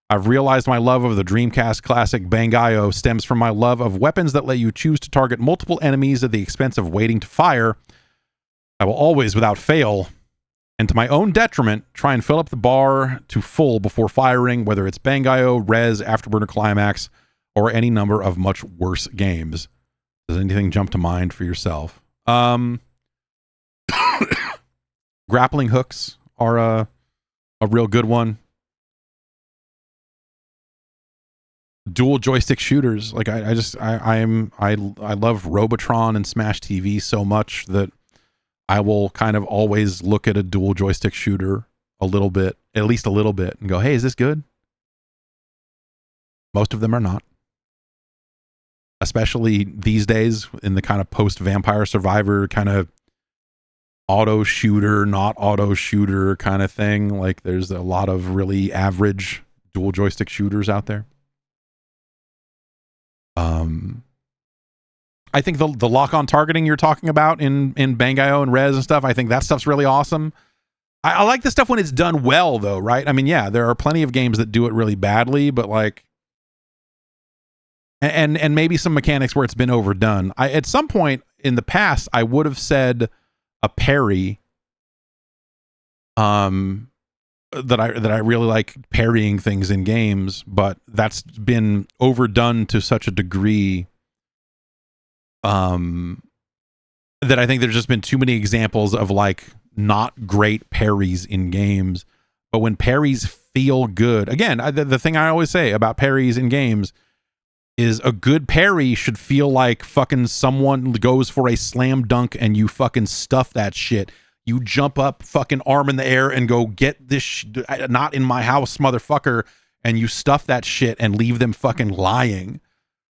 I've realized my love of the Dreamcast classic Bangai-O stems from my love of weapons that let you choose to target multiple enemies at the expense of waiting to fire. I will always, without fail, and to my own detriment, try and fill up the bar to full before firing, whether it's Bangai-O, Rez, Afterburner Climax, or any number of much worse games. Does anything jump to mind for yourself? Grappling hooks are a real good one. Dual joystick shooters, like I love Robotron and Smash TV so much that I will kind of always look at a dual joystick shooter a little bit, at least a little bit, and go, hey, is this good? Most of them are not. Especially these days in the kind of post-Vampire Survivor kind of auto shooter, not auto shooter kind of thing. Like there's a lot of really average dual joystick shooters out there. I think the lock-on targeting you're talking about in Bangai-O and Rez and stuff, I think that stuff's really awesome. I like the stuff when it's done well, though, right? I mean, yeah, there are plenty of games that do it really badly, but like, and maybe some mechanics where it's been overdone. At some point in the past, I would have said a parry. That I really like parrying things in games, but that's been overdone to such a degree that I think there's just been too many examples of like not great parries in games. But when parries feel good, again, the thing I always say about parries in games is a good parry should feel like fucking someone goes for a slam dunk and you fucking stuff that shit. You jump up, fucking arm in the air, and go get this not in my house, motherfucker, and you stuff that shit and leave them fucking lying.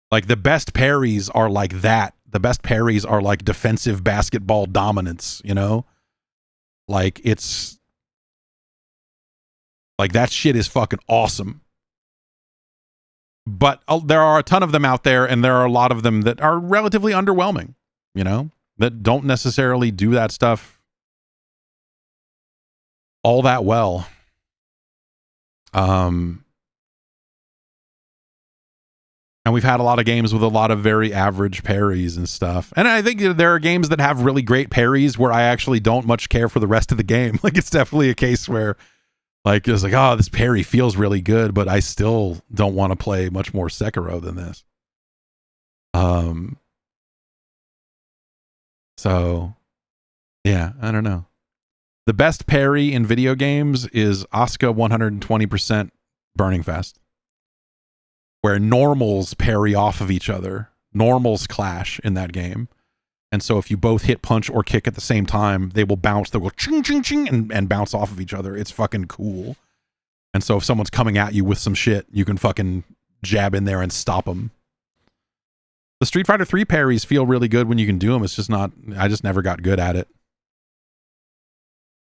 Like, the best parries are like that. The best parries are like defensive basketball dominance, you know? Like, it's... like, that shit is fucking awesome. But there are a ton of them out there, and there are a lot of them that are relatively underwhelming, you know? That don't necessarily do that stuff all that well. And we've had a lot of games with a lot of very average parries and stuff. And I think there are games that have really great parries where I actually don't much care for the rest of the game. Like, it's definitely a case where like it's like, oh, this parry feels really good, but I still don't want to play much more Sekiro than this. So yeah, I don't know. The best parry in video games is Asuka 120% Burning Fest, where normals parry off of each other. Normals clash in that game. And so if you both hit punch or kick at the same time, they will bounce. They'll go ching, ching, ching, and bounce off of each other. It's fucking cool. And so if someone's coming at you with some shit, you can fucking jab in there and stop them. The Street Fighter 3 parries feel really good when you can do them. It's just not... I just never got good at it.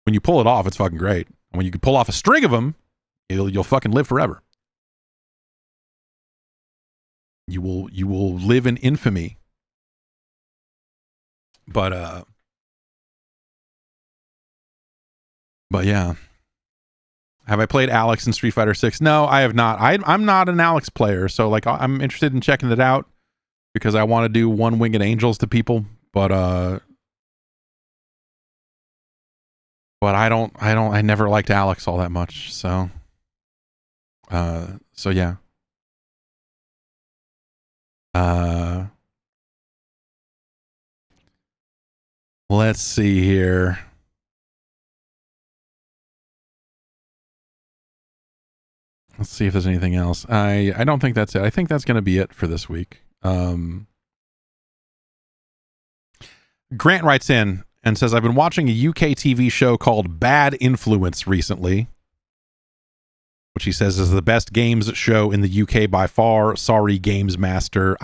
When you pull it off, it's fucking great. And when you can pull off a string of them, you'll fucking live forever. You will live in infamy. But yeah. Have I played Alex in Street Fighter 6? No, I have not. I'm not an Alex player, so like I'm interested in checking it out because I want to do one-winged angels to people, but I never liked Alex all that much, so yeah. Let's see here. Let's see if there's anything else. I don't think that's it. I think that's going to be it for this week. Grant writes in and says, I've been watching a UK TV show called Bad Influence recently. which he says is the best games show in the UK by far. Sorry, Games Master.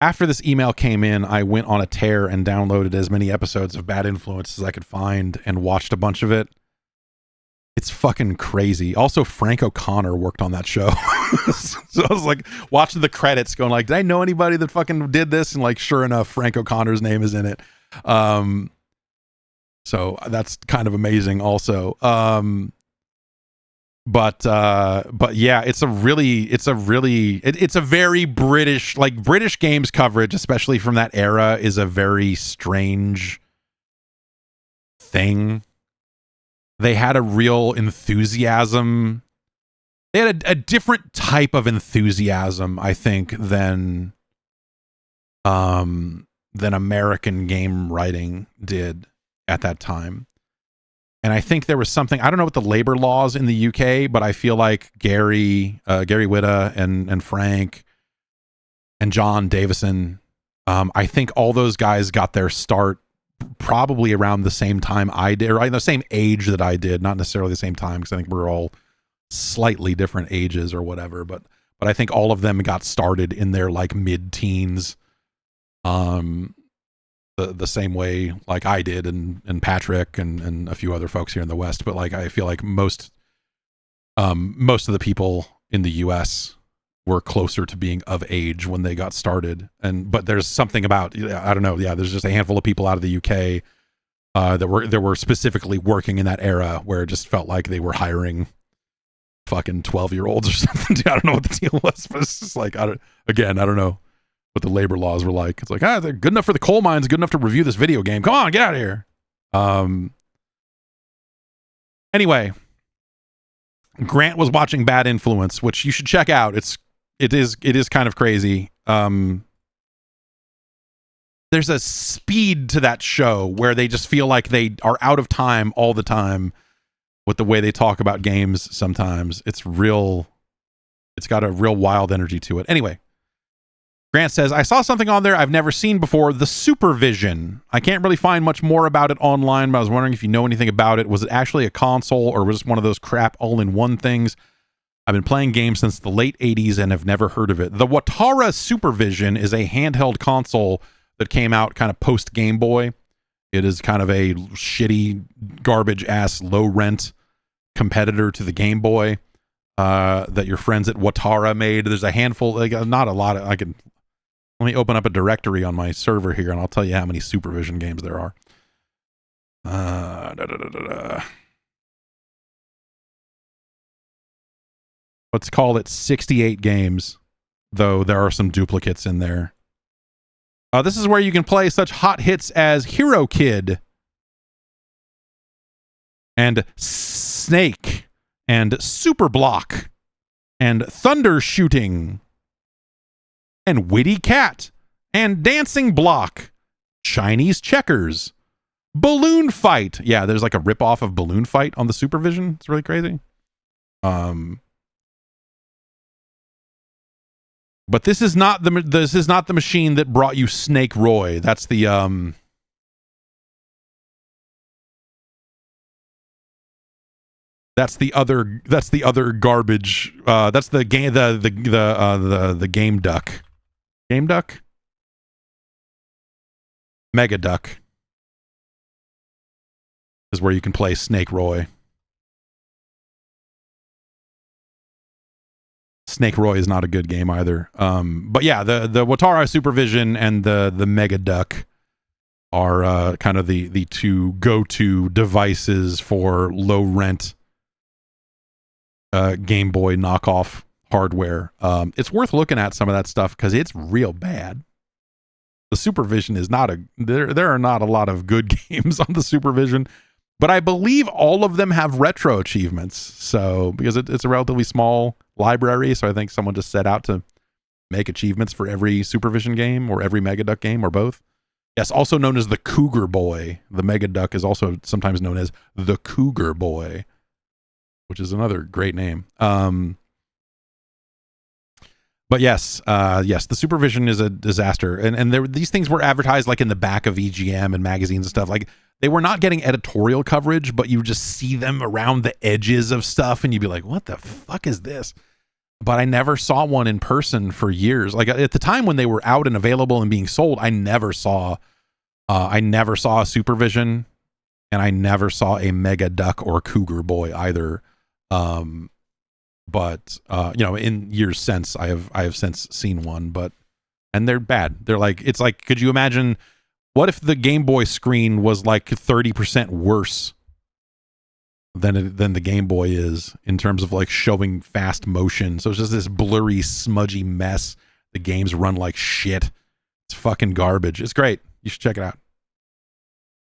After this email came in, I went on a tear and downloaded as many episodes of Bad Influence as I could find and watched a bunch of it. It's fucking crazy. Also, Frank O'Connor worked on that show. So I was like watching the credits going like, did I know anybody that fucking did this? And like, sure enough, Frank O'Connor's name is in it. So that's kind of amazing also. But yeah, it's a very British, like British games coverage, especially from that era, is a very strange thing. They had a real enthusiasm. They had a different type of enthusiasm, I think, than American game writing did at that time. And I think there was something, I don't know what the labor laws in the UK, but I feel like Gary Whitta and Frank and John Davison, I think all those guys got their start probably around the same time I did, or the same age that I did, not necessarily the same time, because I think we're all slightly different ages or whatever, but I think all of them got started in their like mid-teens, the same way like I did, and Patrick and a few other folks here in the West. But like I feel like most of the people in the US were closer to being of age when they got started. But there's something about, I don't know, there's just a handful of people out of the UK that were specifically working in that era where it just felt like they were hiring fucking 12-year-olds or something. I don't know what the deal was, but it's just like, I don't know what the labor laws were like. It's like, they're good enough for the coal mines, good enough to review this video game. Come on, get out of here. Anyway, Grant was watching Bad Influence, which you should check out. It is kind of crazy. There's a speed to that show where they just feel like they are out of time all the time with the way they talk about games sometimes. It's got a real wild energy to it. Anyway, Grant says, I saw something on there I've never seen before, the Supervision. I can't really find much more about it online, but I was wondering if you know anything about it. Was it actually a console, or was it one of those crap all-in-one things? I've been playing games since the late 80s and have never heard of it. The Watara Supervision is a handheld console that came out kind of post-Game Boy. It is kind of a shitty, garbage-ass, low-rent competitor to the Game Boy that your friends at Watara made. There's a handful, like not a lot of, let me open up a directory on my server here and I'll tell you how many Supervision games there are. Let's call it 68 games, though there are some duplicates in there. This is where you can play such hot hits as Hero Kid and Snake and Super Block and Thunder Shooting and Witty Cat and Dancing Block, Chinese Checkers, Balloon Fight. Yeah, there's like a ripoff of Balloon Fight on the Supervision. It's really crazy. But this is not the machine that brought you Snake Roy. That's the other garbage. That's the game the Game Duck. Game Duck? Mega Duck is where you can play Snake Roy. Snake Roy is not a good game either. But yeah, the Watara Supervision and the Mega Duck are kind of the two go-to devices for low rent Game Boy knockoff hardware. It's worth looking at some of that stuff because it's real bad. The Supervision is not there are not a lot of good games on the Supervision, but I believe all of them have retro achievements. So because it's a relatively small library, so I think someone just set out to make achievements for every Supervision game or every Mega Duck game or both. Yes, also known as the Cougar Boy. The Mega Duck is also sometimes known as the Cougar Boy, which is another great name. But yes, the Supervision is a disaster, and these things were advertised like in the back of EGM and magazines and stuff. Like they were not getting editorial coverage, but you just see them around the edges of stuff and you'd be like, what the fuck is this? But I never saw one in person for years. Like at the time when they were out and available and being sold, I never saw a Supervision, and I never saw a Mega Duck or Cougar Boy either. But in years since, I have since seen one, and they're bad. They're like, it's like, could you imagine what if the Game Boy screen was like 30% worse than the Game Boy is in terms of like showing fast motion? So it's just this blurry, smudgy mess. The games run like shit. It's fucking garbage. It's great. You should check it out.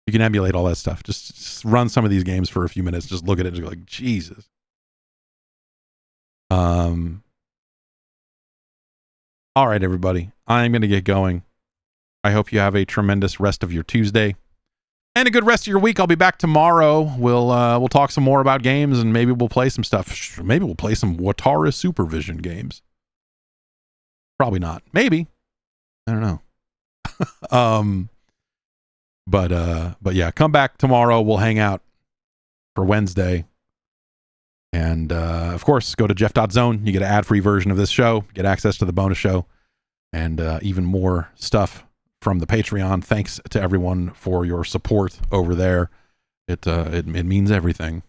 You can emulate all that stuff. Just run some of these games for a few minutes. Just look at it and go like, Jesus. All right, everybody. I'm going to get going. I hope you have a tremendous rest of your Tuesday and a good rest of your week. I'll be back tomorrow. We'll talk some more about games, and maybe we'll play some stuff. Maybe we'll play some Watara Supervision games. Probably not. Maybe. I don't know. But yeah, come back tomorrow. We'll hang out for Wednesday. And of course, go to jeff.zone. You get an ad-free version of this show, get access to the bonus show, and even more stuff from the Patreon. Thanks to everyone for your support over there. It means everything.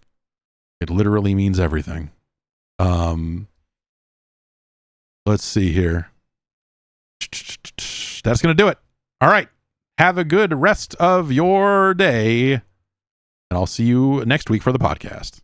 It literally means everything. Let's see here. That's going to do it. All right. Have a good rest of your day. And I'll see you next week for the podcast.